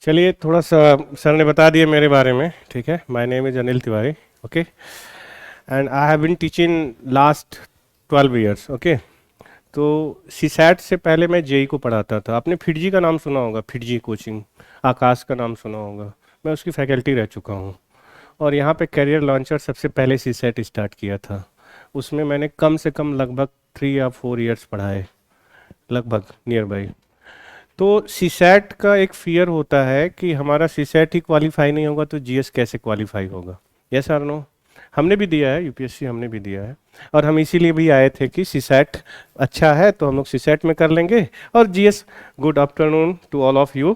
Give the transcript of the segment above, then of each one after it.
चलिए थोड़ा सा सर ने बता दिया मेरे बारे में, ठीक है। My name is Anil Tiwari, okay, and I have been teaching last 12 years, okay. तो सीसैट से पहले मैं जेई को पढ़ाता था। आपने फिटजी का नाम सुना होगा, फिटजी कोचिंग, आकाश का नाम सुना होगा। मैं उसकी फैकल्टी रह चुका हूँ और यहाँ पे करियर लॉन्चर सबसे पहले सीसैट स्टार्ट किया था। उसमें मैंने कम से कम लगभग 3 या 4 ईयर्स पढ़ाए, लगभग नियर बाई। तो सीसैट का एक फियर होता है कि हमारा सीसैट ही क्वालिफाई नहीं होगा तो जीएस कैसे क्वालिफाई होगा। यस और नो? हमने भी दिया है, यूपीएससी हमने भी दिया है, और हम इसीलिए भी आए थे कि सीसैट अच्छा है तो हम लोग सीसैट में कर लेंगे और GS. Good afternoon to all of you.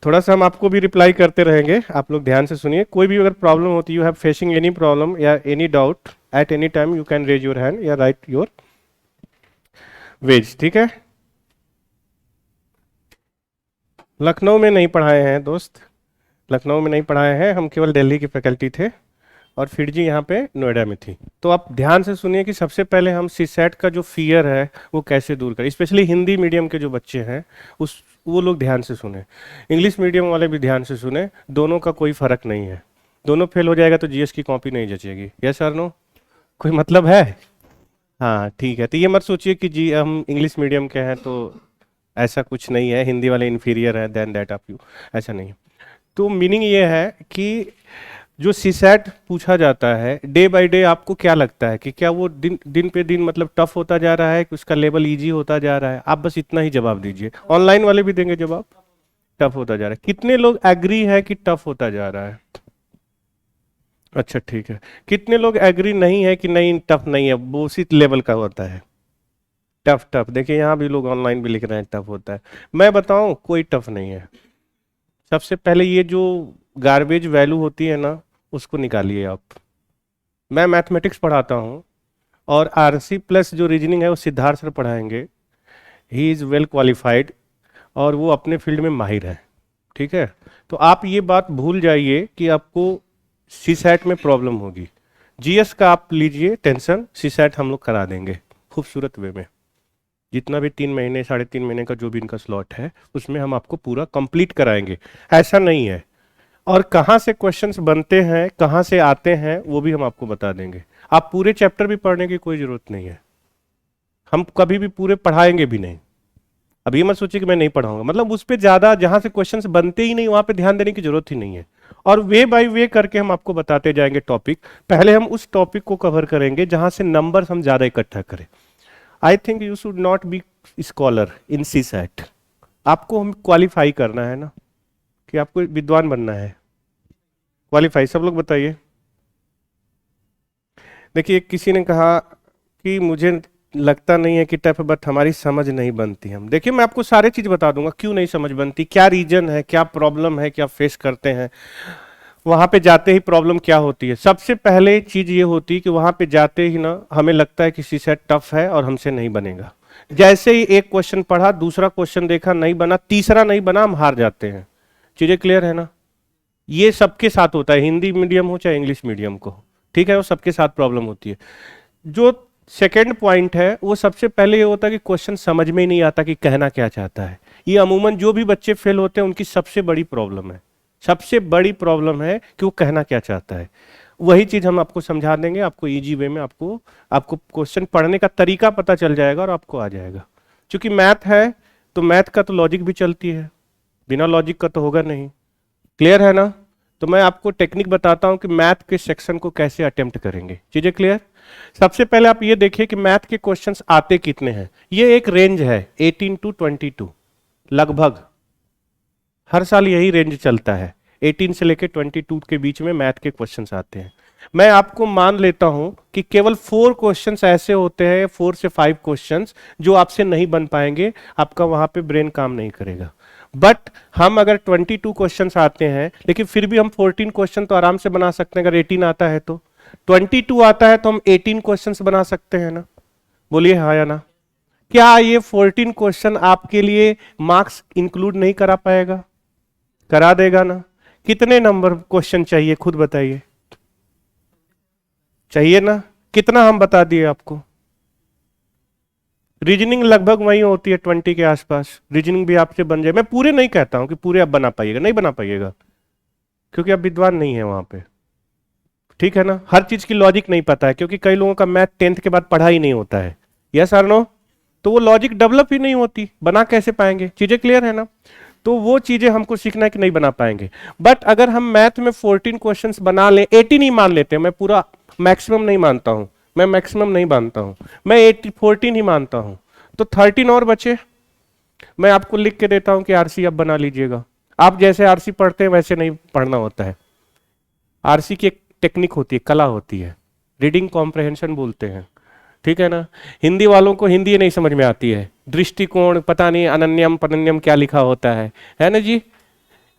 थोड़ा सा हम आपको भी रिप्लाई करते रहेंगे, आप लोग ध्यान से सुनिए। कोई भी अगर प्रॉब्लम होती है, you have facing any problem या any doubt at any time, you can raise your hand या राइट योर वेज, ठीक है। लखनऊ में नहीं पढ़ाए हैं दोस्त, लखनऊ में नहीं पढ़ाए हैं हम, केवल दिल्ली की फैकल्टी थे और फिर जी यहाँ पे नोएडा में थी। तो आप ध्यान से सुनिए कि सबसे पहले हम सीसैट का जो फियर है वो कैसे दूर करें। स्पेशली हिंदी मीडियम के जो बच्चे हैं उस वो लोग ध्यान से सुने, इंग्लिश मीडियम वाले भी ध्यान से सुने। दोनों का कोई फ़र्क नहीं है, दोनों फेल हो जाएगा तो जीएस की कॉपी नहीं जचेगी। यस और नो? कोई मतलब है? हाँ ठीक है। तो ये मत सोचिए कि जी हम इंग्लिश मीडियम के हैं तो ऐसा कुछ नहीं है, हिंदी वाले इन्फीरियर है देन दैट ऑफ यू, ऐसा नहीं है। तो मीनिंग ये है कि जो सीसैट पूछा जाता है डे बाय डे, आपको क्या लगता है कि क्या वो दिन दिन पे दिन मतलब टफ होता जा रहा है कि उसका लेवल इजी होता जा रहा है? आप बस इतना ही जवाब दीजिए, ऑनलाइन वाले भी देंगे जवाब, टफ होता जा रहा है। कितने लोग एग्री है कि टफ होता जा रहा है? अच्छा ठीक है। कितने लोग एग्री नहीं है कि नहीं टफ नहीं है, वो उसी लेवल का होता है? टफ टफ देखिए यहाँ भी लोग ऑनलाइन भी लिख रहे हैं टफ होता है। मैं बताऊं कोई टफ नहीं है। सबसे पहले ये जो गार्बेज वैल्यू होती है ना, उसको निकालिए आप। मैं मैथमेटिक्स पढ़ाता हूँ और आरसी प्लस जो रीजनिंग है वो सिद्धार्थ सर पढ़ाएंगे। ही इज़ वेल क्वालिफाइड और वो अपने फील्ड में माहिर है, ठीक है। तो आप ये बात भूल जाइए कि आपको सीसैट में प्रॉब्लम होगी। जीएस का आप लीजिए टेंशन, सीसैट हम लोग करा देंगे खूबसूरत वे में। जितना भी 3 महीने 3.5 महीने का जो भी इनका स्लॉट है उसमें हम आपको पूरा कंप्लीट कराएंगे, ऐसा नहीं है। और कहाँ से क्वेश्चंस बनते हैं, कहाँ से आते हैं, वो भी हम आपको बता देंगे। आप पूरे चैप्टर भी पढ़ने की कोई जरूरत नहीं है, हम कभी भी पूरे पढ़ाएंगे भी नहीं। अब ये मत सोचिए कि मैं नहीं पढ़ाऊंगा, मतलब उस पर ज्यादा जहां से क्वेश्चंस बनते ही नहीं वहां पे ध्यान देने की जरूरत ही नहीं है। और वे बाय वे करके हम आपको बताते जाएंगे टॉपिक। पहले हम उस टॉपिक को कवर करेंगे जहां से नंबर हम ज्यादा इकट्ठा करें। I think you should not be scholar in CSAT. आपको हम क्वालिफाई करना है ना, कि आपको विद्वान बनना है। क्वालिफाई सब लोग बताइए। देखिए किसी ने कहा कि मुझे लगता नहीं है कि टफ, बट हमारी समझ नहीं बनती। हम देखिए मैं आपको सारे चीज बता दूंगा क्यों नहीं समझ बनती, क्या रीजन है, क्या प्रॉब्लम है, क्या फेस करते हैं। वहां पे जाते ही प्रॉब्लम क्या होती है? सबसे पहले चीज ये होती है कि वहां पे जाते ही ना हमें लगता है कि सीसैट टफ है और हमसे नहीं बनेगा। जैसे ही एक क्वेश्चन पढ़ा, दूसरा क्वेश्चन देखा नहीं बना, तीसरा नहीं बना, हम हार जाते हैं। चीजें क्लियर है ना? ये सबके साथ होता है, हिंदी मीडियम हो चाहे इंग्लिश मीडियम को, ठीक है। वो सबके साथ प्रॉब्लम होती है। जो सेकेंड पॉइंट है वो सबसे पहले ये होता है कि क्वेश्चन समझ में ही नहीं आता कि कहना क्या चाहता है। ये अमूमन जो भी बच्चे फेल होते हैं उनकी सबसे बड़ी प्रॉब्लम है, सबसे बड़ी प्रॉब्लम है कि वो कहना क्या चाहता है। वही चीज हम आपको समझा देंगे, आपको इजी वे में। आपको आपको क्वेश्चन पढ़ने का तरीका पता चल जाएगा और आपको आ जाएगा। क्योंकि मैथ है तो मैथ का तो लॉजिक भी चलती है, बिना लॉजिक का तो होगा नहीं। क्लियर है ना? तो मैं आपको टेक्निक बताता हूं कि मैथ के सेक्शन को कैसे अटेम्प्ट करेंगे। चीजें क्लियर? सबसे पहले आप ये देखिए कि मैथ के क्वेश्चंस आते कितने हैं। ये एक रेंज है 18 टू 22, लगभग हर साल यही रेंज चलता है। 18 से लेकर 22 के बीच में मैथ के क्वेश्चंस आते हैं। मैं आपको मान लेता हूं कि केवल 4 क्वेश्चंस ऐसे होते हैं, 4 से 5 क्वेश्चंस जो आपसे नहीं बन पाएंगे, आपका वहां पे ब्रेन काम नहीं करेगा। बट हम अगर 22 क्वेश्चंस आते हैं, लेकिन फिर भी हम 14 क्वेश्चन तो आराम से बना सकते हैं। अगर 18 आता है तो 22 आता है तो हम 18 क्वेश्चंस बना सकते हैं ना? बोलिए हाँ या ना। क्या ये 14 क्वेश्चन आपके लिए मार्क्स इंक्लूड नहीं करा पाएगा? करा देगा ना। कितने नंबर क्वेश्चन चाहिए खुद बताइए? चाहिए ना? कितना हम बता दिए आपको? रीजनिंग लगभग वही होती है 20 के आसपास, रीजनिंग भी आपसे बन जाए। मैं पूरे नहीं कहता हूं कि पूरे आप बना पाइएगा, नहीं बना पाइएगा क्योंकि आप विद्वान नहीं है वहां पे, ठीक है ना। हर चीज की लॉजिक नहीं पता है, क्योंकि कई लोगों का मैथ 10th के बाद पढ़ा ही नहीं होता है, यस और नो, तो वो लॉजिक डेवलप ही नहीं होती, बना कैसे पाएंगे, चीजें क्लियर है ना। तो वो चीजें हमको सीखना है कि नहीं बना पाएंगे। बट अगर हम मैथ में 14 क्वेश्चंस बना लें, 18 ही मान लेते हैं, मैं पूरा मैक्सिमम नहीं मानता हूं, मैं मैक्सिमम नहीं मानता हूं, मैं 14 ही मानता हूं, तो 13 और बचे। मैं आपको लिख के देता हूं कि आरसी अब बना लीजिएगा। आप जैसे आरसी पढ़ते हैं वैसे नहीं पढ़ना होता है। आरसी की एक टेक्निक होती है, कला होती है, रीडिंग कॉम्प्रहेंशन बोलते हैं, ठीक है ना। हिंदी वालों को हिंदी नहीं समझ में आती है, दृष्टिकोण पता नहीं, अनन्यम पनन्यम क्या लिखा होता है ना जी,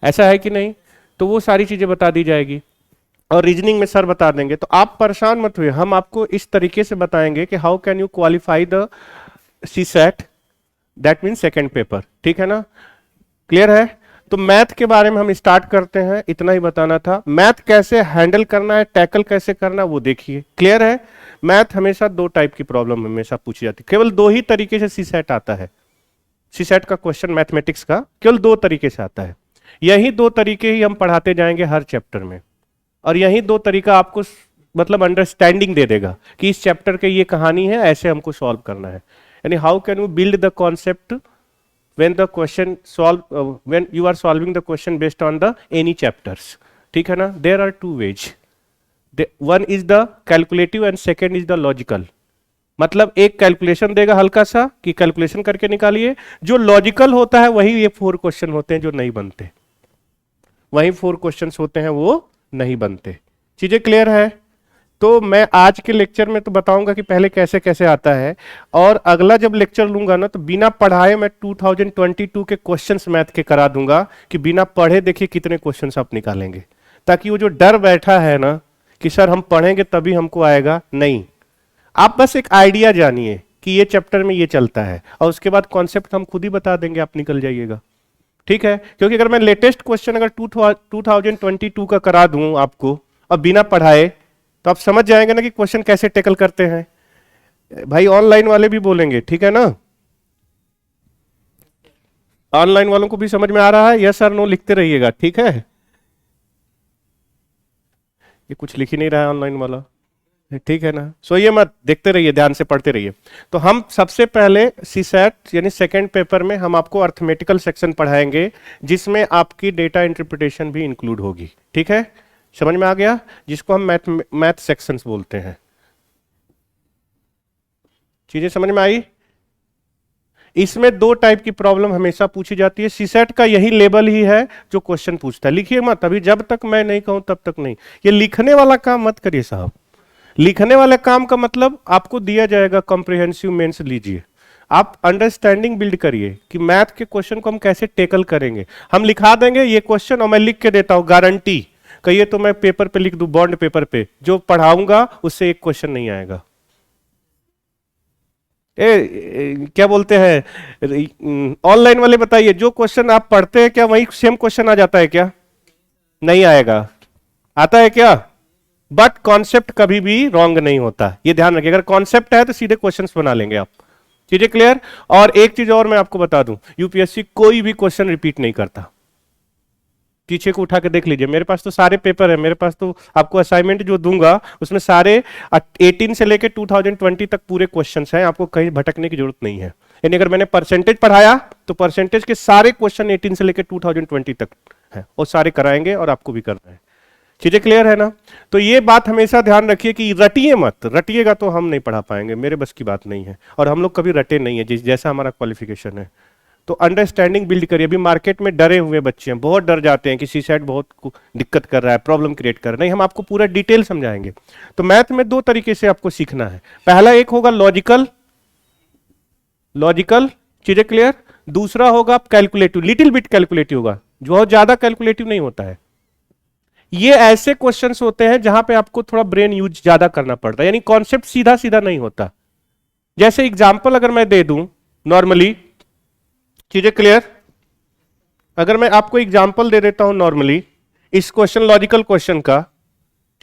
ऐसा है कि नहीं। तो वो सारी चीजें बता दी जाएगी और रीजनिंग में सर बता देंगे। तो आप परेशान मत हुए, हम आपको इस तरीके से बताएंगे कि how can you qualify the CSAT, that mean second paper, ठीक है ना, क्लियर है। तो मैथ के बारे में हम स्टार्ट करते हैं, इतना ही बताना था। मैथ कैसे हैंडल करना है, टैकल कैसे करना है वो देखिए, क्लियर है। मैथ हमेशा दो टाइप की प्रॉब्लम हमेशा पूछी जाती है, केवल दो ही तरीके से सी सेट आता है। सी सेट का क्वेश्चन मैथमेटिक्स का केवल दो तरीके से आता है, यही दो तरीके ही हम पढ़ाते जाएंगे हर चैप्टर में, और यही दो तरीका आपको मतलब अंडरस्टैंडिंग दे देगा कि इस चैप्टर की ये कहानी है, ऐसे हमको सॉल्व करना है। यानी how can you build the concept when the question when you are solving the question based on the any chapters, ठीक है ना। there are two ways, one is the calculative and second is the logical। मतलब एक calculation देगा हल्का सा कि calculation करके निकालिए, जो लॉजिकल होता है वही ये 4 क्वेश्चन होते हैं जो नहीं बनते, वही 4 क्वेश्चंस होते हैं वो नहीं बनते। चीजें क्लियर है। तो मैं आज के लेक्चर में तो बताऊंगा कि पहले कैसे कैसे आता है, और अगला जब लेक्चर लूंगा ना तो बिना पढ़ाए मैं 2022 के क्वेश्चंस मैथ के करा दूंगा कि बिना पढ़े देखिए कितने क्वेश्चंस आप निकालेंगे, ताकि वो जो डर बैठा है ना कि सर हम पढ़ेंगे तभी हमको आएगा, नहीं, आप बस एक आइडिया जानिए कि ये चैप्टर में ये चलता है, और उसके बाद कॉन्सेप्ट हम खुद ही बता देंगे, आप निकल जाइएगा, ठीक है। क्योंकि अगर मैं लेटेस्ट क्वेश्चन अगर 2022 का करा दूं आपको और बिना पढ़ाए, तो आप समझ जाएंगे ना कि क्वेश्चन कैसे टेकल करते हैं। भाई ऑनलाइन वाले भी बोलेंगे, ठीक है ना, ऑनलाइन वालों को भी समझ में आ रहा है, यस और नो लिखते रहिएगा, ठीक है। ये कुछ लिख ही नहीं रहा है ऑनलाइन वाला, ठीक है ना। सो ये मत देखते रहिए, ध्यान से पढ़ते रहिए। तो हम सबसे पहले सी सेट यानी सेकेंड पेपर में हम आपको अर्थमेटिकल सेक्शन पढ़ाएंगे, जिसमें आपकी डेटा इंटरप्रिटेशन भी इंक्लूड होगी, ठीक है, समझ में आ गया, जिसको हम मैथ सेक्शंस बोलते हैं। चीजें समझ में आई। इसमें दो टाइप की प्रॉब्लम हमेशा पूछी जाती है, सीसेट का यही लेवल ही है जो क्वेश्चन पूछता है। लिखिए मत अभी, जब तक मैं नहीं कहूं तब तक नहीं, ये लिखने वाला काम मत करिए साहब। लिखने वाले काम का मतलब आपको दिया जाएगा कॉम्प्रिहेंसिव मेंस, लीजिए, आप अंडरस्टैंडिंग बिल्ड करिए कि मैथ के क्वेश्चन को हम कैसे टेकल करेंगे। हम लिखा देंगे ये क्वेश्चन और मैं लिख के देता हूं, गारंटी कहिए तो मैं पेपर पे लिख दूं, बॉन्ड पेपर पे, जो पढ़ाऊंगा उससे एक क्वेश्चन नहीं आएगा। क्या बोलते हैं ऑनलाइन वाले, बताइए जो क्वेश्चन आप पढ़ते हैं क्या वही सेम क्वेश्चन आ जाता है क्या? नहीं आएगा, आता है क्या? बट कॉन्सेप्ट कभी भी रॉन्ग नहीं होता, ये ध्यान रखिए। अगर कॉन्सेप्ट है तो सीधे क्वेश्चंस बना लेंगे आप, चीजें क्लियर। और एक चीज और मैं आपको बता दूं, यूपीएससी कोई भी क्वेश्चन रिपीट नहीं करता, पीछे को उठा के देख लीजिए, मेरे पास तो सारे पेपर है, मेरे पास तो आपको असाइनमेंट जो दूंगा उसमें सारे 18 से लेके 2020 तक पूरे क्वेश्चंस हैं, आपको कहीं भटकने की जरूरत नहीं है। यानी अगर मैंने परसेंटेज पढ़ाया तो परसेंटेज के सारे क्वेश्चन 18 से लेके 2020 तक है, और सारे कराएंगे और आपको भी करना है, चीजें क्लियर है ना। तो ये बात हमेशा ध्यान रखिए कि रटिए मत, रटिएगा तो हम नहीं पढ़ा पाएंगे, मेरे बस की बात नहीं है, और हम लोग कभी रटे नहीं है जैसा हमारा क्वालिफिकेशन है। तो अंडरस्टैंडिंग बिल्ड करिए। अभी मार्केट में डरे हुए बच्चे हैं, बहुत डर जाते हैं कि सीसेट बहुत दिक्कत कर रहा है, प्रॉब्लम क्रिएट कर रहा है। नहीं, हम आपको पूरा डिटेल समझाएंगे। तो मैथ में दो तरीके से आपको सीखना है, पहला एक होगा लॉजिकल, लॉजिकल, चीजें क्लियर। दूसरा होगा कैलकुलेटिव, लिटिल बिट कैलकुलेटिव होगा, जो बहुत ज्यादा कैलकुलेटिव नहीं होता है। ये ऐसे क्वेश्चंस होते हैं जहां पे आपको थोड़ा ब्रेन यूज ज्यादा करना पड़ता है, यानी कॉन्सेप्ट सीधा सीधा नहीं होता। जैसे एग्जाम्पल अगर मैं दे दूं नॉर्मली, चीजें क्लियर, अगर मैं आपको एग्जांपल दे देता हूं नॉर्मली इस क्वेश्चन, लॉजिकल क्वेश्चन का,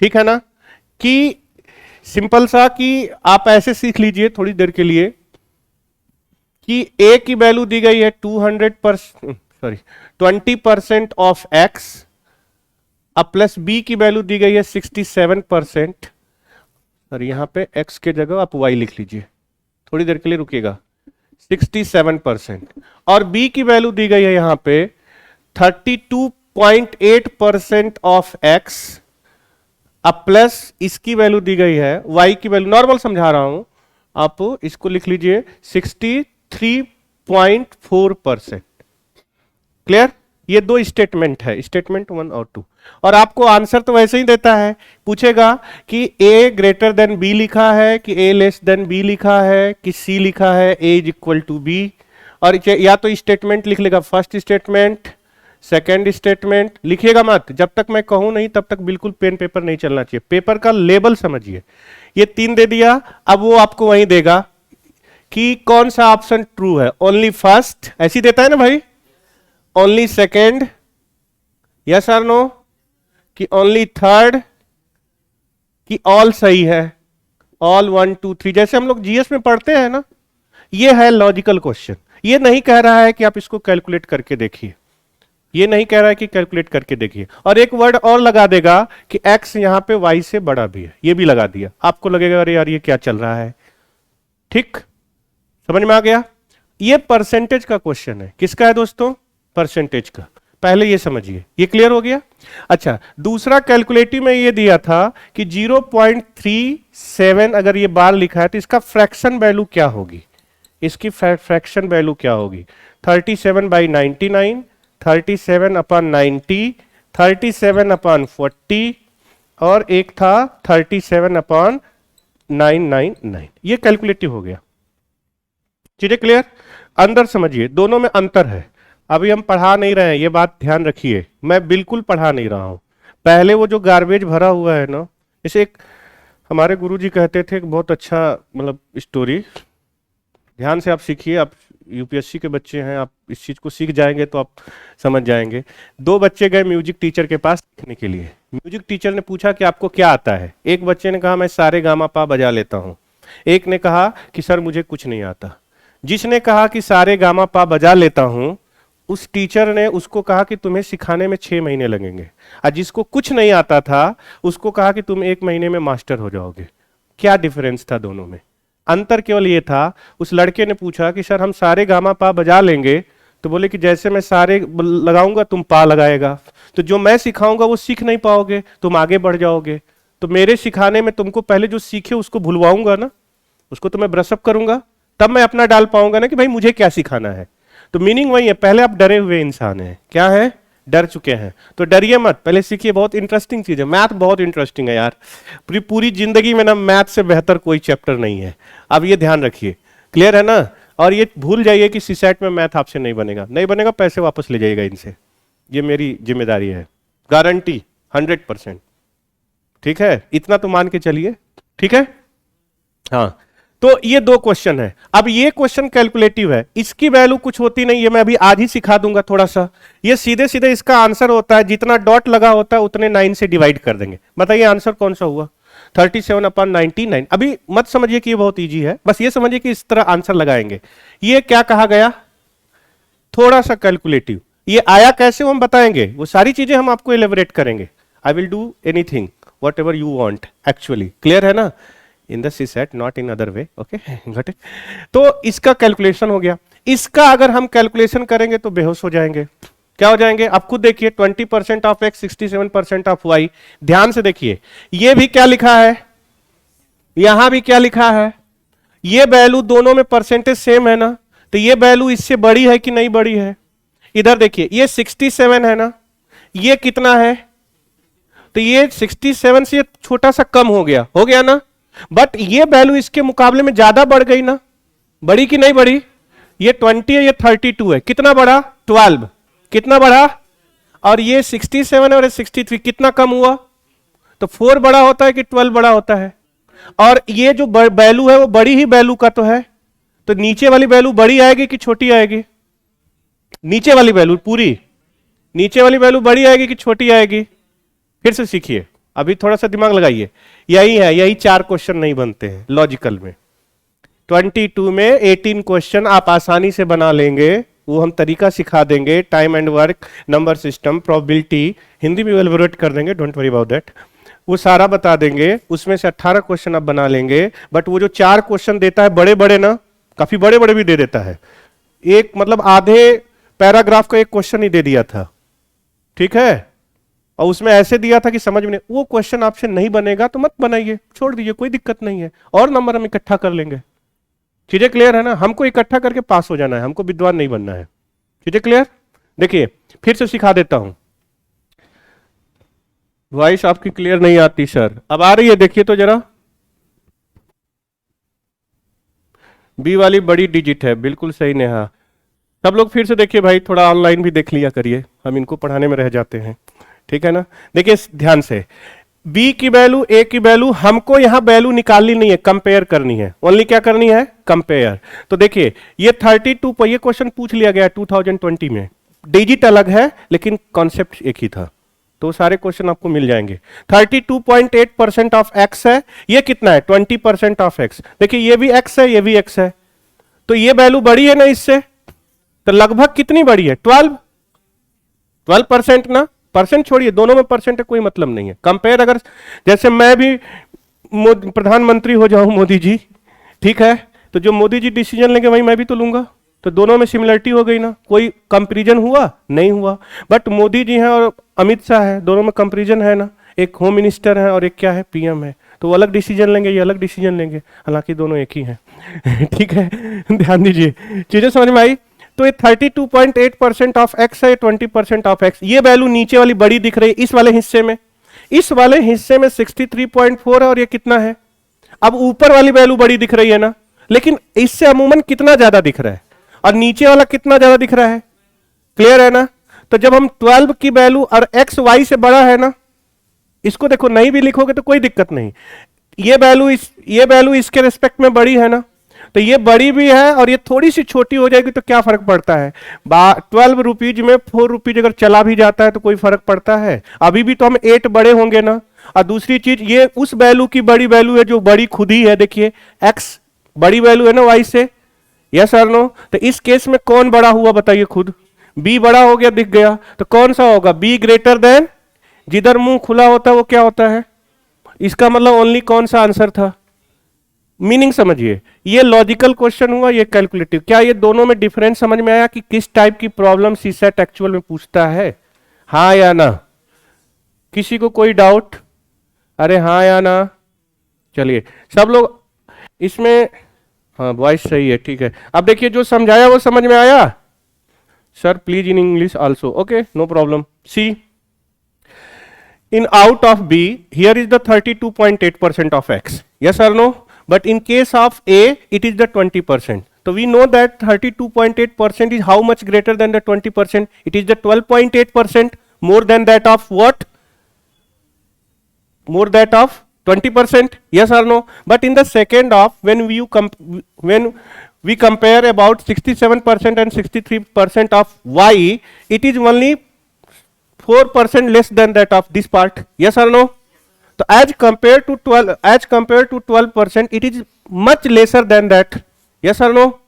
ठीक है ना, कि सिंपल सा कि आप ऐसे सीख लीजिए थोड़ी देर के लिए कि a की वैल्यू दी गई है 20% ऑफ x, अब प्लस b की वैल्यू दी गई है 67%। सर यहां पे x के जगह आप y लिख लीजिए, थोड़ी देर के लिए रुकिएगा। 67% और b की वैल्यू दी गई है यहां पे 32.8% ऑफ x, अब प्लस इसकी वैल्यू दी गई है y की वैल्यू, नॉर्मल समझा रहा हूं, आप इसको लिख लीजिए 63.4%। क्लियर? ये दो स्टेटमेंट है, स्टेटमेंट 1 और 2, और आपको आंसर तो वैसे ही देता है। पूछेगा कि a ग्रेटर देन b लिखा है कि a लेस देन b लिखा है कि c लिखा है a is equal to b, और या तो स्टेटमेंट लिख लेगा, फर्स्ट स्टेटमेंट, सेकेंड स्टेटमेंट। लिखिएगा मत, जब तक मैं कहूं नहीं तब तक बिल्कुल पेन पेपर नहीं चलना चाहिए, पेपर का लेबल समझिए। ये 3 दे दिया, अब वो आपको वहीं देगा कि कौन सा ऑप्शन ट्रू है, ओनली फर्स्ट, ऐसी देता है ना भाई, ओनली सेकेंड, यस और नो, कि ओनली थर्ड, कि ऑल सही है, ऑल 1 2 3, जैसे हम लोग जीएस में पढ़ते हैं ना। ये है लॉजिकल क्वेश्चन। ये नहीं कह रहा है कि आप इसको कैलकुलेट करके देखिए, ये नहीं कह रहा है कि कैलकुलेट करके देखिए, और एक वर्ड और लगा देगा कि x यहां पे y से बड़ा भी है, ये भी लगा दिया। आपको लगेगा अरे यार ये क्या चल रहा है। ठीक, समझ में आ गया? ये परसेंटेज का क्वेश्चन है। किसका है दोस्तों? परसेंटेज का। पहले ये समझिए, ये क्लियर हो गया। अच्छा, दूसरा कैलकुलेटिव में ये दिया था कि 0.37 अगर ये बार लिखा है तो इसका फ्रैक्शन वैल्यू क्या होगी, इसकी फ्रैक्शन वैल्यू क्या होगी? 37/99, 37/90, 37/40, और एक था 37/999। ये कैलकुलेटिव हो गया। चीजें क्लियर? अंदर समझिए, दोनों में अंतर है। अभी हम पढ़ा नहीं रहे हैं, ये बात ध्यान रखिए, मैं बिल्कुल पढ़ा नहीं रहा हूं। पहले वो जो गार्बेज भरा हुआ है ना, जैसे एक हमारे गुरुजी कहते थे, बहुत अच्छा मतलब स्टोरी, ध्यान से आप सीखिए। आप यूपीएससी के बच्चे हैं, आप इस चीज को सीख जाएंगे तो आप समझ जाएंगे। 2 बच्चे गए म्यूजिक टीचर के पास सीखने के लिए। म्यूजिक टीचर ने पूछा कि आपको क्या आता है? एक बच्चे ने कहा मैं सारे गामा पा बजा लेता हूं। एक ने कहा कि सर मुझे कुछ नहीं आता। जिसने कहा कि सारे गामा पा बजा लेता हूं, उस टीचर ने उसको कहा कि तुम्हें सिखाने में 6 महीने लगेंगे, और जिसको कुछ नहीं आता था उसको कहा कि तुम 1 महीने में मास्टर हो जाओगे। क्या डिफरेंस था दोनों में? अंतर केवल ये था, उस लड़के ने पूछा कि सर हम सारे गामा पा बजा लेंगे, तो बोले कि जैसे मैं सारे लगाऊंगा तुम पा लगाएगा, तो जो मैं सिखाऊंगा वो सीख नहीं पाओगे, तुम आगे बढ़ जाओगे। तो मेरे सिखाने में तुमको पहले जो सीखे उसको भूलवाऊंगा ना, उसको तो मैं ब्रशअप करूंगा, तब मैं अपना डाल पाऊंगा ना कि भाई मुझे क्या सिखाना है। तो मीनिंग वही है, पहले आप डरे हुए इंसान हैं। क्या है? डर चुके हैं। तो डरिए मत, पहले सीखिए। बहुत इंटरेस्टिंग चीज है, मैथ बहुत इंटरेस्टिंग है यार। पूरी जिंदगी में ना मैथ से बेहतर कोई चैप्टर नहीं है। अब ये ध्यान रखिए, क्लियर है ना? और ये भूल जाइए कि सीसैट में मैथ आपसे नहीं बनेगा, नहीं बनेगा, पैसे वापस ले जाइएगा इनसे, ये मेरी जिम्मेदारी है, गारंटी 100%। ठीक है, इतना तो मान के चलिए। ठीक है, हाँ। तो ये 2 क्वेश्चन है। अब ये क्वेश्चन कैलकुलेटिव है, इसकी वैल्यू कुछ होती नहीं है, मैं अभी आज ही सिखा दूंगा थोड़ा सा। ये सीधे सीधे इसका आंसर होता है, जितना डॉट लगा होता है उतने 9 से डिवाइड कर देंगे। बताइए आंसर कौन सा हुआ? 37/99। अभी मत समझिए कि ये बहुत इजी है, बस ये समझिए कि इस तरह आंसर लगाएंगे। ये क्या कहा गया? थोड़ा सा कैलकुलेटिव। ये आया कैसे वो हम बताएंगे, वो सारी चीजें हम आपको एलेबोरेट करेंगे। I will do anything what ever you want actually. Clear है ना? In the CSAT, not in other way. Okay, got it. तो इसका कैलकुलेशन हो गया। इसका अगर हम कैलकुलेशन करेंगे तो बेहोश हो जाएंगे। क्या हो जाएंगे? आप खुद देखिए, 20% ऑफ x, 67% ऑफ y। ध्यान से देखिए, ये भी क्या लिखा है, यहां भी क्या लिखा है, ये वैल्यू दोनों में परसेंटेज सेम है ना, तो ये वैल्यू इससे बड़ी है कि नहीं बड़ी है? इधर देखिए, ये 67 है ना, ये कितना है? तो ये 67 से छोटा सा कम हो गया ना, बट ये वैल्यू इसके मुकाबले में ज्यादा बढ़ गई ना, बड़ी कि नहीं बड़ी? ये 20 है, ये 32 है, कितना बढ़ा? 12। कितना बढ़ा? और ये 67 और 63, कितना कम हुआ? तो 4 बड़ा होता है कि 12 बड़ा होता है? और ये जो वैल्यू है वो बड़ी ही वैल्यू का तो है, तो नीचे वाली वैल्यू बड़ी आएगी कि छोटी आएगी? नीचे वाली वैल्यू पूरी, नीचे वाली वैल्यू बड़ी आएगी कि छोटी आएगी? फिर से सीखिए, अभी थोड़ा सा दिमाग लगाइए। यही है, यही 4 क्वेश्चन नहीं बनते हैं लॉजिकल में। 22 में 18 क्वेश्चन आप आसानी से बना लेंगे। वो हम तरीका सिखा देंगे, time and work, number system, probability, Hindi में एलबोरेट कर देंगे, डोंट वरी अबाउट दैट। वो सारा बता देंगे। उसमें से 18 क्वेश्चन आप बना लेंगे। बट वो जो 4 क्वेश्चन देता है बड़े बड़े ना, काफी बड़े बड़े भी दे देता है। एक मतलब आधे पैराग्राफ का एक क्वेश्चन ही दे दिया था, ठीक है, और उसमें ऐसे दिया था कि समझ में नहीं। वो क्वेश्चन आपसे नहीं बनेगा तो मत बनाइए, छोड़ दीजिए, कोई दिक्कत नहीं है, और नंबर हम इकट्ठा कर लेंगे। चीजें क्लियर है ना? हमको इकट्ठा करके पास हो जाना है, हमको विद्वान नहीं बनना है। चीजें क्लियर? देखिए फिर से सिखा देता हूं। वॉइस आपकी क्लियर नहीं आती सर, अब आ रही है, देखिए तो जरा। बी वाली बड़ी डिजिट है, बिल्कुल सही नेहा। सब लोग फिर से देखिए भाई, थोड़ा ऑनलाइन भी देख लिया करिए, हम इनको पढ़ाने में रह जाते हैं, ठीक है ना। देखिए ध्यान से, बी की वैल्यू, ए की वैल्यू, हमको यहां वैल्यू निकालनी नहीं है, कंपेयर करनी है। ओनली क्या करनी है? कंपेयर। तो देखिए ये 32 पर ये क्वेश्चन पूछ लिया गया 2020 में। डिजिट अलग है लेकिन कॉन्सेप्ट एक ही था, तो सारे क्वेश्चन आपको मिल जाएंगे। 32.8% ऑफ एक्स है, ये कितना है? 20% ऑफ एक्स। देखिए ये भी एक्स है, ये भी एक्स है, तो ये वैल्यू बड़ी है ना इससे, तो लगभग कितनी बड़ी है? 12% ना। परसेंट छोड़िए, दोनों में परसेंट है, कोई मतलब नहीं है। कंपेयर अगर जैसे मैं भी प्रधानमंत्री हो जाऊं, मोदी जी, ठीक है, तो जो मोदी जी डिसीजन लेंगे वही मैं भी तो लूंगा, तो दोनों में सिमिलरिटी हो गई ना। कोई कंपेरिजन हुआ? नहीं हुआ। बट मोदी जी हैं और अमित शाह है, दोनों में कंपेरिजन है ना। एक होम मिनिस्टर है और एक क्या है? पीएम है, तो वो अलग डिसीजन लेंगे, ये अलग डिसीजन लेंगे, हालांकि दोनों एक ही हैं। ठीक है, ध्यान दीजिए, चीजें समझ में आई? तो ये 32.8% ऑफ एक्स है, 20% ऑफ एक्स। ये वैल्यू नीचे वाली बड़ी दिख रही है इस वाले हिस्से में, इस वाले हिस्से में 63.4 है, और ये कितना है? अब ऊपर वाली वैल्यू बड़ी दिख रही है ना, लेकिन इससे अमूमन कितना ज्यादा दिख रहा है, और नीचे वाला कितना ज्यादा दिख रहा है? क्लियर है ना? तो जब हम 12 की वैल्यू और एक्स वाई से बड़ा है ना, इसको देखो, नहीं भी लिखोगे तो कोई दिक्कत नहीं, ये वैल्यू इसके रिस्पेक्ट में बड़ी है ना, तो ये बड़ी भी है और ये थोड़ी सी छोटी हो जाएगी तो क्या फर्क पड़ता है? 12 रुपीज में 4 रुपीज अगर चला भी जाता है तो कोई फर्क पड़ता है? अभी भी तो हम 8 बड़े होंगे ना। और दूसरी चीज, ये उस वैल्यू की बड़ी वैल्यू है जो बड़ी खुद ही है। देखिए एक्स बड़ी वैल्यू है ना वाई से, यस और नो? तो इस केस में कौन बड़ा हुआ बताइए खुद? बी बड़ा हो गया, दिख गया, तो कौन सा होगा? बी ग्रेटर देन, जिधर मुंह खुला होता है वो क्या होता है? इसका मतलब ओनली कौन सा आंसर था? मीनिंग समझिए, ये लॉजिकल क्वेश्चन हुआ, ये कैलकुलेटिव। क्या ये दोनों में डिफरेंस समझ में आया कि किस टाइप की प्रॉब्लम सीसेट एक्चुअल में पूछता है? हाँ या ना? किसी को कोई डाउट? अरे हाँ या ना? चलिए सब लोग इसमें, हाँ वॉइस सही है, ठीक है। अब देखिए जो समझाया वो समझ में आया? Sir please in English also, okay, no problem. See in out of B, here is the 32.8% of X. Yes or no? But in case of A, it is the 20%. So we know that 32.8% is how much greater than the 20%? It is the 12.8%, more than that of what? More that of 20%. Yes or no? But in the second of, when we compare about 67% and 63% of Y, it is only 4% less than that of this part. Yes or no? So as compared to 12%, it is much lesser than that. Yes or no?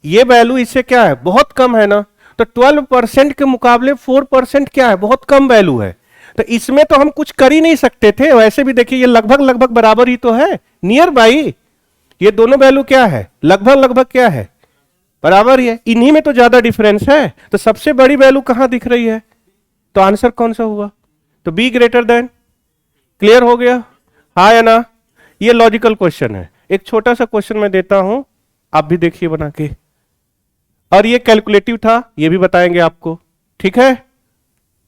ये value इससे क्या है? बहुत कम है ना। तो 12% के मुकाबले 4% क्या है? बहुत कम वैल्यू है। तो इसमें तो हम कुछ कर ही नहीं सकते थे। वैसे भी देखिए ये लगभग बराबर ही तो है, नियर बाई। ये दोनों वैल्यू क्या है? लगभग क्या है? बराबर ही है। इन्हीं में तो ज्यादा डिफरेंस है। तो सबसे बड़ी वैल्यू कहां दिख रही है? तो आंसर कौन सा हुआ? तो बी ग्रेटर देन। क्लियर हो गया? हाँ या ना? ये लॉजिकल क्वेश्चन है। एक छोटा सा क्वेश्चन मैं देता हूं, आप भी देखिए बना के। और ये कैलकुलेटिव था, ये भी बताएंगे आपको, ठीक है?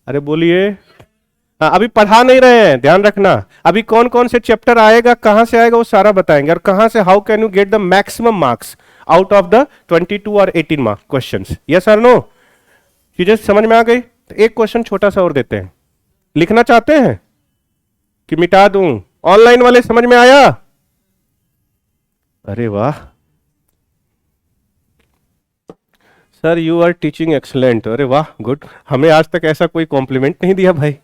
अरे बोलिए। हाँ, अभी पढ़ा नहीं रहे हैं, ध्यान रखना। अभी कौन कौन से चैप्टर आएगा, कहां से आएगा, वो सारा बताएंगे। और कहां से, how can you get the maximum marks out of the 22 और 18 मार्क्स क्वेश्चंस। यस और नो? चीजें समझ में आ गई? तो एक क्वेश्चन छोटा सा और देते हैं। लिखना चाहते हैं कि मिटा दूं? ऑनलाइन वाले समझ में आया? अरे वाह sir, you are teaching excellent. अरे वाह, गुड। हमें आज तक ऐसा कोई कॉम्प्लीमेंट नहीं दिया भाई।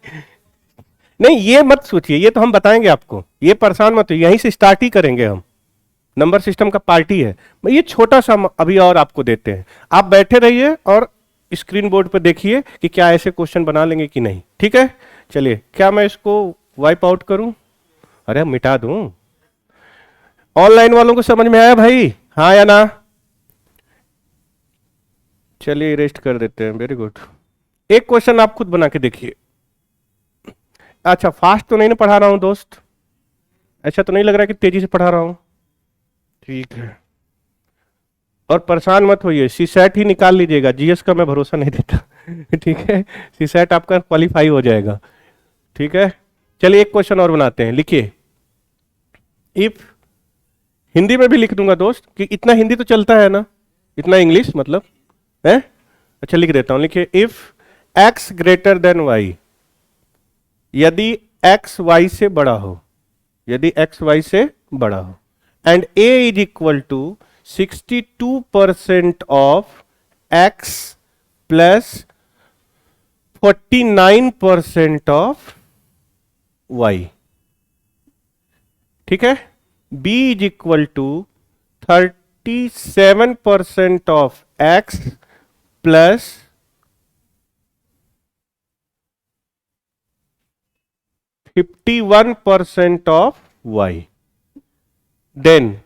नहीं, ये मत सोचिए, ये तो हम बताएंगे आपको, ये परेशान मत हो, यहीं से स्टार्ट ही करेंगे हम। नंबर सिस्टम का पार्टी है। ये छोटा सा अभी और आपको देते हैं, आप बैठे रहिए और स्क्रीन बोर्ड पर देखिए कि क्या ऐसे क्वेश्चन बना लेंगे कि नहीं। ठीक है, चलिए, क्या मैं इसको वाइप आउट करूं? अरे मिटा दूं। ऑनलाइन वालों को समझ में आया भाई, हाँ या ना? चलिए रेस्ट कर देते हैं, वेरी गुड। एक क्वेश्चन आप खुद बना के देखिए। अच्छा, फास्ट तो नहीं ना पढ़ा रहा हूं दोस्त? ऐसा तो नहीं लग रहा कि तेजी से पढ़ा रहा हूं? ठीक है, और परेशान मत होइए, सी सेट ही निकाल लीजिएगा, जीएस का मैं भरोसा नहीं देता। ठीक है, सी सेट आपका क्वालिफाई हो जाएगा। ठीक है, चलिए एक क्वेश्चन और बनाते हैं, लिखिए। इफ, हिंदी में भी लिख दूंगा दोस्त, कि इतना हिंदी तो चलता है ना, इतना इंग्लिश मतलब है। अच्छा लिख देता हूं, लिखिए। If x greater than y, यदि x y से बड़ा हो, यदि x y से बड़ा हो, and a is equal to 62% of x plus 49% of y, ठीक है। b is equal to 37% of x plus 51% of y, then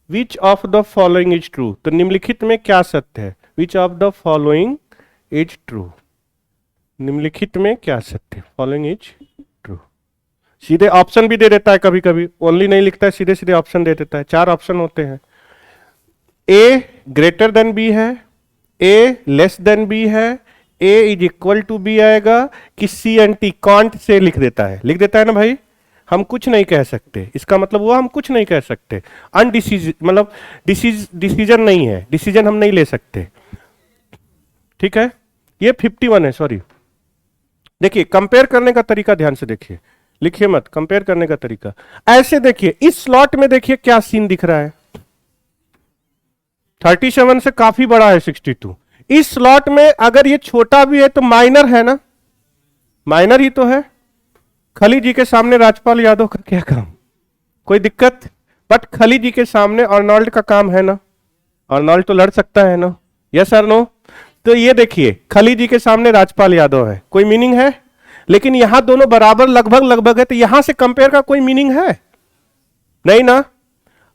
which of the following is true. तो निम्नलिखित में क्या सत्य है? Which of the following is true, निम्नलिखित में क्या सत्य है? Following is true. सीधे ऑप्शन भी दे देता है, कभी कभी ओनली नहीं लिखता है, सीधे सीधे ऑप्शन दे देता है। 4 ऑप्शन होते हैं। ए ग्रेटर देन बी है, ए लेस देन बी है, ए इज इक्वल टू बी आएगा, कि सी एंड टी कॉन्ट से लिख देता है, लिख देता है ना भाई। हम कुछ नहीं कह सकते, इसका मतलब वो हम कुछ नहीं कह सकते। अनडिसीज मतलब डिसीजन नहीं है, डिसीजन हम नहीं ले सकते। ठीक है, ये 51 है, सॉरी। देखिए कंपेयर करने का तरीका ध्यान से देखिए, लिखिए मत, कंपेयर करने का तरीका ऐसे देखिए। इस स्लॉट में देखिए क्या सीन दिख रहा है, 37 से काफी बड़ा है 62। इस स्लॉट में अगर ये छोटा भी है तो माइनर है ना, माइनर ही तो है। खली जी के सामने राजपाल यादव का क्या काम, कोई दिक्कत? बट खली जी के सामने अर्नोल्ड का काम है ना, अर्नोल्ड तो लड़ सकता है ना, यस और नो? तो ये देखिए, खली जी के सामने राजपाल यादव है, कोई मीनिंग है? लेकिन यहां दोनों बराबर लगभग लगभग है, तो यहां से कंपेयर का कोई मीनिंग है नहीं ना।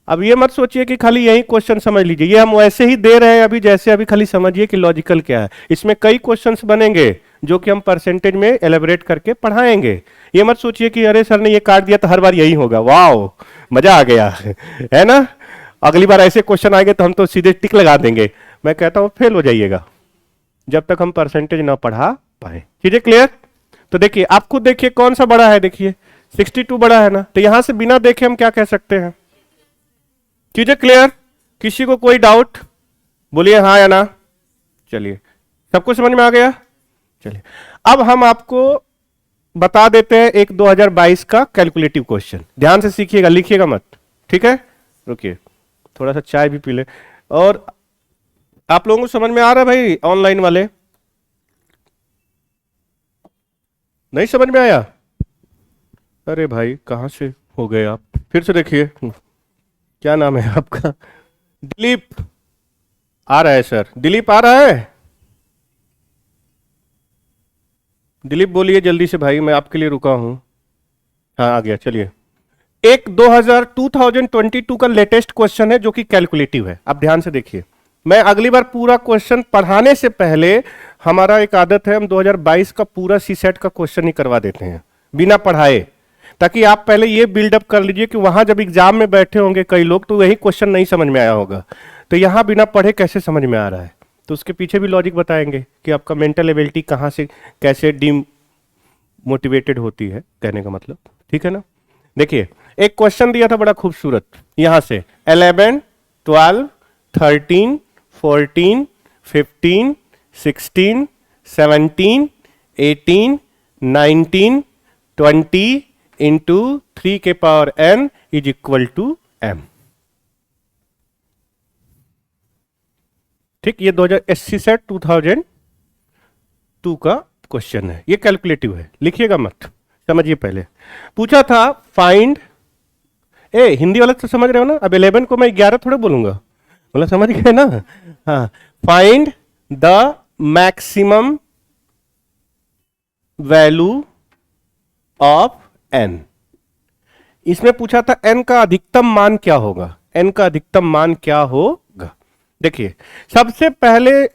अब ये मत सोचिए कि खाली यही क्वेश्चन समझ लीजिए, ये हम वैसे ही दे रहे हैं अभी जैसे अभी, खाली समझिए कि लॉजिकल क्या है। इसमें कई क्वेश्चंस बनेंगे जो कि हम परसेंटेज में एलेबरेट करके पढ़ाएंगे। ये मत सोचिए कि अरे सर ने ये काट दिया तो हर बार यही होगा, वाह मजा आ गया है ना, अगली बार ऐसे क्वेश्चन आएंगे तो हम तो सीधे टिक लगा देंगे। मैं कहता हूं फेल हो जाइएगा जब तक हम परसेंटेज ना पढ़ा पाए। चीजें क्लियर? तो देखिए, आप खुद देखिए कौन सा बड़ा है, देखिए 62 बड़ा है ना, तो यहां से बिना देखे हम क्या कह सकते हैं? चीजें क्लियर? किसी को कोई डाउट? बोलिए हाँ या ना। चलिए, सबको समझ में आ गया? चलिए, अब हम आपको बता देते हैं एक 2022 का कैलकुलेटिव क्वेश्चन। ध्यान से सीखिएगा, लिखिएगा मत, ठीक है? रुकिए, थोड़ा सा चाय भी पी ले। और आप लोगों को समझ में आ रहा है भाई? ऑनलाइन वाले नहीं समझ में आया? अरे भाई कहां से हो गए आप? फिर से देखिए, क्या नाम है आपका? दिलीप आ रहा है सर, दिलीप आ रहा है? दिलीप बोलिए जल्दी से भाई, मैं आपके लिए रुका हूं। हाँ आ गया, चलिए। एक 2022 का लेटेस्ट क्वेश्चन है जो कि कैलकुलेटिव है। अब ध्यान से देखिए, मैं अगली बार पूरा क्वेश्चन पढ़ाने से पहले, हमारा एक आदत है हम 2022 का पूरा सी सेट का क्वेश्चन ही करवा देते हैं बिना पढ़ाए, ताकि आप पहले ये बिल्डअप कर लीजिए कि वहां जब एग्जाम में बैठे होंगे कई लोग तो वही क्वेश्चन नहीं समझ में आया होगा, तो यहां बिना पढ़े कैसे समझ में आ रहा है। तो उसके पीछे भी लॉजिक बताएंगे कि आपका मेंटल एबिलिटी कहां से कैसे डीम मोटिवेटेड होती है, कहने का मतलब, ठीक है ना। देखिए, एक क्वेश्चन दिया था बड़ा खूबसूरत, यहां से 11, 12, 13, 14, 15, 16, 17, 18, 19, 20 इंटू 3 के power n is equal to m। ठीक, ये 2080 से 2002 का क्वेश्चन है, ये कैलकुलेटिव है, लिखिएगा मत, समझिए। पहले पूछा था फाइंड हिंदी वाला तो समझ रहे हो ना? अब 11 को मैं 11 थोड़ा बोलूंगा, मतलब समझ गए ना? हाँ, find the maximum value of n। इसमें पूछा था n का अधिकतम मान क्या होगा, n का अधिकतम मान क्या होगा। देखिए, सबसे पहले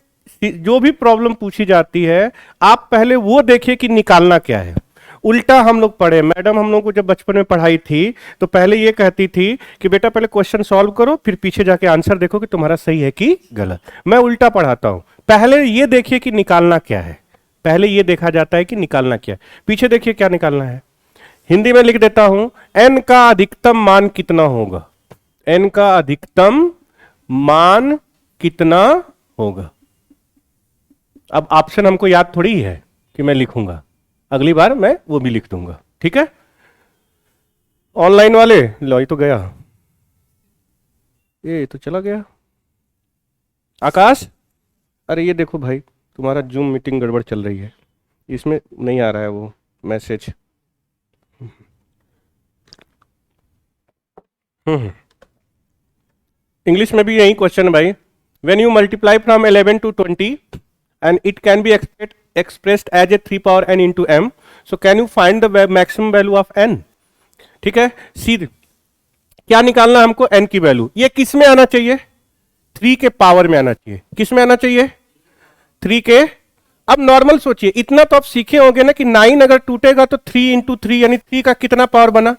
जो भी प्रॉब्लम पूछी जाती है, आप पहले वो देखिए कि निकालना क्या है। उल्टा हम लोग पढ़े, मैडम हम लोग को जब बचपन में पढ़ाई थी तो पहले ये कहती थी कि बेटा पहले क्वेश्चन सॉल्व करो, फिर पीछे जाके आंसर देखो कि तुम्हारा सही है कि गलत। मैं उल्टा पढ़ाता हूं, पहले ये देखिए कि निकालना क्या है, पहले ये देखा जाता है कि निकालना क्या है, पीछे देखिए क्या निकालना है। हिंदी में लिख देता हूं, n का अधिकतम मान कितना होगा, n का अधिकतम मान कितना होगा। अब ऑप्शन हमको याद थोड़ी है कि मैं लिखूंगा, अगली बार मैं वो भी लिख दूंगा, ठीक है। ऑनलाइन वाले लो, ये तो गया, ये तो चला गया। आकाश, अरे ये देखो भाई, तुम्हारा जूम मीटिंग गड़बड़ चल रही है, इसमें नहीं आ रहा है वो मैसेज। इंग्लिश में भी यही क्वेश्चन है भाई। When you multiply from 11 to 20 and it can be expressed as a 3 power n into m, so can you find the maximum value of n। ठीक है, सी क्या निकालना है हमको, n की वैल्यू। ये किस में आना चाहिए, 3 के पावर में आना चाहिए। किस में आना चाहिए, 3 के। अब नॉर्मल सोचिए, इतना तो आप सीखे होंगे ना कि 9 अगर टूटेगा तो 3 into 3 यानी 3 का कितना पावर बना।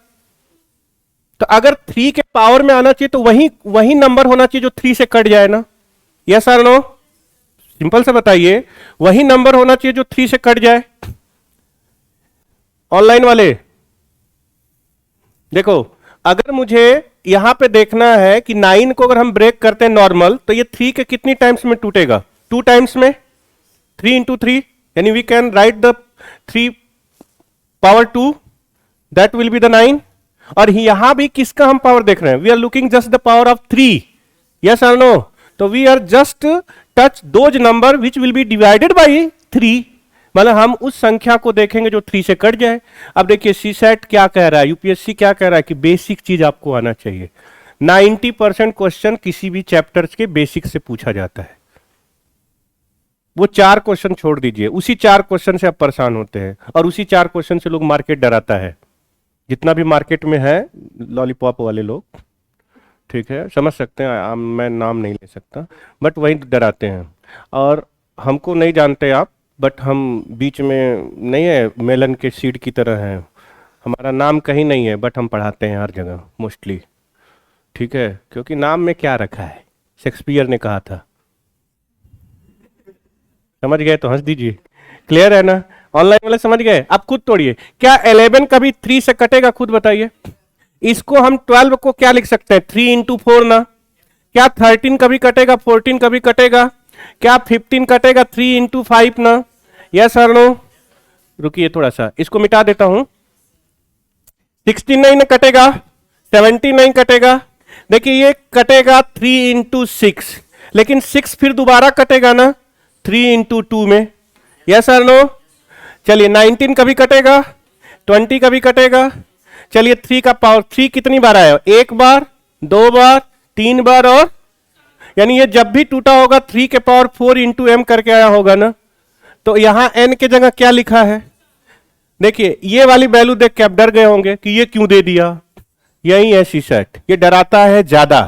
तो अगर 3 के पावर में आना चाहिए तो वही नंबर होना चाहिए जो 3 से कट जाए ना। यस और नो, सिंपल से बताइए, वही नंबर होना चाहिए जो 3 से कट जाए। ऑनलाइन वाले देखो, अगर मुझे यहां पे देखना है कि 9 को अगर हम ब्रेक करते हैं नॉर्मल, तो ये 3 के कितनी टाइम्स में टूटेगा, 2 टाइम्स में, 3 into 3 यानी we can write the 3 power 2, that will be the 9। और यहां भी किसका हम पावर देख रहे हैं, we are looking just the power of 3। Yes और नो, तो we are just touch those number which will be divided by 3, मतलब हम उस संख्या को देखेंगे जो 3 से कट जाए। अब देखिए सीसेट क्या कह रहा है, यूपीएससी क्या कह रहा है कि बेसिक चीज आपको आना चाहिए। 90% क्वेश्चन किसी भी चैप्टर्स के बेसिक से पूछा जाता है। वो 4 क्वेश्चन छोड़ दीजिए, उसी 4 क्वेश्चन से आप परेशान होते हैं, और उसी 4 क्वेश्चन से लोग मार्केट डराता है। जितना भी मार्केट में है लॉलीपॉप वाले लोग, ठीक है, समझ सकते हैं, मैं नाम नहीं ले सकता, बट वही डराते हैं। और हमको नहीं जानते आप, बट हम बीच में नहीं है, मेलन के सीड की तरह हैं। हमारा नाम कहीं नहीं है, बट हम पढ़ाते हैं हर जगह मोस्टली, ठीक है, क्योंकि नाम में क्या रखा है, शेक्सपियर ने कहा था। समझ गए तो हंस दीजिए, क्लियर है ना। ऑनलाइन वाले समझ गए, आप खुद तोड़िए। क्या 11 कभी 3 से कटेगा, खुद बताइए। इसको हम 12 को क्या लिख सकते हैं, 3 into 4 ना। क्या 13 कभी कटेगा, 14 कभी कटेगा। क्या 15 कटेगा, 3 into 5 ना। यस और नो, रुकिए थोड़ा सा, इसको मिटा देता हूं। 69 कटेगा, 79 कटेगा। देखिए ये कटेगा 3 into 6, लेकिन 6 फिर दोबारा कटेगा ना 3 into 2 में। यस और नो, चलिए 19 कभी कटेगा, 20 कभी कटेगा। चलिए 3 का पावर 3 कितनी बार आया, 1 बार, 2 बार, 3 बार, और यानी ये जब भी टूटा होगा 3 के पावर 4 into m करके आया होगा ना। तो यहां n के जगह क्या लिखा है, देखिए ये वाली वैल्यू देख के आप डर गए होंगे कि ये क्यों दे दिया। यही है सीसेट, ये डराता है ज्यादा,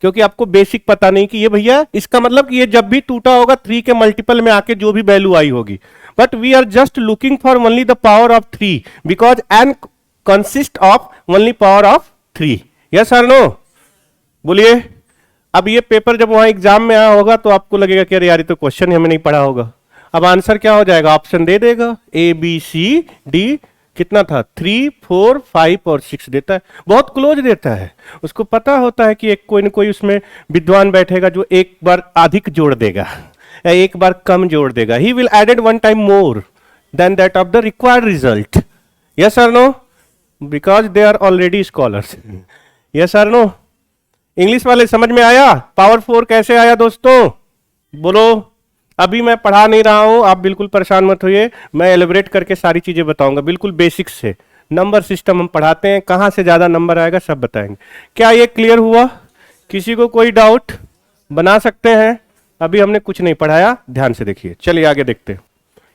क्योंकि आपको बेसिक पता नहीं कि ये भैया इसका मतलब कि ये जब भी टूटा होगा 3 के मल्टीपल में आके जो भी वैल्यू आई होगी। But we are just looking for only the power of 3 because n consist of only power of 3। Yes और नो, बोलिए। अब ये पेपर जब वहां एग्जाम में आया होगा तो आपको लगेगा कि अरे यार ये तो क्वेश्चन ही हमें नहीं पढ़ा होगा। अब आंसर क्या हो जाएगा, ऑप्शन दे देगा ए बी सी डी, कितना था 3 4 5 और 6 देता है, बहुत क्लोज देता है। उसको पता होता है कि एक कोई न कोई उसमें विद्वान बैठेगा जो एक बार अधिक जोड़ देगा या एक बार कम जोड़ देगा। He will added 1 time more than that of the required result. Yes और no, because they are already scholars. Yes और नो, इंग्लिश वाले समझ में आया पावर 4 कैसे आया दोस्तों, बोलो। अभी मैं पढ़ा नहीं रहा हूं, आप बिल्कुल परेशान मत होइए, मैं एलिब्रेट करके सारी चीजें बताऊंगा बिल्कुल बेसिक से, नंबर सिस्टम हम पढ़ाते हैं, कहां से ज्यादा नंबर आएगा सब बताएंगे। क्या ये क्लियर हुआ? किसी को कोई डाउट? बना सकते हैं। अभी हमने कुछ नहीं पढ़ाया, ध्यान से देखिए। चलिए आगे देखते हैं।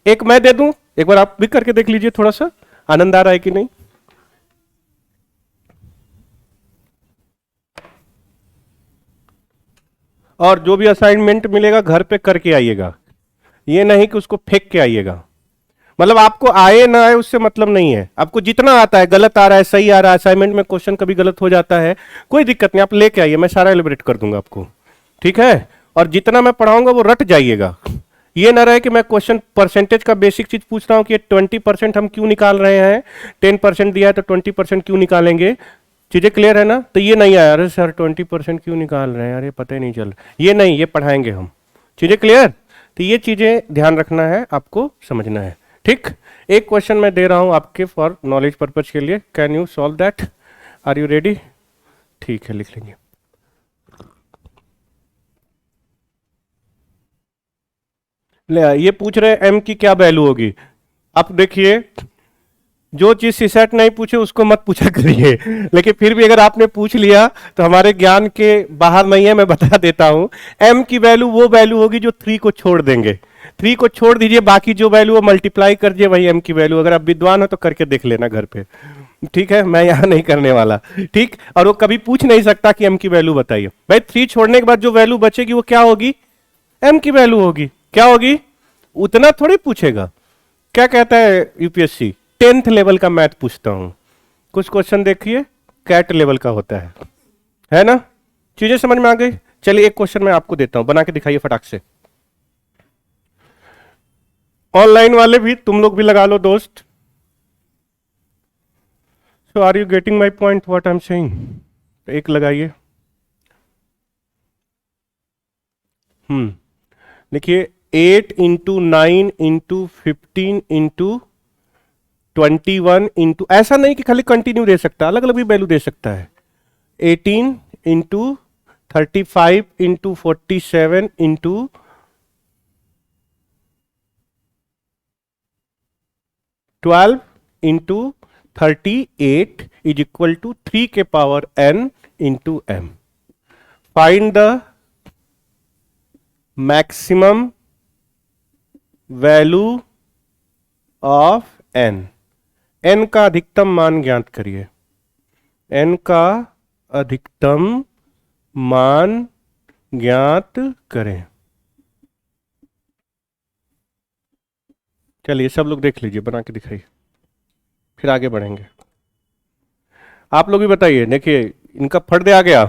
एक मैं दे दूं, एक बार आप भी करके देख लीजिए, थोड़ा सा आनंद आ रहा है कि नहीं। और जो भी असाइनमेंट मिलेगा घर पे करके आइएगा, ये नहीं कि उसको फेंक के आइएगा। मतलब आपको आए ना आए उससे मतलब नहीं है, आपको जितना आता है, गलत आ रहा है सही आ रहा है, असाइनमेंट में क्वेश्चन कभी गलत हो जाता है, कोई दिक्कत नहीं, आप लेके आइए, मैं सारा एलिब्रेट कर दूंगा आपको, ठीक है। और जितना मैं पढ़ाऊंगा वो रट जाइएगा। ये ना रहे कि मैं क्वेश्चन परसेंटेज का बेसिक चीज पूछ रहा हूं कि 20% हम क्यों निकाल रहे हैं, 10% दिया है तो 20% क्यों निकालेंगे। चीजें क्लियर है ना? तो ये नहीं आया, अरे सर 20% क्यों निकाल रहे हैं, अरे पता ही नहीं चल, ये नहीं, ये पढ़ाएंगे हम। चीजें क्लियर? तो ये चीजें ध्यान रखना है, आपको समझना है, ठीक। एक क्वेश्चन मैं दे रहा हूं आपके फॉर नॉलेज पर्पज के लिए, can you solve that? Are you ready? ठीक है, लिख लेंगे। ये पूछ रहे एम की क्या वैल्यू होगी। अब देखिए, जो चीज सीसेट नहीं पूछे उसको मत पूछा करिए, लेकिन फिर भी अगर आपने पूछ लिया तो हमारे ज्ञान के बाहर नहीं है, मैं बता देता हूं। एम की वैल्यू वो वैल्यू होगी जो 3 को छोड़ देंगे। 3 को छोड़ दीजिए, बाकी जो वैल्यू वो मल्टीप्लाई कर दिए, वही एम की वैल्यू। अगर आप विद्वान हो तो करके देख लेना घर पे, ठीक है, मैं यहां नहीं करने वाला, ठीक। और वो कभी पूछ नहीं सकता कि एम की वैल्यू बताइए। भाई 3 छोड़ने के बाद जो वैल्यू बचेगी वो क्या होगी? एम की वैल्यू होगी। क्या होगी? उतना थोड़ी पूछेगा। क्या कहता है यूपीएससी? 10th लेवल का मैथ पूछता हूं। कुछ क्वेश्चन देखिए कैट लेवल का होता है ना? चीजें समझ में आ गई? चलिए एक क्वेश्चन मैं आपको देता हूं, बना के दिखाइए फटाक से। ऑनलाइन वाले भी, तुम लोग भी लगा लो दोस्त। So are you getting my point what I am saying? एक लगाइए। देखिए 8 इंटू 9 इंटू 15 इंटू 21 इंटू, ऐसा नहीं कि खाली कंटिन्यू दे सकता, अलग अलग भी वैल्यू दे सकता है। 18 into 35 into 47 into 12 into 38 is equal to 3 के power n into m। Find the maximum value of n। n का अधिकतम मान ज्ञात करिए। n का अधिकतम मान ज्ञात करें। चलिए सब लोग देख लीजिए, बना के दिखाइए, फिर आगे बढ़ेंगे। आप लोग भी बताइए। देखिए इनका फट आ गया,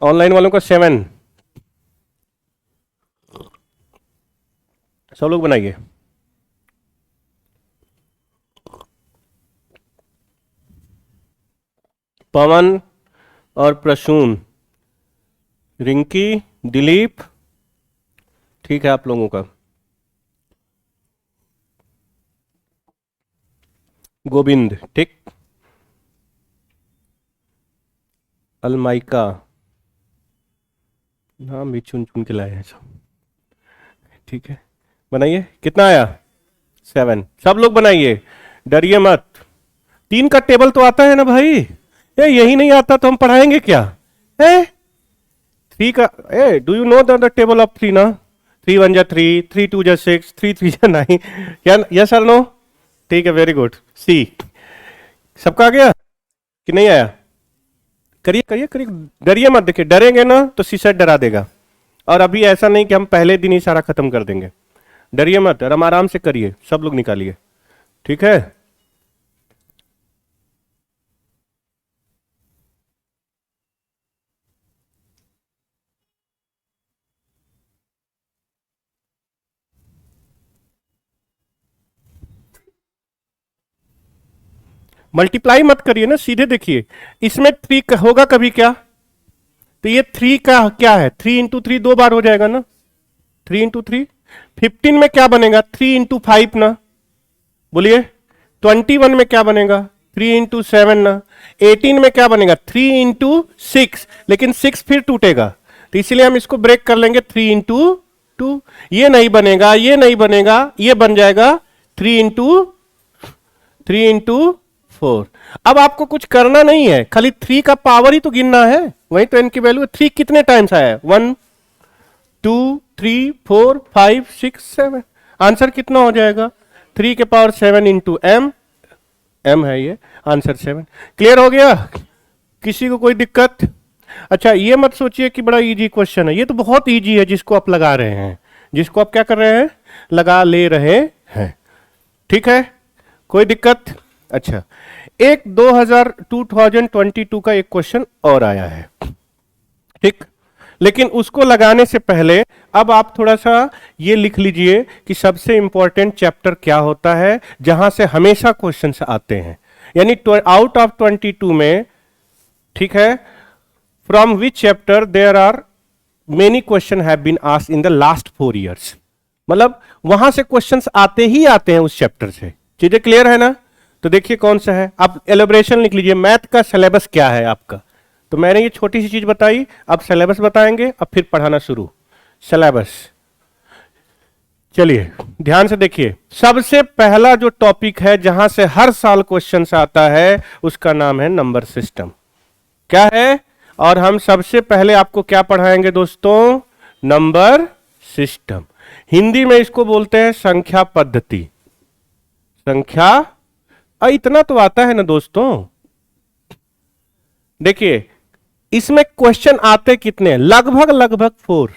ऑनलाइन वालों का 7। सब लोग बनाइए। पवन और प्रसून, रिंकी, दिलीप, ठीक है आप लोगों का। गोविंद, ठीक। अलमाइका, नाम भी चुन चुन के लाए हैं सब, ठीक है। बनाइए। कितना आया? 7। सब लोग बनाइए, डरिए मत। 3 का टेबल तो आता है ना भाई? यही नहीं आता तो हम पढ़ाएंगे क्या? 3 का, do you know the table of 3 ना? 3 1 जा 3, 3 2 जा 6, 3 3 जा 9। यस और नो? ठीक है, वेरी गुड। सी सबका आ गया कि नहीं आया? करिए करिए करिए, डरिए मत। देखिए डरेंगे ना तो सीसेट डरा देगा। और अभी ऐसा नहीं कि हम पहले दिन ही सारा खत्म कर देंगे। डरिए मत, और हम आराम से करिए, सब लोग निकालिए, ठीक है। मल्टीप्लाई मत करिए ना, सीधे देखिए। इसमें 3 होगा कभी क्या? तो ये 3 का क्या है? 3 इंटू 3 2 बार हो जाएगा ना? 3 इंटू 3। 15 में क्या बनेगा? 3 इंटू 5 ना? बोलिए। 21 में क्या बनेगा? 3 इंटू 7 ना? 18 में क्या बनेगा? 3 इंटू 6। लेकिन 6 फिर टूटेगा, तो इसलिए हम इसको ब्रेक कर लेंगे 3 इंटू 2। ये नहीं बनेगा, ये नहीं बनेगा, ये बन जाएगा 3 इंटू 3 इंटू 4। अब आपको कुछ करना नहीं है, खाली 3 का पावर ही तो गिनना है, वही तो n की वैल्यू है। 3 कितने टाइम्स आया है? 1 2 3 4 5 6 7। आंसर कितना हो जाएगा? 3 के पावर 7 इंटू m, m है ये, आंसर 7। क्लियर हो गया? किसी को कोई दिक्कत? अच्छा, ये मत सोचिए कि बड़ा इजी क्वेश्चन है, ये तो बहुत इजी है जिसको आप लगा रहे हैं, जिसको आप क्या कर रहे हैं, लगा ले रहे हैं। ठीक है, कोई दिक्कत? अच्छा, एक 2022 का एक क्वेश्चन और आया है, ठीक, लेकिन उसको लगाने से पहले अब आप थोड़ा सा ये लिख लीजिए कि सबसे इंपॉर्टेंट चैप्टर क्या होता है जहां से हमेशा क्वेश्चंस आते हैं, यानी आउट ऑफ 22 में, ठीक है, from which chapter there are many question have been asked in the last 4 years। मतलब वहां से क्वेश्चंस आते ही आते हैं उस चैप्टर से। चीजें क्लियर है ना? तो देखिए कौन सा है, आप एलोब्रेशन लिख लीजिए। मैथ का सिलेबस क्या है आपका? तो मैंने ये छोटी सी चीज बताई, अब सिलेबस बताएंगे, अब फिर पढ़ाना शुरू। सिलेबस, चलिए ध्यान से देखिए। सबसे पहला जो टॉपिक है जहां से हर साल क्वेश्चन आता है उसका नाम है नंबर सिस्टम। क्या है? और हम सबसे पहले आपको क्या पढ़ाएंगे दोस्तों? Number system. हिंदी में इसको बोलते हैं संख्या पद्धति। संख्या, इतना तो आता है ना दोस्तों। देखिए इसमें क्वेश्चन आते कितने हैं? लगभग 4।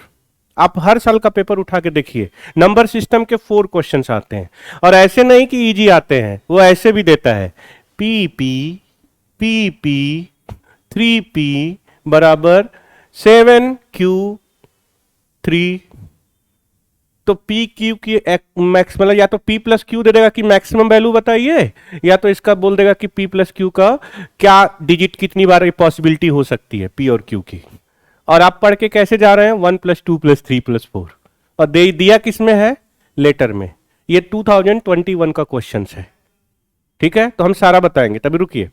आप हर साल का पेपर उठा के देखिए, नंबर सिस्टम के 4 क्वेश्चंस आते हैं। और ऐसे नहीं कि इजी आते हैं, वो ऐसे भी देता है PP 3P बराबर 7Q3। तो पी क्यू की मैक्सिमम, या तो P प्लस क्यू दे देगा कि मैक्सिमम वैल्यू बताइए, या तो इसका बोल देगा कि P प्लस क्यू का क्या डिजिट, कितनी बार पॉसिबिलिटी हो सकती है P और Q की। और आप पढ़ के कैसे जा रहे हैं? 1 + 2 + 3 + 4। और दे दिया किसमें है? लेटर में। ये 2021 का क्वेश्चन है, ठीक है, तो हम सारा बताएंगे, तभी रुकिए।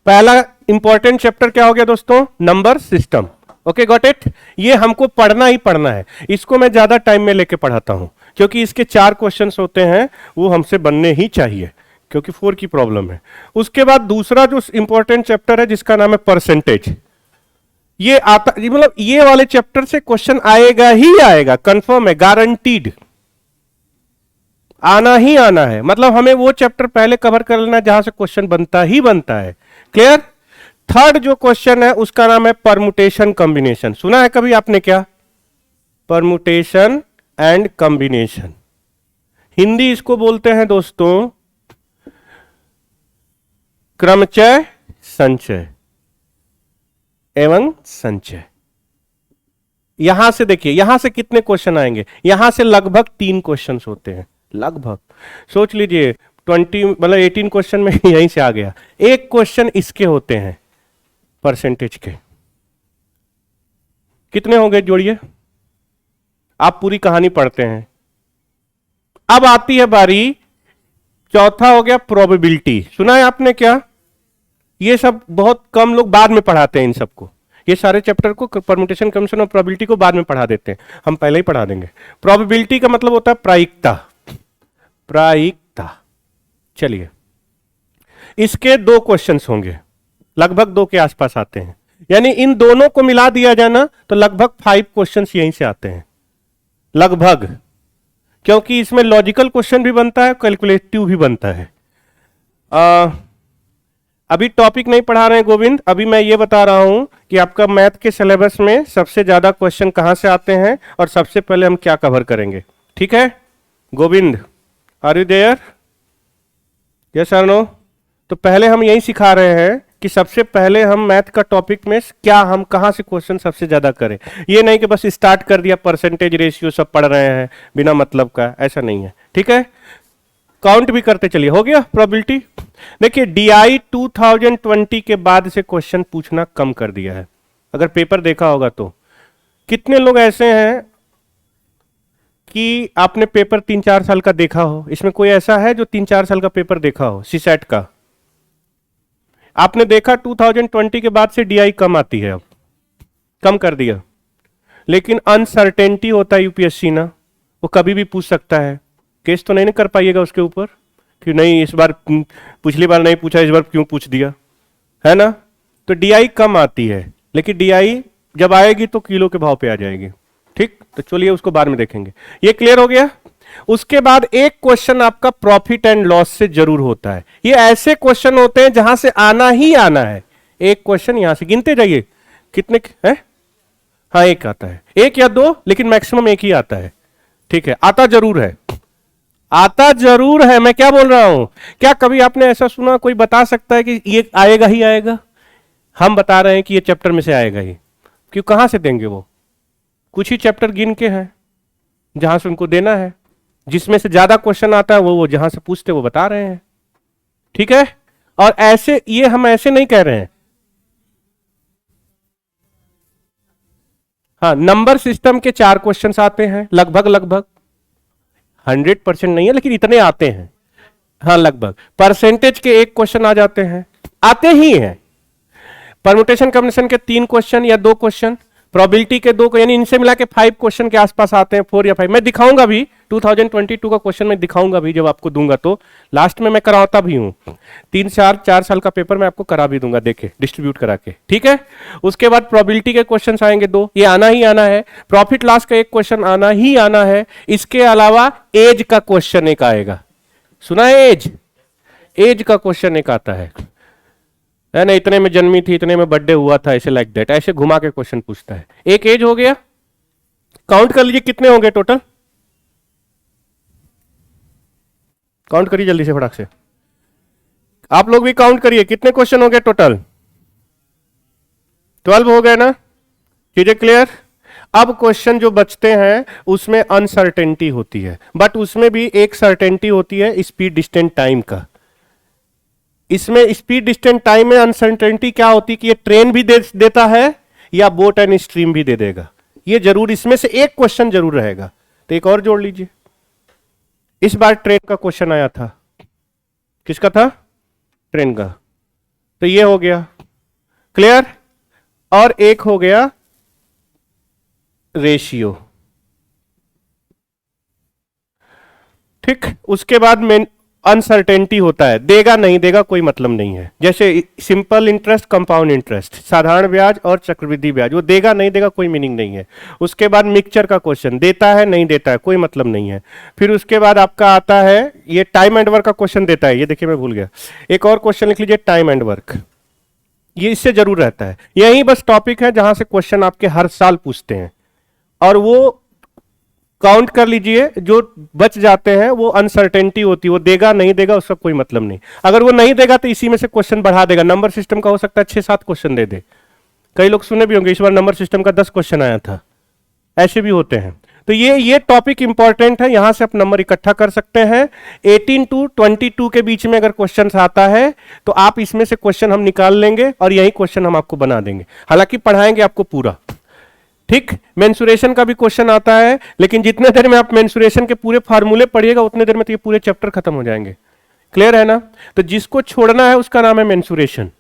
पहला इंपॉर्टेंट चैप्टर क्या हो गया दोस्तों? Number system. Okay, got it. ये हमको पढ़ना ही पढ़ना है, इसको मैं ज्यादा टाइम में लेके पढ़ाता हूं क्योंकि इसके 4 क्वेश्चंस होते हैं, वो हमसे बनने ही चाहिए क्योंकि 4 की प्रॉब्लम है। उसके बाद दूसरा जो इंपॉर्टेंट चैप्टर है जिसका नाम है परसेंटेज। ये आता, मतलब ये वाले चैप्टर से क्वेश्चन आएगा ही आएगा, कंफर्म है, गारंटीड, आना ही आना है। मतलब हमें वो चैप्टर पहले कवर कर लेना जहां से क्वेश्चन बनता ही बनता है। क्लियर? थर्ड जो क्वेश्चन है उसका नाम है परमुटेशन कॉम्बिनेशन। सुना है कभी आपने क्या? Permutation and combination. हिंदी इसको बोलते हैं दोस्तों क्रमचय, संचय एवं संचय। यहां से देखिए, यहां से कितने क्वेश्चन आएंगे? यहां से लगभग 3 क्वेश्चन होते हैं, लगभग। सोच लीजिए 20, मतलब 18 क्वेश्चन में यहीं से आ गया। एक क्वेश्चन इसके होते हैं परसेंटेज के। कितने होंगे? जोड़िए, आप पूरी कहानी पढ़ते हैं। अब आती है बारी, चौथा हो गया प्रोबेबिलिटी। सुना है आपने क्या? ये सब बहुत कम लोग बाद में पढ़ाते हैं इन सबको। ये सारे चैप्टर को, परम्यूटेशन, कॉम्बिनेशन और प्रोबेबिलिटी को बाद में पढ़ा देते हैं, हम पहले ही पढ़ा देंगे। प्रोबेबिलिटी का मतलब होता है प्रायिकता, प्रायिकता। चलिए, इसके 2 क्वेश्चंस होंगे, लगभग 2 के आसपास आते हैं, यानी इन दोनों को मिला दिया जाना तो लगभग 5 क्वेश्चंस यहीं से आते हैं, लगभग, क्योंकि इसमें लॉजिकल क्वेश्चन भी बनता है, कैलकुलेटिव भी बनता है। अभी टॉपिक नहीं पढ़ा रहे हैं गोविंद, अभी मैं ये बता रहा हूं कि आपका मैथ के सिलेबस में सबसे ज्यादा क्वेश्चन कहां से आते हैं और सबसे पहले हम क्या कवर करेंगे। ठीक है Govind, are you there? Yes और नो? तो पहले हम यही सिखा रहे हैं कि सबसे पहले हम मैथ का टॉपिक में क्या, हम कहां से क्वेश्चन सबसे ज्यादा करें। ये नहीं कि बस स्टार्ट कर दिया, परसेंटेज, रेशियो सब पढ़ रहे हैं बिना मतलब का, ऐसा नहीं है। ठीक है, काउंट भी करते चलिए। हो गया प्रोबेबिलिटी। देखिए डीआई 2020 के बाद से क्वेश्चन पूछना कम कर दिया है। अगर पेपर देखा होगा तो कितने लोग ऐसे हैं कि आपने पेपर 3-4 साल का देखा हो? इसमें कोई ऐसा है जो 3-4 साल का पेपर देखा हो? सीसेट का आपने देखा, 2020 के बाद से डीआई कम आती है, अब कम कर दिया। लेकिन अनसर्टेनिटी होता है यूपीएससी ना, वो कभी भी पूछ सकता है। केस तो नहीं कर पाइएगा उसके ऊपर, कि नहीं इस बार पिछली बार नहीं पूछा, इस बार क्यों पूछ दिया, है ना। तो डीआई कम आती है, लेकिन डीआई जब आएगी तो किलो के भाव पे आ जाएगी। ठीक, तो चलिए उसको बाद में देखेंगे। ये क्लियर हो गया। उसके बाद एक क्वेश्चन आपका प्रॉफिट एंड लॉस से जरूर होता है। ये ऐसे क्वेश्चन होते हैं जहां से आना ही आना है। एक क्वेश्चन यहां से गिनते जाइए कितने है। हाँ एक आता है, एक या दो, लेकिन मैक्सिमम एक ही आता है। ठीक है, आता जरूर है, आता जरूर है। मैं क्या बोल रहा हूं, क्या कभी आपने ऐसा सुना कोई बता सकता है कि ये आएगा ही आएगा? हम बता रहे हैं कि ये चैप्टर में से आएगा ही। क्यों, कहां से देंगे? वो कुछ ही चैप्टर गिन के हैं जहां से उनको देना है। जिसमें से ज्यादा क्वेश्चन आता है वो जहां से पूछते वो बता रहे हैं। ठीक है, और ऐसे ये हम ऐसे नहीं कह रहे हैं। हाँ, नंबर सिस्टम के 4 क्वेश्चंस आते हैं लगभग लगभग, 100% नहीं है लेकिन इतने आते हैं। हाँ लगभग। परसेंटेज के 1 क्वेश्चन आ जाते हैं, आते ही हैं। परमुटेशन कॉम्बिनेशन के 3 क्वेश्चन या 2 क्वेश्चन, प्रोबेबिलिटी के 2, यानी इनसे मिला के 5 क्वेश्चन के आसपास आते हैं, 4 या 5। मैं दिखाऊंगा भी 2022 का क्वेश्चन मैं दिखाऊंगा भी जब आपको दूंगा, तो लास्ट में मैं कराता भी हूं। 4 साल का पेपर मैं आपको करा भी दूंगा, देखे डिस्ट्रीब्यूट करा के। ठीक है, उसके बाद प्रोबेबिलिटी के क्वेश्चन आएंगे 2, ये आना ही आना है। प्रॉफिट लॉस का 1 क्वेश्चन आना ही आना है। इसके अलावा एज का क्वेश्चन एक आएगा, सुना है एज? एज का क्वेश्चन एक आता है ना, इतने में जन्मी थी, इतने में बर्थडे हुआ था, ऐसे लाइक दैट, ऐसे घुमा के क्वेश्चन पूछता है। एक एज हो गया, काउंट कर लीजिए कितने होंगे टोटल, काउंट करिए जल्दी से फटाक से। आप लोग भी काउंट करिए कितने क्वेश्चन हो गए टोटल। 12 हो गए ना, चीजें क्लियर। अब क्वेश्चन जो बचते हैं उसमें अनसर्टेनिटी होती है, बट उसमें भी एक सर्टेनिटी होती है स्पीड डिस्टेंस टाइम का। इसमें स्पीड डिस्टेंस टाइम में अनसर्टेनिटी क्या होती है कि ये ट्रेन भी देता है या बोट एंड स्ट्रीम भी दे देगा। ये जरूर इसमें से एक क्वेश्चन जरूर रहेगा। तो एक और जोड़ लीजिए, इस बार ट्रेन का क्वेश्चन आया था। किसका था? ट्रेन का। तो ये हो गया क्लियर। और एक हो गया रेशियो। ठीक, उसके बाद मेन अनसर्टेनिटी होता है, देगा नहीं देगा कोई मतलब नहीं है। जैसे सिंपल इंटरेस्ट, कंपाउंड इंटरेस्ट, साधारण ब्याज और चक्रवृद्धि ब्याज, वो देगा नहीं देगा कोई मीनिंग नहीं है। उसके बाद मिक्सचर का क्वेश्चन, देता है नहीं देता है कोई मतलब नहीं है। फिर उसके बाद आपका आता है ये टाइम एंड वर्क का क्वेश्चन देता है, ये देखिए मैं भूल गया, एक और क्वेश्चन लिख लीजिए टाइम एंड वर्क, ये इससे जरूर रहता है। यही बस टॉपिक है जहां से क्वेश्चन आपके हर साल पूछते हैं, और वो काउंट कर लीजिए जो बच जाते हैं वो अनसर्टेनिटी होती है, वो देगा नहीं देगा उसका कोई मतलब नहीं। अगर वो नहीं देगा तो इसी में से क्वेश्चन बढ़ा देगा। नंबर सिस्टम का हो सकता है 6-7 क्वेश्चन दे दे। कई लोग सुने भी होंगे इस बार नंबर सिस्टम का 10 क्वेश्चन आया था, ऐसे भी होते हैं। तो ये टॉपिक इंपॉर्टेंट है, यहां से आप नंबर इकट्ठा कर सकते हैं। 18 to 22 के बीच में अगर क्वेश्चन आता है तो आप इसमें से क्वेश्चन हम निकाल लेंगे और यही क्वेश्चन हम आपको बना देंगे, हालांकि पढ़ाएंगे आपको पूरा। ठीक, मेंसुरेशन का भी क्वेश्चन आता है, लेकिन जितने देर में आप मेंसुरेशन के पूरे फार्मूले पढ़िएगा उतने देर में तो ये पूरे चैप्टर खत्म हो जाएंगे। क्लियर है ना। तो जिसको छोड़ना है उसका नाम है मेंसुरेशन।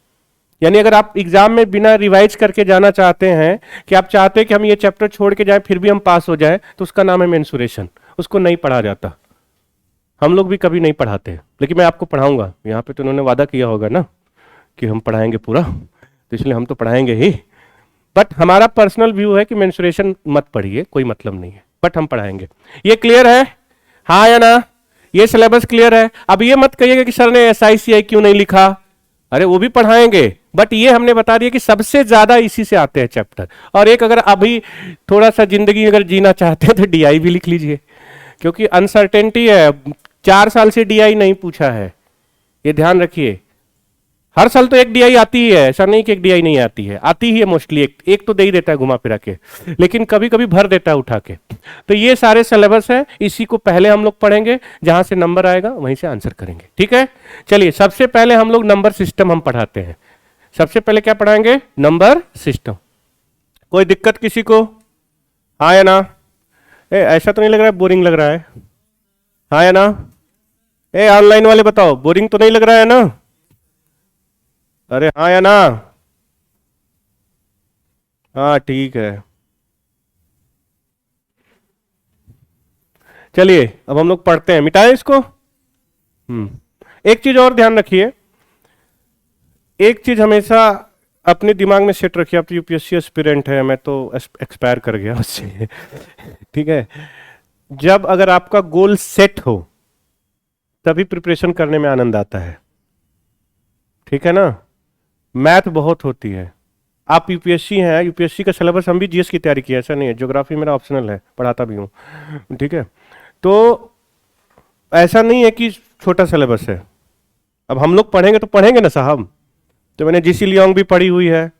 यानी अगर आप एग्जाम में बिना रिवाइज करके जाना चाहते हैं, कि आप चाहते हैं कि हम ये चैप्टर छोड़ के जाएं फिर भी हम पास हो जाएं, तो उसका नाम है मेंसुरेशन। उसको नहीं पढ़ा जाता, हम लोग भी कभी नहीं पढ़ाते, लेकिन मैं आपको पढ़ाऊंगा। यहाँ पे तो उन्होंने वादा किया होगा ना कि हम पढ़ाएंगे पूरा, तो इसलिए हम तो पढ़ाएंगे ही। बट हमारा पर्सनल व्यू है कि मेंसुरेशन मत पढ़िए, कोई मतलब नहीं है, बट हम पढ़ाएंगे। ये क्लियर है, हाँ या ना? ये सिलेबस क्लियर है। अब ये मत कहिएगा कि सर ने SICI क्यों नहीं लिखा, अरे वो भी पढ़ाएंगे, बट ये हमने बता दिया कि सबसे ज्यादा इसी से आते हैं चैप्टर। और एक अगर अभी थोड़ा सा जिंदगी अगर जीना चाहते हैं तो DI भी लिख लीजिए, क्योंकि अनसर्टेनिटी है। 4 साल से DI नहीं पूछा है, ये ध्यान रखिए। हर साल तो एक DI आती ही है, ऐसा नहीं कि एक DI नहीं आती है, आती ही है मोस्टली। एक तो दे ही देता है घुमा फिरा के, लेकिन कभी कभी भर देता है उठा के। तो ये सारे सिलेबस है, इसी को पहले हम लोग पढ़ेंगे, जहां से नंबर आएगा वहीं से आंसर करेंगे। ठीक है, चलिए सबसे पहले हम लोग नंबर सिस्टम हम पढ़ाते हैं। सबसे पहले क्या पढ़ाएंगे? Number system. कोई दिक्कत किसी को? हाँ या ना? ऐसा तो नहीं लग रहा है बोरिंग लग रहा है? हाँ या ना? ऑनलाइन वाले बताओ, बोरिंग तो नहीं लग रहा है ना? अरे हाँ या ना? हाँ ठीक है। चलिए अब हम लोग पढ़ते हैं, मिटाएं इसको। एक चीज और ध्यान रखिए, एक चीज हमेशा अपने दिमाग में सेट रखिए, आप तो यूपीएससी एस्पिरेंट है, मैं तो एक्सपायर कर गया उससे ठीक है। जब अगर आपका गोल सेट हो तभी प्रिपरेशन करने में आनंद आता है, ठीक है ना। मैथ बहुत होती है, आप यूपीएससी हैं, यूपीएससी का सिलेबस हम भी जीएस की तैयारी की है, ऐसा नहीं है, ज्योग्राफी मेरा ऑप्शनल है, पढ़ाता भी हूँ, ठीक है। तो ऐसा नहीं है कि छोटा सिलेबस है, अब हम लोग पढ़ेंगे तो पढ़ेंगे ना साहब। तो मैंने जीसी लियोंग भी पढ़ी हुई है,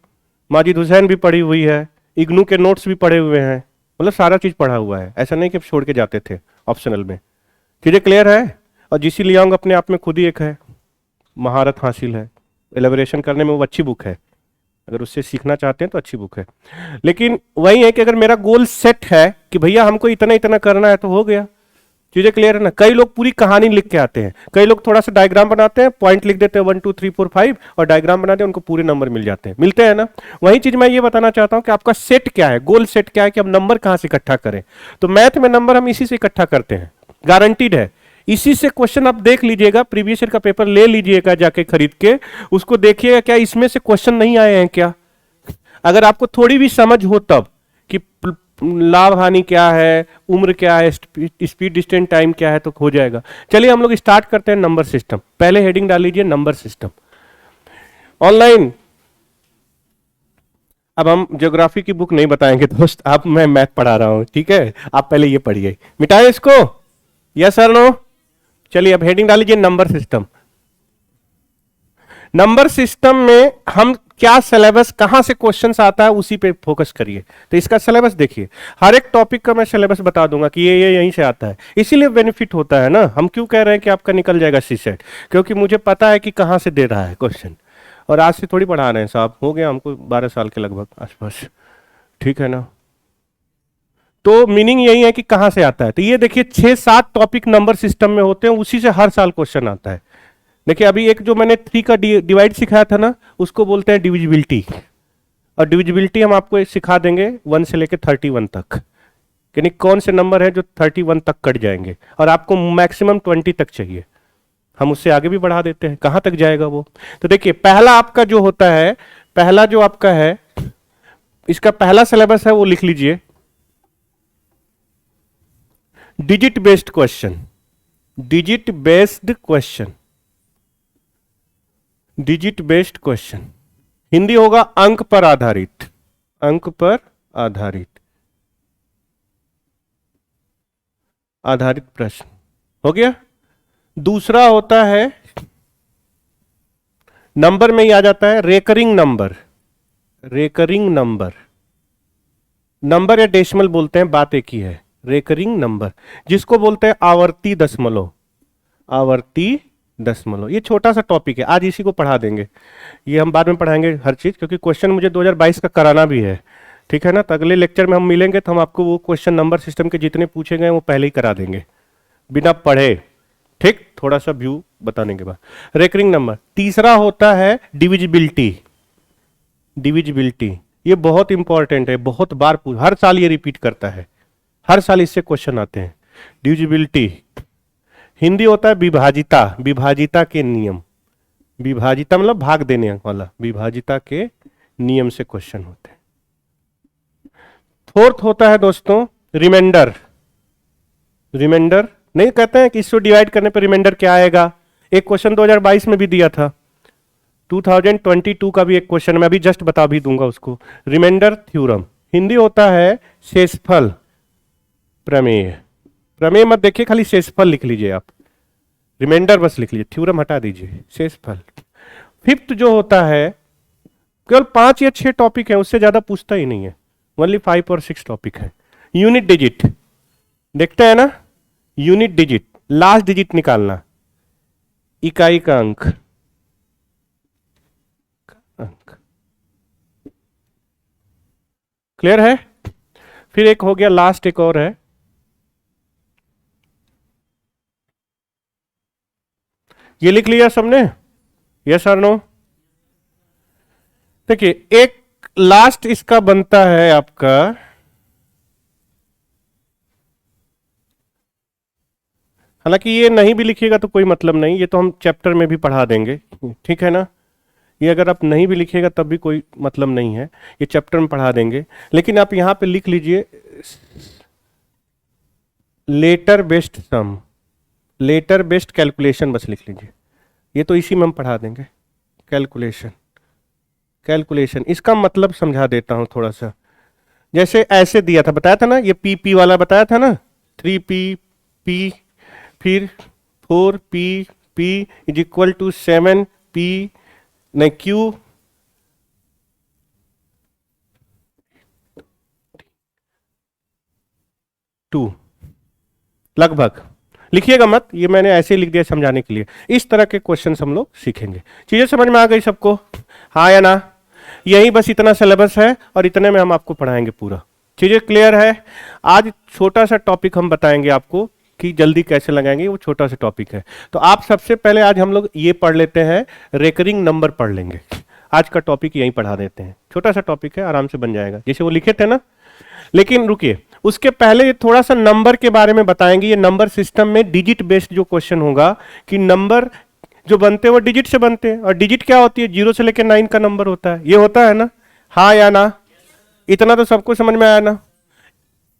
माजिद हुसैन भी पढ़ी हुई है, इग्नू के नोट्स भी पढ़े हुए हैं, मतलब सारा चीज़ पढ़ा हुआ है, ऐसा नहीं कि छोड़ के जाते थे ऑप्शनल में। चीज़ें क्लियर है। और जीसी लियोंग अपने आप में खुद ही एक है, महारत हासिल है, एलेबोरेशन करने में वो अच्छी बुक है, अगर उससे सीखना चाहते हैं तो अच्छी बुक है। लेकिन वही है कि अगर मेरा गोल सेट है कि भैया हमको इतना इतना करना है तो हो गया, चीजें क्लियर है ना। कई लोग पूरी कहानी लिख के आते हैं, कई लोग थोड़ा सा डायग्राम बनाते हैं, पॉइंट लिख देते हैं 1 2 3 4 5 और डायग्राम बनाते हैं, उनको पूरे नंबर मिल जाते हैं, मिलते हैं ना। वही चीज मैं ये बताना चाहता हूं कि आपका सेट क्या है, गोल सेट क्या है, कि हम नंबर कहां से इकट्ठा करें। तो मैथ में नंबर हम इसी से इकट्ठा करते हैं, गारंटीड है। इसी से क्वेश्चन आप देख लीजिएगा, प्रीवियस ईयर का पेपर ले लीजिएगा जाके खरीद के, उसको देखिएगा क्या इसमें से क्वेश्चन नहीं आए हैं क्या। अगर आपको थोड़ी भी समझ हो तब कि लाभ हानि क्या है, उम्र क्या है, स्पीड डिस्टेंस टाइम क्या है, तो हो जाएगा। चलिए हम लोग स्टार्ट करते हैं नंबर सिस्टम। पहले हेडिंग डाल लीजिए नंबर सिस्टम ऑनलाइन। अब हम ज्योग्राफी की बुक नहीं बताएंगे दोस्त, आप मैं मैथ पढ़ा रहा हूं, ठीक है। आप पहले ये पढ़िए, मिटाएं इसको, यस और नो। चलिए अब हेडिंग डाल लीजिए नंबर सिस्टम। नंबर सिस्टम में हम क्या सिलेबस, कहां से क्वेश्चंस आता है उसी पे फोकस करिए। तो इसका सिलेबस देखिए, हर एक टॉपिक का मैं सिलेबस बता दूंगा कि ये यहीं से आता है, इसीलिए बेनिफिट होता है ना। हम क्यों कह रहे हैं कि आपका निकल जाएगा सीसेट, क्योंकि मुझे पता है कि कहां से दे रहा है क्वेश्चन, और आज से थोड़ी पढ़ा रहे हैं साहब, हो गया हमको 12 साल के लगभग आसपास, ठीक है ना। तो मीनिंग यही है कि कहां से आता है। तो ये देखिए 6-7 टॉपिक नंबर सिस्टम में होते हैं, उसी से हर साल क्वेश्चन आता है। देखिए अभी एक जो मैंने 3 का डिवाइड सिखाया था ना, उसको बोलते हैं डिविजिबिलिटी, और डिविजिबिलिटी हम आपको सिखा देंगे 1 से लेकर 31 तक, यानी कौन से नंबर है जो 31 तक कट जाएंगे, और आपको मैक्सिमम 20 तक चाहिए, हम उससे आगे भी बढ़ा देते हैं, कहां तक जाएगा वो। तो देखिए पहला आपका जो होता है, पहला जो आपका है, इसका पहला सिलेबस है वो लिख लीजिए, digit based question, digit based question, digit based question. Hindi होगा अंक पर आधारित, अंक पर आधारित, आधारित प्रश्न, हो गया। दूसरा होता है, नंबर में ही आ जाता है, recurring number, recurring number, number या डेसिमल बोलते हैं, बात एक ही है, रेकरिंग नंबर, जिसको बोलते हैं आवर्ती दशमलव, आवर्ती दशमलव। ये छोटा सा टॉपिक है, आज इसी को पढ़ा देंगे, ये हम बाद में पढ़ाएंगे हर चीज, क्योंकि क्वेश्चन मुझे 2022 का कराना भी है, ठीक है ना। तो अगले लेक्चर में हम मिलेंगे तो हम आपको वो क्वेश्चन नंबर सिस्टम के जितने पूछे गए वो पहले ही करा देंगे बिना पढ़े, ठीक, थोड़ा सा व्यू बताने के बाद। Recurring number. तीसरा होता है डिविजिबिलिटी, डिविजिबिलिटी ये बहुत इंपॉर्टेंट है, बहुत बार हर साल ये रिपीट करता है, हर साल इससे क्वेश्चन आते हैं। डिविजिबिलिटी हिंदी होता है विभाजिता, विभाजिता के नियम, विभाजिता मतलब भाग देने वाला, विभाजिता के नियम से क्वेश्चन होते हैं। फोर्थ होता है दोस्तों रिमाइंडर, रिमाइंडर नहीं कहते हैं कि इसको डिवाइड करने पर रिमाइंडर क्या आएगा, एक क्वेश्चन 2022 में भी दिया था, 2022 का भी एक क्वेश्चन मैं अभी जस्ट बता भी दूंगा उसको, रिमाइंडर थ्योरम। हिंदी होता है शेषफल प्रमेय, प्रमेय मत देखिए, खाली शेषफल लिख लीजिए आप, रिमाइंडर बस लिख लीजिए, थ्योरम हटा दीजिए, शेषफल। फिफ्थ जो होता है, केवल 5 या 6 टॉपिक है, उससे ज्यादा पूछता ही नहीं है, ओनली 5 और 6 टॉपिक है। यूनिट डिजिट देखते हैं ना, यूनिट डिजिट लास्ट डिजिट निकालना, इकाई का अंक, अंक क्लियर है। फिर एक हो गया लास्ट, एक और है, ये लिख लिया सबने, यस और नो। देखिए एक लास्ट इसका बनता है आपका हालांकि ये नहीं भी लिखिएगा तो कोई मतलब नहीं, ये तो हम चैप्टर में भी पढ़ा देंगे, ठीक है ना। ये अगर आप नहीं भी लिखिएगा तब भी कोई मतलब नहीं है, ये चैप्टर में पढ़ा देंगे। लेकिन आप यहाँ पे लिख लीजिए लेटर बेस्ड सम, लेटर बेस्ड कैलकुलेशन, बस लिख लीजिए, ये तो इसी में हम पढ़ा देंगे। कैलकुलेशन, कैलकुलेशन इसका मतलब समझा देता हूँ थोड़ा सा। जैसे ऐसे दिया था, बताया था ना, ये पी वाला बताया था ना, 3p p फिर 4p p is equal to 7p नहीं q टू, लगभग लिखिएगा मत, ये मैंने ऐसे ही लिख दिया समझाने के लिए। इस तरह के क्वेश्चन हम लोग सीखेंगे। चीजें समझ में आ गई सबको, हाँ या ना? यही बस इतना सिलेबस है और इतने में हम आपको पढ़ाएंगे पूरा। चीजें क्लियर है? आज छोटा सा टॉपिक हम बताएंगे आपको कि जल्दी कैसे लगाएंगे, वो छोटा सा टॉपिक है। तो आप सबसे पहले आज हम लोग ये पढ़ लेते हैं, रेकरिंग नंबर पढ़ लेंगे। आज का टॉपिक यहीं पढ़ा देते हैं, छोटा सा टॉपिक है, आराम से बन जाएगा जैसे वो लिखे थे ना। लेकिन रुकिए, उसके पहले थोड़ा सा नंबर के बारे में बताएंगे। ये नंबर सिस्टम में डिजिट बेस्ड जो क्वेश्चन होगा कि नंबर जो बनते हैं वो डिजिट से बनते हैं, और डिजिट क्या होती है? 0 से लेकर 9 का नंबर होता है, ये होता है ना, हाँ या ना? इतना तो सबको समझ में आया ना?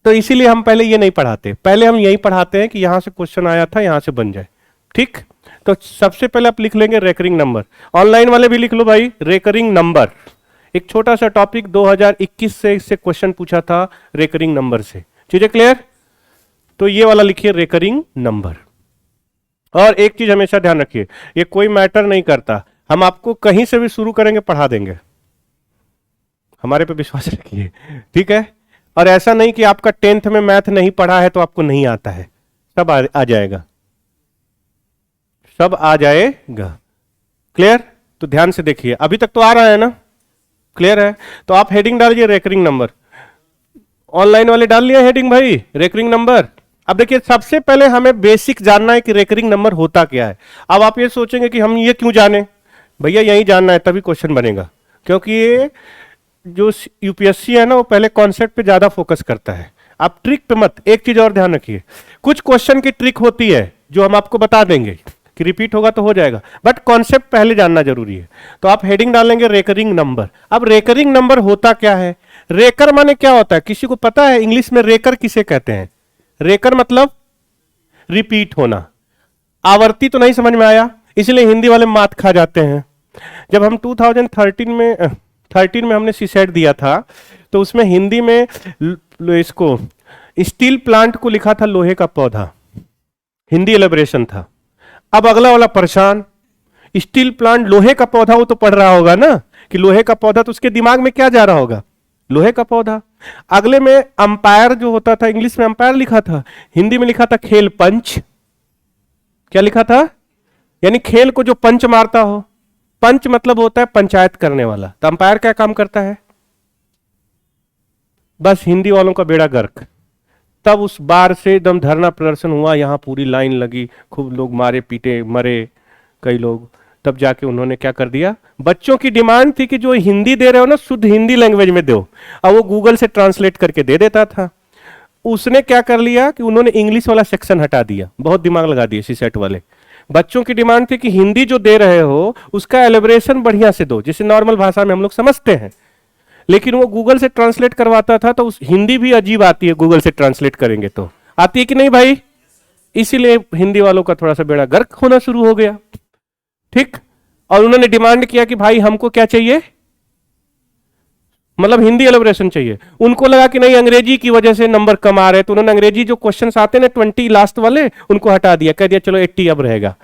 तो इसीलिए हम पहले ये नहीं पढ़ाते, पहले हम यही पढ़ाते हैं कि यहां से क्वेश्चन आया था यहां से बन जाए, ठीक। तो सबसे पहले आप लिख लेंगे रेकरिंग नंबर, ऑनलाइन वाले भी लिख लो भाई, रेकरिंग नंबर। एक छोटा सा टॉपिक 2021 से इससे क्वेश्चन पूछा था रेकरिंग नंबर से। चीजें क्लियर? तो ये वाला लिखिए रेकरिंग नंबर। और एक चीज हमेशा ध्यान रखिए, ये कोई मैटर नहीं करता, हम आपको कहीं से भी शुरू करेंगे पढ़ा देंगे, हमारे पे विश्वास रखिए, ठीक है। और ऐसा नहीं कि आपका 10th में मैथ नहीं पढ़ा है तो आपको नहीं आता है, सब आ जाएगा, सब आ जाएगा। क्लियर? तो ध्यान से देखिए, अभी तक तो आ रहा है ना? क्लियर है? तो आप हेडिंग डालिए रेकरिंग नंबर। ऑनलाइन वाले डाल लिया हेडिंग भाई, रेकरिंग नंबर। अब देखिए, सबसे पहले हमें बेसिक जानना है कि रेकरिंग नंबर होता क्या है। अब आप ये सोचेंगे कि हम ये क्यों जाने, भैया यही जानना है तभी क्वेश्चन बनेगा, क्योंकि ये जो यूपीएससी है ना वो पहले कॉन्सेप्ट पे ज्यादा फोकस करता है, आप ट्रिक पे मत। एक चीज और ध्यान रखिए, कुछ क्वेश्चन की ट्रिक होती है जो हम आपको बता देंगे कि रिपीट होगा तो हो जाएगा, बट कॉन्सेप्ट पहले जानना जरूरी है। तो आप हेडिंग डालेंगे रेकरिंग नंबर। अब रेकरिंग नंबर होता क्या है? रेकर माने क्या होता है, किसी को पता है इंग्लिश में रेकर किसे कहते हैं? रेकर मतलब रिपीट होना। आवर्ती तो नहीं समझ में आया, इसलिए हिंदी वाले मात खा जाते हैं। जब हम 2013 में हमने सीसेट दिया था तो उसमें हिंदी में इसको स्टील प्लांट को लिखा था लोहे का पौधा, हिंदी एलिब्रेशन था। अब अगला वाला परेशान, स्टील प्लांट लोहे का पौधा, वो तो पढ़ रहा होगा ना कि लोहे का पौधा, तो उसके दिमाग में क्या जा रहा होगा? लोहे का पौधा। अगले में अंपायर जो होता था, इंग्लिश में अंपायर लिखा था, हिंदी में लिखा था खेल पंच। क्या लिखा था? यानी खेल को जो पंच मारता हो। पंच मतलब होता है पंचायत करने वाला, तो अंपायर क्या काम करता है? बस हिंदी वालों का बेड़ा गर्क। तब उस बार से एकदम धरना प्रदर्शन हुआ, यहां पूरी लाइन लगी, खूब लोग मारे पीटे मरे कई लोग। तब जाके उन्होंने क्या कर दिया, बच्चों की डिमांड थी कि जो हिंदी दे रहे हो ना शुद्ध हिंदी लैंग्वेज में दो, अब वो गूगल से ट्रांसलेट करके दे देता था। उसने क्या कर लिया कि उन्होंने इंग्लिश वाला सेक्शन हटा दिया, बहुत दिमाग लगा दिया सीसेट वाले। बच्चों की डिमांड थी कि हिंदी जो दे रहे हो उसका एलिब्रेशन बढ़िया से दो, जिसे नॉर्मल भाषा में हम लोग समझते हैं। लेकिन वो गूगल से ट्रांसलेट करवाता था तो उस हिंदी भी अजीब आती है, गूगल से ट्रांसलेट करेंगे तो आती है कि नहीं भाई? इसीलिए हिंदी वालों का थोड़ा सा बेड़ा गर्क होना शुरू हो गया, ठीक। और उन्होंने डिमांड किया कि भाई हमको क्या चाहिए, मतलब हिंदी एलिब्रेशन चाहिए। उनको लगा कि नहीं अंग्रेजी की वजह से नंबर कम आ रहे, तो उन्होंने अंग्रेजी जो क्वेश्चंस आते ना 20 लास्ट वाले, उनको हटा दिया, कह दिया चलो 80 अब रहेगा।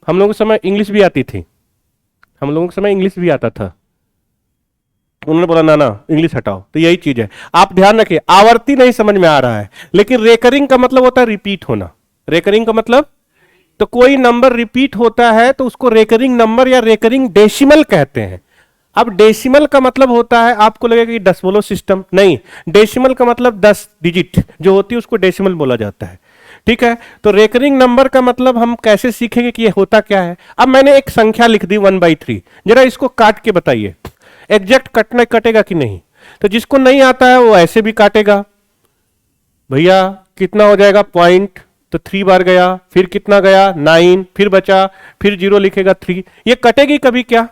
हम लोगों के समय इंग्लिश भी आती थी, हम लोगों के समय इंग्लिश भी आता था, उन्होंने बोला ना ना इंग्लिश हटाओ। तो यही चीज है, आप ध्यान रखिए, आवर्ती नहीं समझ में आ रहा है, लेकिन रेकरिंग का मतलब होता है रिपीट होना। रेकरिंग का मतलब, तो कोई नंबर रिपीट होता है तो उसको रेकरिंग नंबर या रेकरिंग डेसिमल कहते हैं। अब डेसिमल का मतलब होता है, आपको लगेगा कि डेसिमल सिस्टम, नहीं, डेसिमल का मतलब 10 डिजिट जो होती है उसको डेसिमल बोला जाता है, ठीक है। तो रेकरिंग नंबर का मतलब हम कैसे सीखेंगे कि ये होता क्या है। अब मैंने एक संख्या लिख दी 1/3, जरा इसको काट के बताइए एग्जैक्ट कटना कटेगा कि नहीं। तो जिसको नहीं आता है वो ऐसे भी काटेगा, भैया कितना हो जाएगा पॉइंट, तो तो 3 बार गया, फिर कितना गया 9, फिर बचा, फिर 0 लिखेगा 3। ये कटेगी कभी क्या?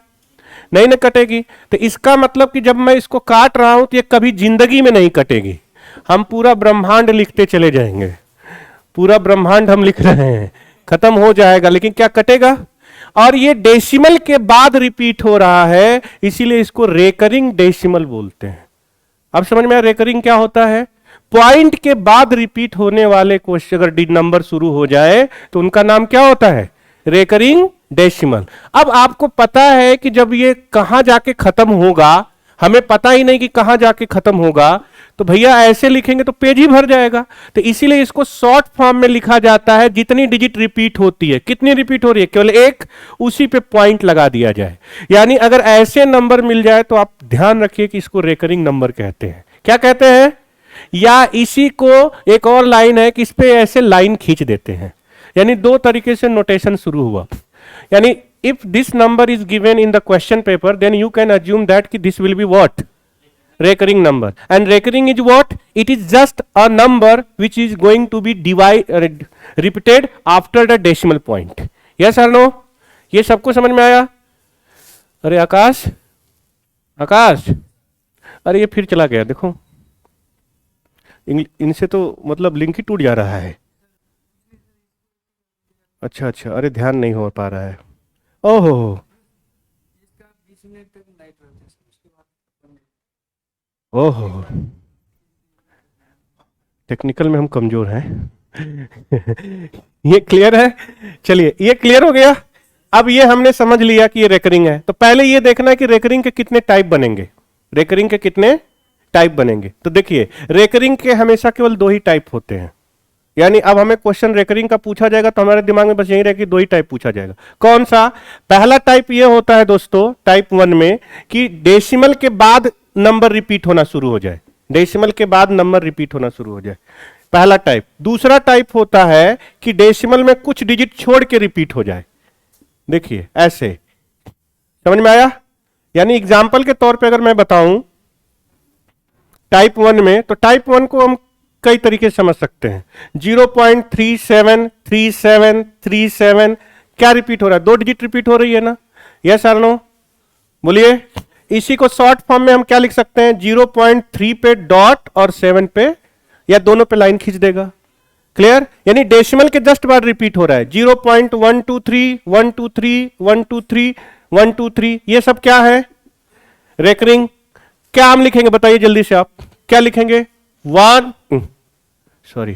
नहीं ना कटेगी। तो इसका मतलब कि जब मैं इसको काट रहा हूं तो ये कभी जिंदगी में नहीं कटेगी। हम पूरा ब्रह्मांड लिखते चले जाएंगे, पूरा ब्रह्मांड हम लिख रहे हैं, खत्म हो जाएगा, लेकिन क्या कटेगा? और ये डेसिमल के बाद रिपीट हो रहा है, इसीलिए इसको रेकरिंग डेसिमल बोलते हैं। अब समझ में आया रेकरिंग क्या होता है? पॉइंट के बाद रिपीट होने वाले क्वेश्चन अगर नंबर शुरू हो जाए तो उनका नाम क्या होता है? Recurring decimal. अब आपको पता है कि जब ये कहां जाके खत्म होगा, हमें पता ही नहीं कि कहां जाके खत्म होगा, तो भैया ऐसे लिखेंगे तो पेज ही भर जाएगा। तो इसीलिए इसको शॉर्ट फॉर्म में लिखा जाता है। जितनी डिजिट रिपीट होती है, कितनी रिपीट हो रही है? केवल एक, उसी पे पॉइंट लगा दिया जाए। यानी अगर ऐसे नंबर मिल जाए तो आप ध्यान रखिए कि इसको रेकरिंग नंबर कहते हैं। क्या कहते हैं? या इसी को एक और लाइन है कि इस पे ऐसे लाइन खींच देते हैं। यानी दो तरीके से नोटेशन शुरू हुआ। यानी if this number is given in the question paper, then you can assume that कि this will be what? Recurring number. And recurring is what? It is just a number which is going to be repeated after the decimal point. Yes or no? ये सबको समझ में आया? अरे आकाश, आकाश, अरे ये फिर चला गया, देखो इनसे तो मतलब लिंक ही टूट जा रहा है। अच्छा अच्छा, अरे ध्यान नहीं हो पा रहा है। ओहो, ओहो, टेक्निकल में हम कमजोर हैं। ये क्लियर है? चलिए ये क्लियर हो गया। अब ये हमने समझ लिया कि ये रेकरिंग है। तो पहले ये देखना है कि रेकरिंग के कितने टाइप बनेंगे। रेकरिंग के कितने टाइप बनेंगे? तो देखिए, रेकरिंग के हमेशा केवल 2 ही टाइप होते हैं। यानी अब हमें क्वेश्चन रेकरिंग का पूछा जाएगा तो हमारे दिमाग में बस यही रहेगा कि 2 ही टाइप पूछा जाएगा। कौन सा? पहला टाइप ये होता है दोस्तों, टाइप 1 में, कि डेसिमल के बाद नंबर रिपीट होना शुरू हो जाए। डेसिमल के बाद नंबर रिपीट होना शुरू हो जाए, पहला टाइप। दूसरा टाइप होता है कि डेसिमल में कुछ डिजिट छोड़ के रिपीट हो जाए। देखिए ऐसे, समझ में आया? यानी एग्जाम्पल के तौर पे अगर मैं बताऊं टाइप 1 में, तो टाइप 1 को हम कई तरीके से समझ सकते हैं। 0.373737 क्या रिपीट हो रहा है? 2 डिजिट रिपीट हो रही है ना? यस और नो? बोलिए। इसी को शॉर्ट फॉर्म में हम क्या लिख सकते हैं? 0.3 पे डॉट और 7 पे, या दोनों पे लाइन खींच देगा। क्लियर? यानी डेसिमल के जस्ट बाद रिपीट हो रहा है। 0.123 123 123 123, ये सब क्या है? रेकरिंग। क्या हम लिखेंगे बताइए जल्दी से, आप क्या लिखेंगे? 1, सॉरी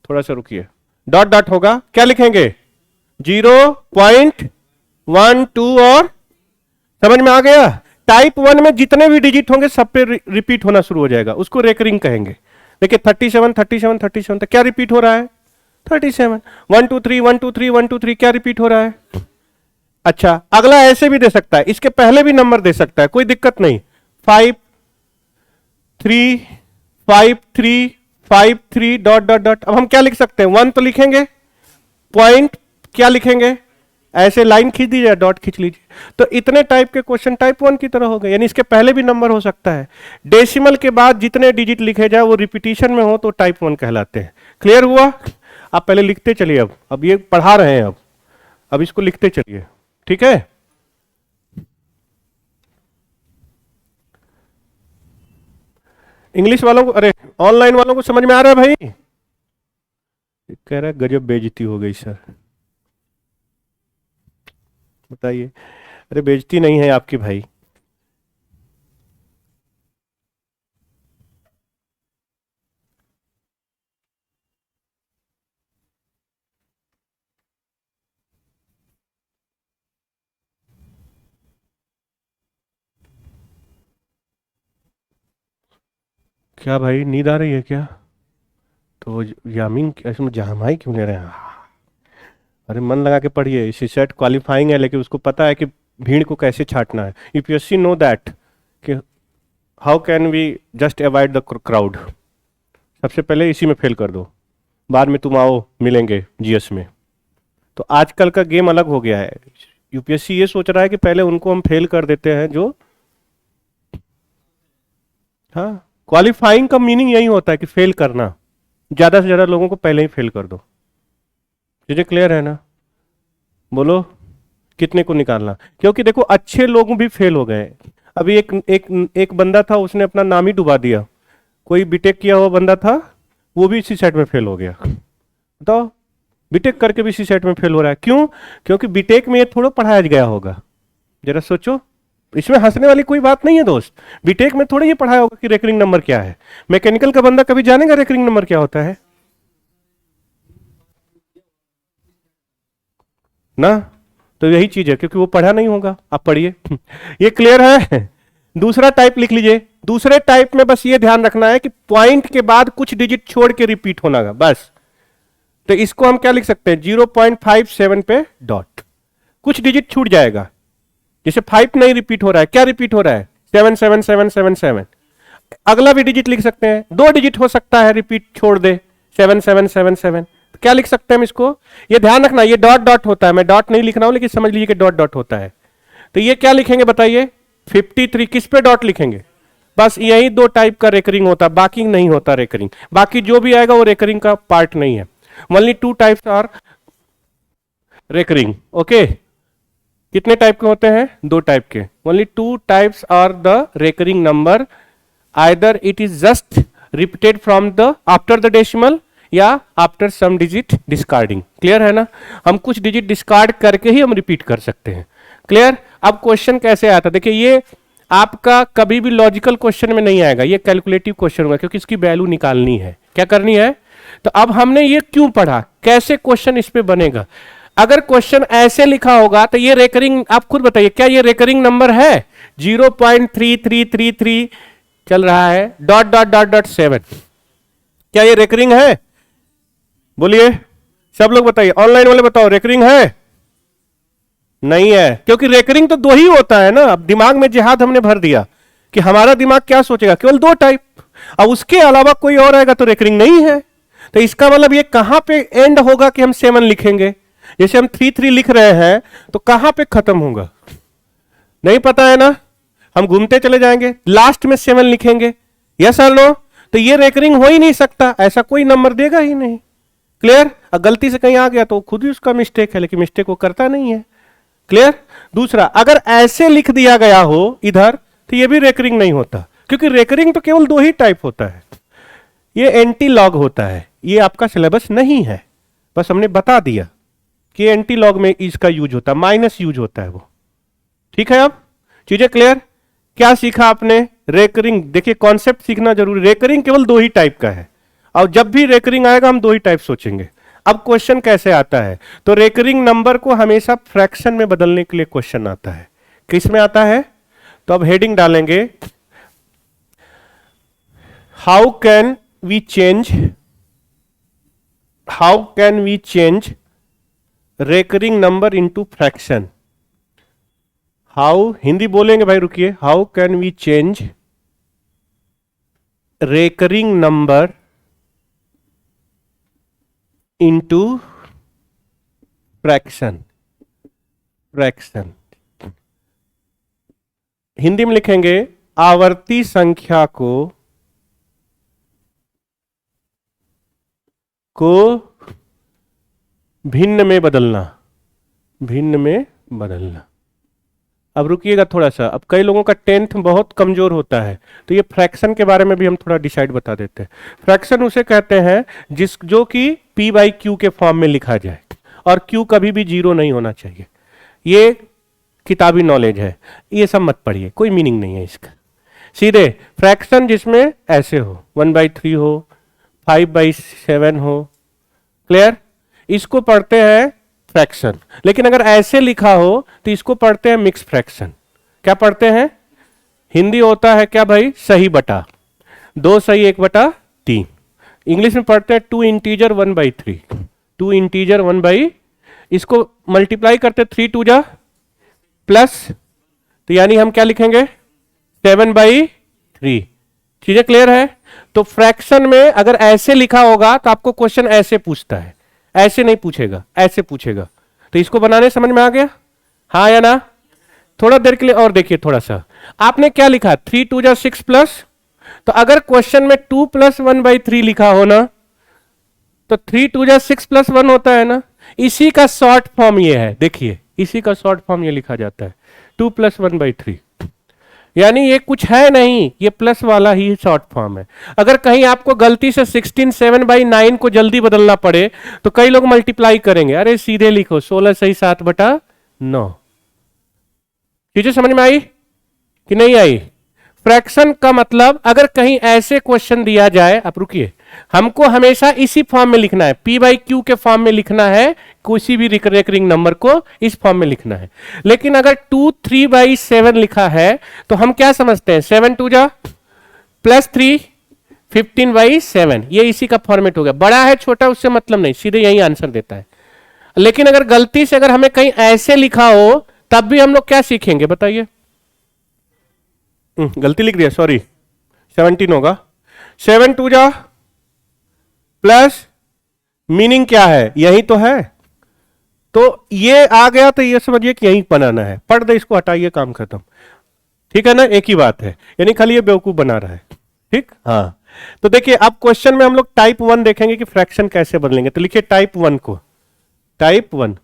थोड़ा सा रुकिए, डॉट डॉट होगा, क्या लिखेंगे? 0.12 और, समझ में आ गया? टाइप 1 में जितने भी डिजिट होंगे सब पे रिपीट होना शुरू हो जाएगा, उसको रेकरिंग कहेंगे। देखिए 37 37 37 तो क्या रिपीट हो रहा है? 37। 123 123 123 क्या रिपीट हो रहा है? अच्छा, अगला ऐसे भी दे सकता है, इसके पहले भी नंबर दे सकता है, कोई दिक्कत नहीं। 5 3 5 3 5 3 डॉट डॉट डॉट। अब हम क्या लिख सकते हैं? 1 तो लिखेंगे, पॉइंट क्या लिखेंगे? ऐसे लाइन खींच दीजिए, डॉट खींच लीजिए। तो इतने टाइप के क्वेश्चन टाइप 1 की तरह हो गए। यानी इसके पहले भी नंबर हो सकता है। डेसिमल के बाद जितने डिजिट लिखे जाए वो रिपीटिशन में हो तो टाइप 1 कहलाते हैं। क्लियर हुआ? आप पहले लिखते चलिए, अब ये पढ़ा रहे हैं, अब इसको लिखते चलिए, ठीक है? इंग्लिश वालों को, अरे ऑनलाइन वालों को समझ में आ रहा है भाई? कह रहा है गजब बेइज्जती हो गई सर। बताइए। अरे बेइज्जती नहीं है आपकी भाई। क्या भाई, नींद आ रही है क्या? तो यामिंग इसमें जहामाई क्यों ले रहे हैं? अरे मन लगा के पढ़िए, इसी सेट क्वालिफाइंग है, लेकिन उसको पता है कि भीड़ को कैसे छाटना है। यूपीएससी नो दैट कि how can we just avoid the crowd. सबसे पहले इसी में फेल कर दो, बाद में तुम आओ मिलेंगे जीएस में। तो आजकल का गेम अलग हो गया है। यूपीएससी ये सोच रहा है कि पहले उनको हम फेल कर देते हैं जो, हाँ, क्वालिफाइंग का मीनिंग यही होता है कि फेल करना, ज्यादा से ज्यादा लोगों को पहले ही फेल कर दो। चीजें क्लियर है ना? बोलो कितने को निकालना, क्योंकि देखो अच्छे लोग भी फेल हो गए। अभी एक बंदा था, उसने अपना नाम ही डुबा दिया। कोई बीटेक किया हुआ बंदा था, वो भी इसी सेट में फेल हो गया। बताओ, बीटेक करके भी इसी सेट में फेल हो रहा है, क्यों? क्योंकि बीटेक में ये थोड़ा पढ़ाया गया होगा। जरा सोचो, इसमें हंसने वाली कोई बात नहीं है दोस्त। बीटेक में थोड़ा ये पढ़ाया होगा कि रेकरिंग नंबर क्या है। मैकेनिकल का बंदा कभी जानेगा रेकरिंग नंबर क्या होता है ना? तो यही चीज है, क्योंकि वो पढ़ा नहीं होगा। आप पढ़िए। ये क्लियर है? दूसरा टाइप लिख लीजिए। दूसरे टाइप में बस ये ध्यान रखना है कि पॉइंट के बाद कुछ डिजिट छोड़ के रिपीट होना है बस। तो इसको हम क्या लिख सकते हैं? 0.57 पे डॉट, कुछ डिजिट छूट जाएगा। जैसे 5 नहीं रिपीट हो रहा है, क्या रिपीट हो रहा है? 77777। अगला भी डिजिट लिख सकते हैं, 2 डिजिट हो सकता है रिपीट छोड़ दे, 7777। तो क्या लिख सकते हैं हम इसको? ये ध्यान रखना, ये डॉट डॉट होता है। मैं डॉट नहीं लिख रहा हूं, लेकिन समझ लीजिए कि डॉट डॉट होता है। तो ये क्या लिखेंगे बताइए? 53। किस पे डॉट लिखेंगे? बस यही 2 टाइप का रेकरिंग होता है, बाकी नहीं होता रेकरिंग। बाकी जो भी आएगा वो रेकरिंग का पार्ट नहीं है। Only 2 types are recurring. Okay, कितने टाइप के होते हैं? 2 टाइप के। Only 2 types are the recurring number, either it is just repeated from the after the decimal या after some digit discarding. Clear है ना? हम कुछ डिजिट डिस्कार्ड करके ही हम रिपीट कर सकते हैं। क्लियर? अब क्वेश्चन कैसे आता है देखिए, ये आपका कभी भी लॉजिकल क्वेश्चन में नहीं आएगा, ये कैलकुलेटिव क्वेश्चन होगा, क्योंकि इसकी वैल्यू निकालनी है। क्या करनी है? तो अब हमने ये क्यों पढ़ा, कैसे क्वेश्चन इस पे बनेगा। अगर क्वेश्चन ऐसे लिखा होगा तो ये रेकरिंग, आप खुद बताइए, क्या ये रेकरिंग नंबर है? 0.3333 चल रहा है, डॉट डॉट डॉट डॉट 7, क्या ये रेकरिंग है? बोलिए, सब लोग बताइए, ऑनलाइन वाले बताओ, रेकरिंग है? नहीं है, क्योंकि रेकरिंग तो 2 ही होता है ना। अब दिमाग में जिहाद हमने भर दिया कि हमारा दिमाग क्या सोचेगा, केवल 2 टाइप, अब उसके अलावा कोई और आएगा तो रेकरिंग नहीं है। तो इसका मतलब ये कहां पे एंड होगा कि हम 7 लिखेंगे? जैसे हम 3 लिख रहे हैं तो कहां पे खत्म होगा नहीं पता है ना, हम घूमते चले जाएंगे, लास्ट में 7 लिखेंगे। यस और नो? तो ये रेकरिंग हो ही नहीं सकता, ऐसा कोई नंबर देगा ही नहीं। क्लियर? गलती से कहीं आ गया तो खुद ही उसका मिस्टेक है, लेकिन मिस्टेक वो करता नहीं है। क्लियर? दूसरा, अगर ऐसे लिख दिया गया हो इधर तो ये भी रेकरिंग नहीं होता, क्योंकि रेकरिंग तो केवल 2 ही टाइप होता है। ये एंटी लॉग होता है, ये आपका सिलेबस नहीं है, बस हमने बता दिया कि एंटी लॉग में इसका यूज होता है, माइनस यूज होता है वो। ठीक है? अब चीजें क्लियर? क्या सीखा आपने? रेकरिंग, देखिए कॉन्सेप्ट सीखना जरूरी। रेकरिंग केवल 2 ही टाइप का है, और जब भी रेकरिंग आएगा हम 2 ही टाइप सोचेंगे। अब क्वेश्चन कैसे आता है? तो रेकरिंग नंबर को हमेशा फ्रैक्शन में बदलने के लिए क्वेश्चन आता है। किस में आता है? तो अब हेडिंग डालेंगे, how can we change recurring number into fraction. How, Hindi बोलेंगे भाई, रुकिए। How can we change recurring number into fraction. Hindi में लिखेंगे, आवर्ती संख्या को भिन्न में बदलना। अब रुकिएगा थोड़ा सा, अब कई लोगों का 10th बहुत कमजोर होता है, तो ये फ्रैक्शन के बारे में भी हम थोड़ा डिसाइड बता देते हैं। फ्रैक्शन उसे कहते हैं जो कि p/q के फॉर्म में लिखा जाए, और q कभी भी 0 नहीं होना चाहिए। ये किताबी नॉलेज है, ये सब मत पढ़िए, कोई मीनिंग नहीं है इसका। सीधे फ्रैक्शन जिसमें ऐसे हो, 1/3 हो, 5/7 हो। क्लियर? इसको पढ़ते हैं फ्रैक्शन। लेकिन अगर ऐसे लिखा हो तो इसको पढ़ते हैं मिक्स फ्रैक्शन। क्या पढ़ते हैं? हिंदी होता है क्या भाई? सही बटा 2 सही 1/3। इंग्लिश में पढ़ते हैं 2 इंटीजर 1/3। 2 इंटीजर 1/, इसको मल्टीप्लाई करते 3 2 जा प्लस, तो यानी हम क्या लिखेंगे? 7/3। चीजें क्लियर है? तो फ्रैक्शन में अगर ऐसे लिखा होगा तो आपको क्वेश्चन ऐसे पूछता है, ऐसे नहीं पूछेगा, ऐसे पूछेगा। तो इसको बनाने समझ में आ गया? हाँ या ना? थोड़ा देर के लिए और देखिए थोड़ा सा। आपने क्या लिखा? 3 2 जा 6 प्लस, तो अगर क्वेश्चन में 2 + 1/3 लिखा हो ना, तो 3 2 जा 6 + 1 होता है ना, इसी का शॉर्ट फॉर्म ये है, देखिए इसी का शॉर्ट फॉर्म ये लिखा जाता है 2 + 1/3, यानी ये कुछ है नहीं, ये प्लस वाला ही शॉर्ट फॉर्म है। अगर कहीं आपको गलती से 16 7/9 को जल्दी बदलना पड़े तो कई लोग मल्टीप्लाई करेंगे, अरे सीधे लिखो 16 सही 7/9। चीजें समझ में आई कि नहीं आई? फ्रैक्शन का मतलब अगर कहीं ऐसे क्वेश्चन दिया जाए, आप रुकिए, हमको हमेशा इसी फॉर्म में लिखना है, p/q के फॉर्म में लिखना है, किसी भी रिकरिंग नंबर को इस फॉर्म में लिखना है। लेकिन अगर 2 3/7 लिखा है तो हम क्या समझते हैं, 7 2 जा +3 15/7, ये इसी का फॉर्मेट हो गया। बड़ा है छोटा उससे मतलब नहीं, सीधे यही आंसर देता है। लेकिन अगर गलती से अगर हमें कहीं ऐसे लिखा हो तब भी हम लोग क्या सीखेंगे बताइए? गलती लिख दिया, सॉरी, 17 होगा। 7 2 जा प्लस मीनिंग क्या है, यही तो है, तो ये आ गया तो ये समझिए कि यही बनाना है, पढ़ दे इसको, हटाइए, काम खत्म। ठीक है ना, एक ही बात है, यानी खाली ये बेवकूफ बना रहा है। ठीक, हाँ। तो देखिए अब क्वेश्चन में हम लोग टाइप 1 देखेंगे कि फ्रैक्शन कैसे बदलेंगे। तो लिखिए टाइप 1 को, टाइप 1।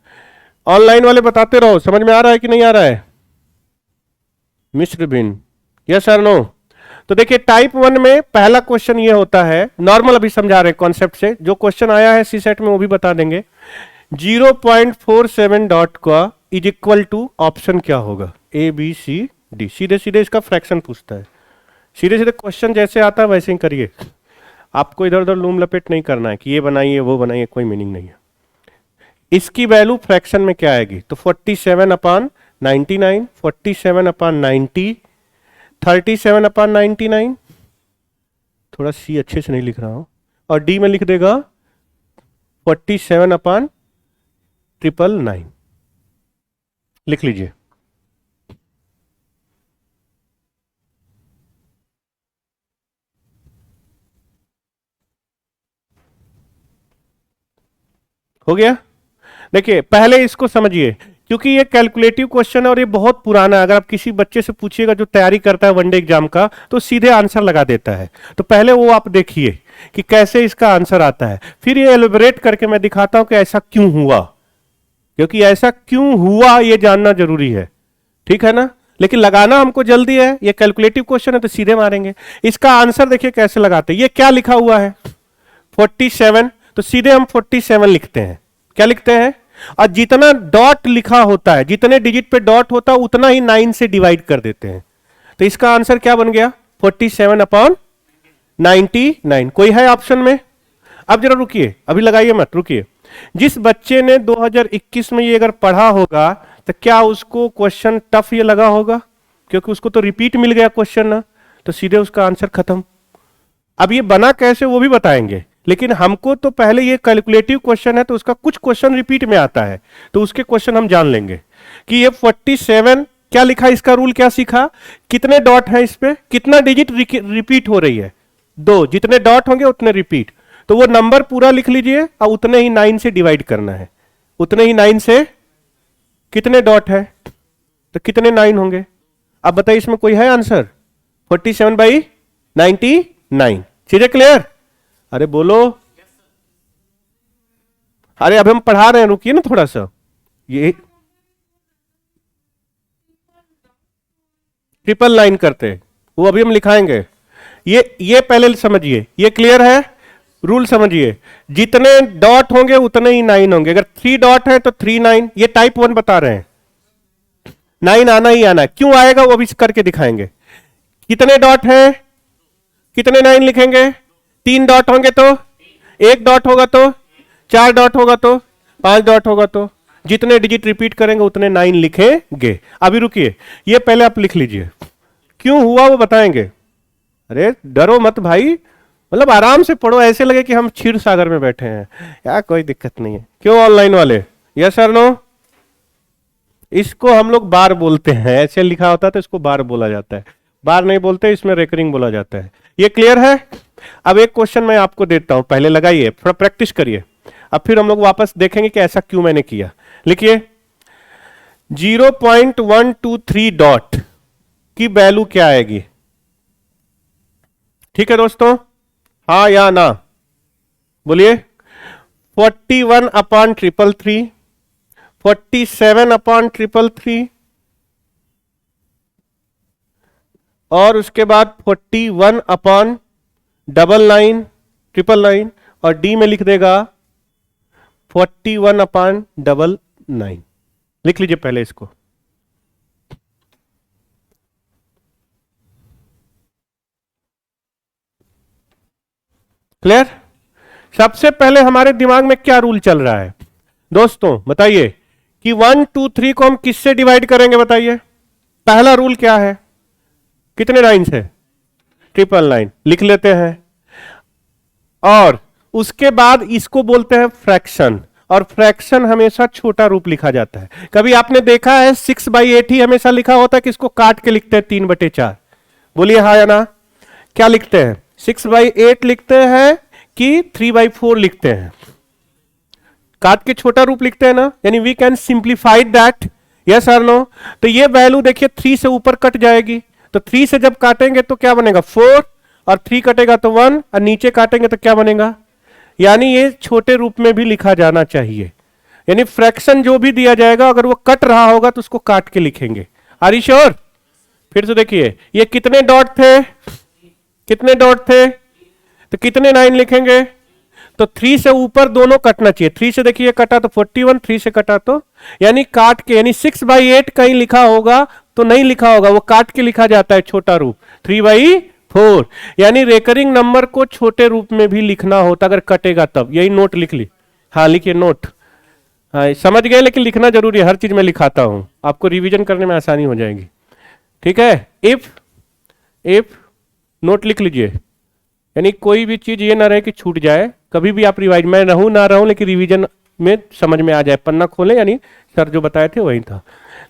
ऑनलाइन वाले बताते रहो, समझ में आ रहा है कि नहीं आ रहा है? मिश्र भिन्न, यस और नो? तो देखिए टाइप 1 में पहला क्वेश्चन ये होता है, नॉर्मल अभी समझा रहे हैं कॉन्सेप्ट से, जो क्वेश्चन आया है सी सेट में वो भी बता देंगे। 0.47 डॉट का इज इक्वल टू ऑप्शन क्या होगा, ए बी सी डी। सीधे सीधे इसका फ्रैक्शन पूछता है, सीधे सीधे क्वेश्चन जैसे आता है वैसे ही करिए, आपको इधर उधर लूम लपेट नहीं करना है कि ये बनाइए वो बनाइए, कोई मीनिंग नहीं है। इसकी वैल्यू फ्रैक्शन में क्या आएगी, तो 47/99, 47/90, 37/99, थोड़ा सी अच्छे से नहीं लिख रहा हूं, और डी में लिख देगा 47/999, लिख लीजिए। हो गया? देखिए पहले इसको समझिए, क्योंकि ये कैलकुलेटिव क्वेश्चन है और ये बहुत पुराना है। अगर आप किसी बच्चे से पूछिएगा जो तैयारी करता है वनडे एग्जाम का, तो सीधे आंसर लगा देता है। तो पहले वो आप देखिए कि कैसे इसका आंसर आता है, फिर ये एलिबरेट करके मैं दिखाता हूं कि ऐसा क्यों हुआ, क्योंकि ऐसा क्यों हुआ ये जानना जरूरी है। ठीक है ना? लेकिन लगाना हमको जल्दी है, ये कैलकुलेटिव क्वेश्चन है तो सीधे मारेंगे। इसका आंसर देखिए कैसे लगाते हैं, ये क्या लिखा हुआ है 47, तो सीधे हम 47 लिखते हैं। क्या लिखते हैं? और जितना डॉट लिखा होता है, जितने डिजिट पे डॉट होता है उतना ही 9 से डिवाइड कर देते हैं। तो इसका आंसर क्या बन गया 47/99। कोई है ऑप्शन में? अब जरा रुकिए, अभी लगाइए मत, रुकिए। जिस बच्चे ने 2021 में ये अगर पढ़ा होगा तो क्या उसको क्वेश्चन टफ ये लगा होगा? क्योंकि उसको तो रिपीट मिल गया क्वेश्चन ना, तो सीधे उसका आंसर खत्म। अब ये बना कैसे वो भी बताएंगे, लेकिन हमको तो पहले ये कैलकुलेटिव क्वेश्चन है तो उसका कुछ क्वेश्चन रिपीट में आता है, तो उसके क्वेश्चन हम जान लेंगे कि ये 47 क्या लिखा, इसका रूल क्या सीखा, कितने डॉट है इस पे, कितना डिजिट रिपीट हो रही है, 2, जितने डॉट होंगे उतने रिपीट। तो वो नंबर पूरा लिख लीजिए और उतने ही 9 से डिवाइड करना है, उतने ही 9 से, कितने डॉट है तो कितने 9 होंगे। अब बताइए इसमें कोई है आंसर? 47/99। चीजें क्लियर? अरे बोलो, अरे अब हम पढ़ा रहे हैं, रुकिए ना थोड़ा सा। ये 999 करते हैं, वो अभी हम लिखाएंगे। ये पहले समझिए, ये क्लियर है? रूल समझिए, जितने डॉट होंगे उतने ही 9 होंगे। अगर 3 डॉट है तो 3 9, ये टाइप 1 बता रहे हैं, 9 आना ही आना है। क्यों आएगा वो भी करके दिखाएंगे। कितने डॉट है, कितने 9 लिखेंगे? 3 डॉट होंगे तो 1 डॉट होगा, तो 4 डॉट होगा, तो 5 डॉट होगा, तो जितने डिजिट रिपीट करेंगे उतने 9 लिखेंगे। अभी रुकिए, ये पहले आप लिख लीजिए, क्यों हुआ वो बताएंगे। अरे डरो मत भाई, मतलब आराम से पढ़ो, ऐसे लगे कि हम क्षीर सागर में बैठे हैं यार, कोई दिक्कत नहीं है। क्यों ऑनलाइन वाले, यस सर नो? इसको हम लोग बार बोलते हैं, ऐसे लिखा होता है तो इसको बार बोला जाता है, बार नहीं बोलते, इसमें रेकरिंग बोला जाता है। ये क्लियर है? अब एक क्वेश्चन मैं आपको देता हूं, पहले लगाइए, थोड़ा प्रैक्टिस करिए, अब फिर हम लोग वापस देखेंगे कि ऐसा क्यों मैंने किया। लिखिए 0.123 डॉट की वैल्यू क्या आएगी? ठीक है दोस्तों, हाँ या ना बोलिए। 41 अपॉन 333, 47 अपॉन 333, और उसके बाद 41 अपॉन 999, और डी में लिख देगा 41 अपॉन 999। लिख लीजिए पहले इसको। क्लियर? सबसे पहले हमारे दिमाग में क्या रूल चल रहा है दोस्तों, बताइए कि 1 2 3 को हम किससे डिवाइड करेंगे? बताइए। पहला रूल क्या है? कितने लाइन है? 999 लिख लेते हैं। और उसके बाद इसको बोलते हैं फ्रैक्शन, और फ्रैक्शन हमेशा छोटा रूप लिखा जाता है। कभी आपने देखा है 6/8 ही हमेशा लिखा होता है कि इसको काट के लिखते हैं 3/4? बोलिए हाँ या ना। क्या लिखते हैं? 6/8 लिखते हैं कि 3/4 लिखते हैं? काट के छोटा रूप लिखते हैं ना, यानी we can simplify that, yes और नो। तो ये वैल्यू देखिए 3 से ऊपर कट जाएगी, तो 3 से जब काटेंगे तो क्या बनेगा? 4, और 3 कटेगा तो 1, और नीचे काटेंगे तो क्या बनेगा? यानी ये छोटे रूप में भी लिखा जाना चाहिए। यानी फ्रैक्शन जो भी दिया जाएगा अगर वो कट रहा होगा तो उसको काट के लिखेंगे। Are you sure? फिर से देखिए, ये कितने डॉट थे? कितने डॉट थे? तो कितने 9 लिखेंगे? तो 3 से ऊपर दोनों कटना चाहिए। 3 से देखिए कटा तो 41, 3 से कटा तो, यानी काट के, यानी 6/8 कहीं लिखा होगा तो नहीं लिखा होगा, वो काट के लिखा जाता है छोटा रूप 3/4। यानी रेकरिंग नंबर को छोटे रूप में भी लिखना होता अगर कटेगा तब। यही नोट लिख ली। हाँ लिखिए नोट। हाँ समझ गए, लेकिन लिखना जरूरी है, हर चीज में लिखाता हूं, आपको रिवीजन करने में आसानी हो जाएगी। ठीक है? इफ नोट लिख लीजिए, यानी कोई भी चीज ये ना रहे कि छूट जाए। कभी भी आप रिवाइज, मैं रहूं ना रहूं लेकिन रिवीजन में समझ में आ जाए। पन्ना खोलें, यानी सर जो बताए थे वही था।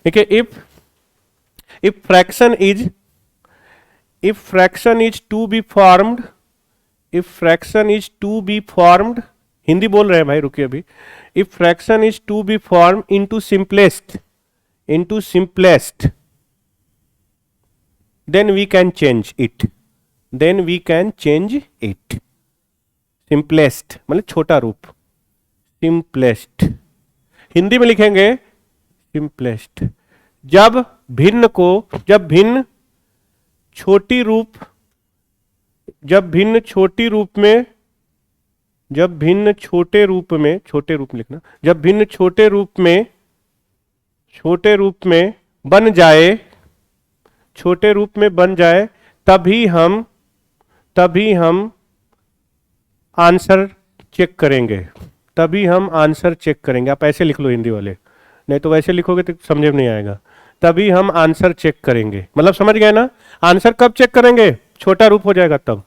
देखिए, if fraction is to be formed, if fraction is to be formed, Hindi बोल रहे हैं भाई, रुकिए अभी। If fraction is to be form into simplest, then we can change it, simplest मतलब छोटा रूप, simplest हिंदी में लिखेंगे simplest। जब भिन्न छोटी रूप छोटे रूप में बन जाए, तभी हम आंसर चेक करेंगे। आप ऐसे लिख लो हिंदी वाले, नहीं तो वैसे लिखोगे तो समझ में नहीं आएगा। तभी हम आंसर चेक करेंगे, मतलब समझ गए ना? आंसर कब चेक करेंगे? छोटा रूप हो जाएगा तब।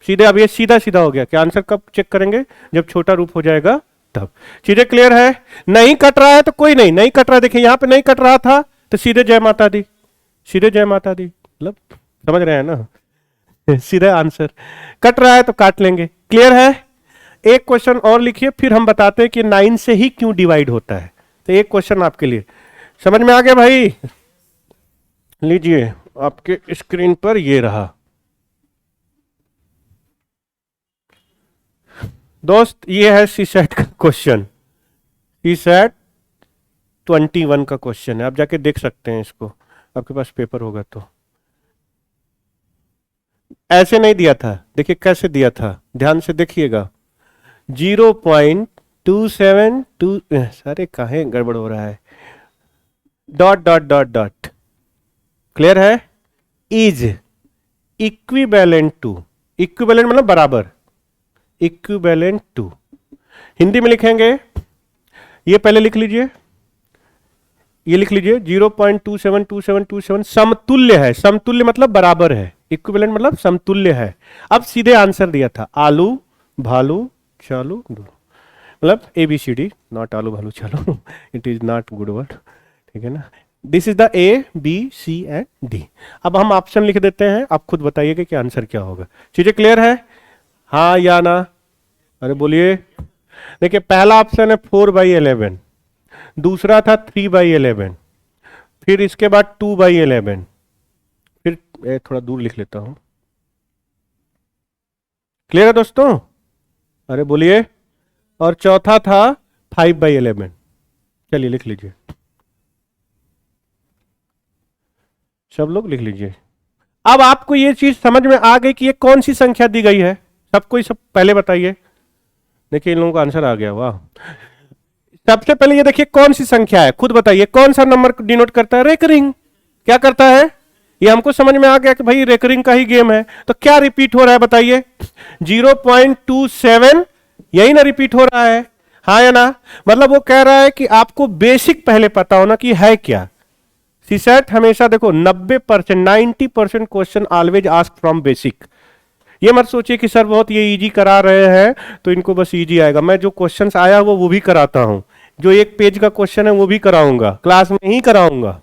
सीधे, अब ये सीधा सीधा हो गया कि आंसर कब चेक करेंगे? जब छोटा रूप हो जाएगा तब। चीजें क्लियर है? नहीं कट रहा है तो कोई नहीं कट रहा है, देखिए यहां पे नहीं कट रहा था तो सीधे जय माता दी, मतलब समझ रहे हैं ना? सीधा आंसर। कट रहा है तो काट लेंगे। क्लियर है? एक क्वेश्चन और लिखिए, फिर हम बताते हैं कि 9 से ही क्यों डिवाइड होता है। तो एक क्वेश्चन आपके लिए, समझ में आ गया भाई? लीजिए, आपके स्क्रीन पर ये रहा दोस्त, ये है सीसैट का क्वेश्चन, सीसैट 21 का क्वेश्चन है। आप जाके देख सकते हैं इसको, आपके पास पेपर होगा तो। ऐसे नहीं दिया था, देखिए कैसे दिया था, ध्यान से देखिएगा। 0.272, सारे काहे गड़बड़ हो रहा है, dot dot dot dot. Clear है? इज इक्विवेलेंट टू, इक्विवेलेंट मतलब बराबर, इक्विवेलेंट टू हिंदी में लिखेंगे, ये पहले लिख लीजिए, ये लिख लीजिए 0.272727 समतुल्य है। समतुल्य मतलब बराबर है, इक्विवेलेंट मतलब समतुल्य है। अब सीधे आंसर दिया था आलू भालू चालू, मतलब ABCD, नॉट आलू भालू चालू, it is not good word, ठीक है ना? This is the A, B, C and D। अब हम ऑप्शन लिख देते हैं, आप खुद बताइएगा कि आंसर क्या होगा। चीजें क्लियर है? हाँ या ना? अरे बोलिए। देखिए, पहला ऑप्शन है 4/11, दूसरा था 3/11, फिर इसके बाद 2/11, फिर थोड़ा दूर लिख लेता हूं। क्लियर है दोस्तों? अरे बोलिए। और चौथा था 5/11। चलिए लिख लीजिए, सब लोग लिख लीजिए। अब आपको ये चीज समझ में आ गई कि ये कौन सी संख्या दी गई है? सबको सब पहले बताइए। देखिए इन लोगों का आंसर आ गया, वाह। सबसे पहले ये देखिए कौन सी संख्या है, खुद बताइए कौन सा नंबर डिनोट करता है? रेकरिंग। क्या करता है? ये हमको समझ में आ गया कि भाई रेकरिंग का ही गेम है। तो क्या रिपीट हो रहा है बताइए? 0.27 यही ना रिपीट हो रहा है, हाँ या ना? मतलब वो कह रहा है कि आपको बेसिक पहले पता होना कि है क्या। सीसेट हमेशा देखो 90%, 90% question always ask from basic. ये मत सोचिए कि सर बहुत ये इजी करा रहे हैं तो इनको बस इजी आएगा। मैं जो क्वेश्चंस आया वो भी कराता हूं, जो एक पेज का क्वेश्चन है वो भी कराऊंगा, क्लास में ही कराऊंगा।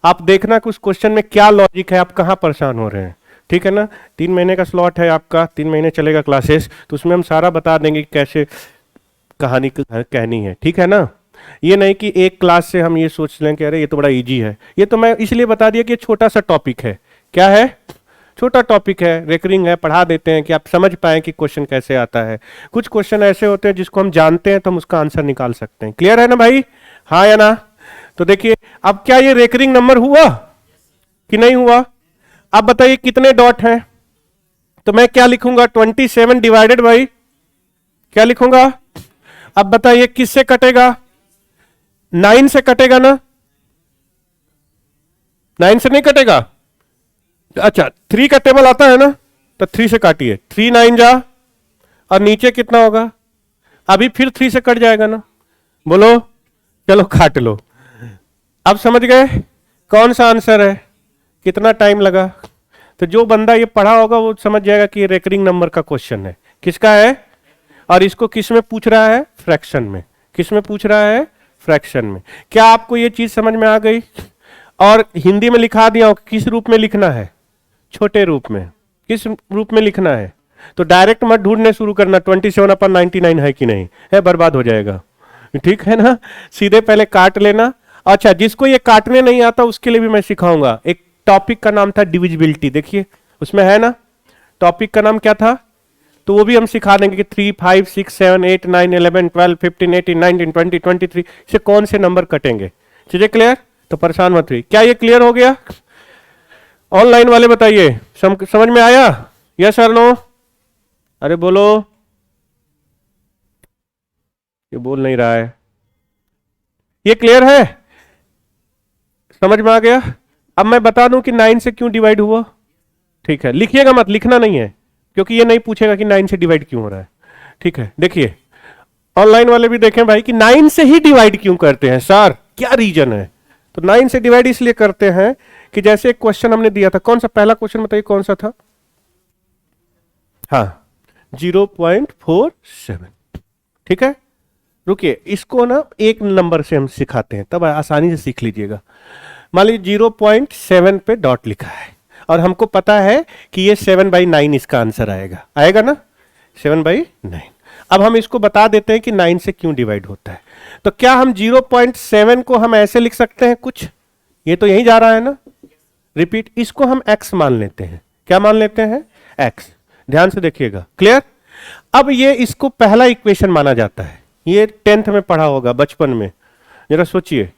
आप देखना कि उस क्वेश्चन में क्या लॉजिक है, आप कहां परेशान हो रहे हैं, ठीक है ना? 3 महीने का स्लॉट है आपका, 3 महीने चलेगा क्लासेस, तो उसमें हम सारा बता देंगे कि कैसे कहानी कहनी है, ठीक है ना? ये नहीं कि एक क्लास से हम ये सोच लें कि अरे ये तो बड़ा इजी है। ये तो मैं इसलिए बता दिया कि छोटा सा टॉपिक है। क्या है? छोटा टॉपिक है, रेकरिंग है, पढ़ा देते हैं कि आप समझ पाएं कि क्वेश्चन कैसे आता है। कुछ क्वेश्चन ऐसे होते हैं जिसको हम जानते हैं तो हम उसका आंसर निकाल सकते हैं। क्लियर है ना भाई? हाँ या ना? तो देखिए अब क्या ये रेकरिंग नंबर हुआ कि नहीं हुआ? अब बताइए कितने डॉट हैं? तो मैं क्या लिखूंगा? 27 डिवाइडेड बाई क्या लिखूंगा? अब बताइए किससे कटेगा? 9 से कटेगा ना? 9 से नहीं कटेगा? अच्छा 3 का टेबल आता है ना, तो 3 से काटिए, 3 9 जा, और नीचे कितना होगा? अभी फिर 3 से कट जाएगा ना, बोलो, चलो काट लो। अब समझ गए कौन सा आंसर है, कितना टाइम लगा? तो जो बंदा ये पढ़ा होगा वो समझ जाएगा कि ये रेकरिंग नंबर का क्वेश्चन है। किसका है? और इसको किस में पूछ रहा है? फ्रैक्शन में। किस में पूछ रहा है? फ्रैक्शन में। क्या आपको ये चीज समझ में आ गई? और हिंदी में लिखा दिया हो, किस रूप में लिखना है? छोटे रूप में। किस रूप में लिखना है? तो डायरेक्ट मत ढूंढने शुरू करना 27/99 है कि नहीं है, बर्बाद हो जाएगा, ठीक है ना? सीधे पहले काट लेना। अच्छा जिसको ये काटने नहीं आता उसके लिए भी मैं सिखाऊंगा। एक टॉपिक का नाम था डिविजिबिलिटी, देखिए उसमें है ना, टॉपिक का नाम क्या था? तो वो भी हम सिखा देंगे कि 3 5 6 7 8 9 11 12 15 18 19 20 23 से कौन से नंबर कटेंगे। चीजें क्लियर? तो परेशान मत हुई। क्या ये क्लियर हो गया? ऑनलाइन वाले बताइए समझ में आया? यस और नो? अरे बोलो, ये बोल नहीं रहा है। ये क्लियर है? समझ में आ गया? अब मैं बता दूं कि 9 से क्यों डिवाइड हुआ, ठीक है? लिखिएगा मत, लिखना नहीं है, क्योंकि ये नहीं पूछेगा कि 9 से डिवाइड क्यों हो रहा है, ठीक है? देखिए ऑनलाइन वाले भी देखें भाई कि 9 से ही डिवाइड क्यों करते हैं सर, क्या रीजन है? तो 9 से डिवाइड इसलिए करते हैं कि जैसे एक क्वेश्चन हमने दिया था, कौन सा पहला क्वेश्चन बताइए कौन सा था? हाँ 0.47, ठीक है? रुकिए इसको ना एक नंबर से हम सिखाते हैं, तब आसानी से सीख लीजिएगा। मान लीजिए 0.7 पे डॉट लिखा है और हमको पता है कि ये 7/9 इसका आंसर आएगा, आएगा ना? 7/9। अब हम इसको बता देते हैं कि 9 से क्यों डिवाइड होता है। तो क्या हम 0.7 को हम ऐसे लिख सकते हैं कुछ? ये तो यही जा रहा है ना, रिपीट। इसको हम x मान लेते हैं। क्या मान लेते हैं? x। ध्यान से देखिएगा, क्लियर? अब ये इसको पहला इक्वेशन माना जाता है। ये 10th में पढ़ा होगा बचपन में, जरा सोचिए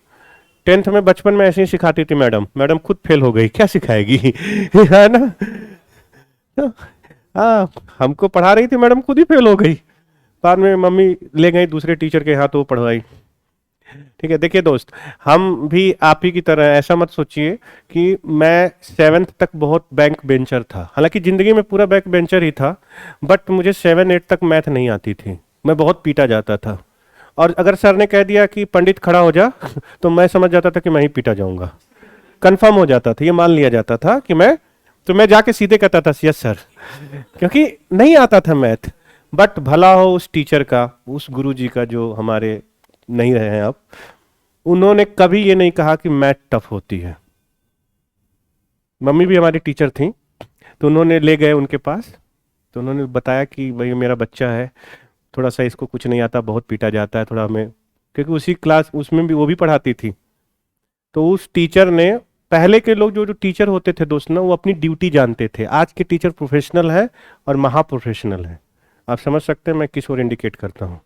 10th में बचपन में ऐसे ही सिखाती थी मैडम। मैडम खुद फेल हो गई, क्या सिखाएगी है ना? हाँ हमको पढ़ा रही थी मैडम, खुद ही फेल हो गई। बाद में मम्मी ले गई दूसरे टीचर के यहाँ तो वो पढ़वाई। ठीक है, देखिए दोस्त, हम भी आप ही की तरह ऐसा मत सोचिए कि मैं 7th तक बहुत बैक बेंचर था। हालांकि जिंदगी में पूरा बैक बेंचर ही था, बट मुझे 7 8 तक मैथ नहीं आती थी, मैं बहुत पीटा जाता था। और अगर सर ने कह दिया कि पंडित खड़ा हो जा तो मैं समझ जाता था कि मैं ही पीटा जाऊंगा, कंफर्म हो जाता था, ये मान लिया जाता था कि मैं जाके सीधे कहता था यस सर, क्योंकि नहीं आता था मैथ। बट भला हो उस टीचर का, उस गुरुजी का जो हमारे नहीं रहे हैं अब, उन्होंने कभी ये नहीं कहा कि मैथ टफ होती है। मम्मी भी हमारी टीचर थी, तो उन्होंने ले गए उनके पास, तो उन्होंने बताया कि भाई मेरा बच्चा है, थोड़ा सा इसको कुछ नहीं आता, बहुत पीटा जाता है थोड़ा हमें, क्योंकि उसी क्लास उसमें भी वो भी पढ़ाती थी। तो उस टीचर ने, पहले के लोग जो टीचर होते थे दोस्त ना, वो अपनी ड्यूटी जानते थे। आज के टीचर प्रोफेशनल है और महा प्रोफेशनल है। आप समझ सकते हैं मैं किस ओर इंडिकेट करता हूँ,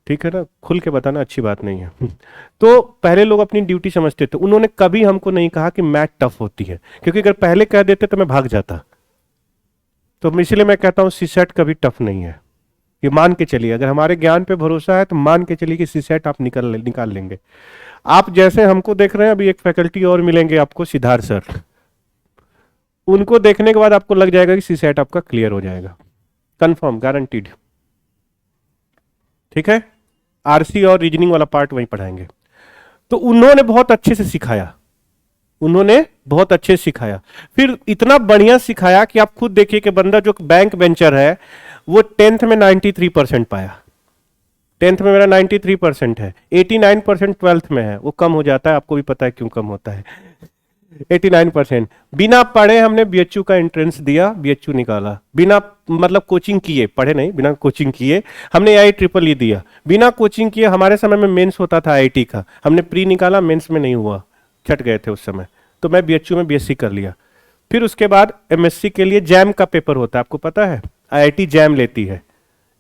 ठीक है ना, खुल के बताना अच्छी बात नहीं है। तो पहले लोग अपनी ड्यूटी समझते थे, उन्होंने कभी हमको नहीं कहा कि मैथ टफ होती है, क्योंकि अगर पहले कह देते तो मैं भाग जाता। तो इसलिए मैं कहता हूं सीसेट कभी टफ नहीं है, ये मान के चलिए, अगर हमारे ज्ञान पे भरोसा है तो मान के चलिए कि सीसेट आप निकाल लेंगे। आप जैसे हमको देख रहे हैं, अभी एक फैकल्टी और मिलेंगे आपको, सिद्धार्थ सर, उनको देखने के बाद आपको लग जाएगा कि सीसेट आपका क्लियर हो जाएगा, कंफर्म, गारंटीड। ठीक है, आरसी और रीजनिंग वाला पार्ट वहीं पढ़ाएंगे। तो उन्होंने बहुत अच्छे से सिखाया, उन्होंने बहुत अच्छे से सिखाया, फिर इतना बढ़िया सिखाया कि आप खुद देखिए कि बंदा जो बैंक बेंचर है वो 10th में 93% पाया। 10th में मेरा 93% है, 89% 12th में है, वो कम हो जाता है, आपको भी पता है क्यों कम होता है। 89% बिना पढ़े हमने बीएचयू का एंट्रेंस दिया, बीएचयू निकाला, बिना मतलब कोचिंग किए, पढ़े नहीं, बिना कोचिंग किए हमने IIEEE दिया, बिना कोचिंग किए। हमारे समय में मेंस होता था IIT का, हमने प्री निकाला, मेंस में नहीं हुआ, छट गए थे उस समय, तो मैं बीएचयू में बीएससी कर लिया। फिर उसके बाद एमएससी के लिए जैम का पेपर होता है, आपको पता है, IIT जैम लेती है,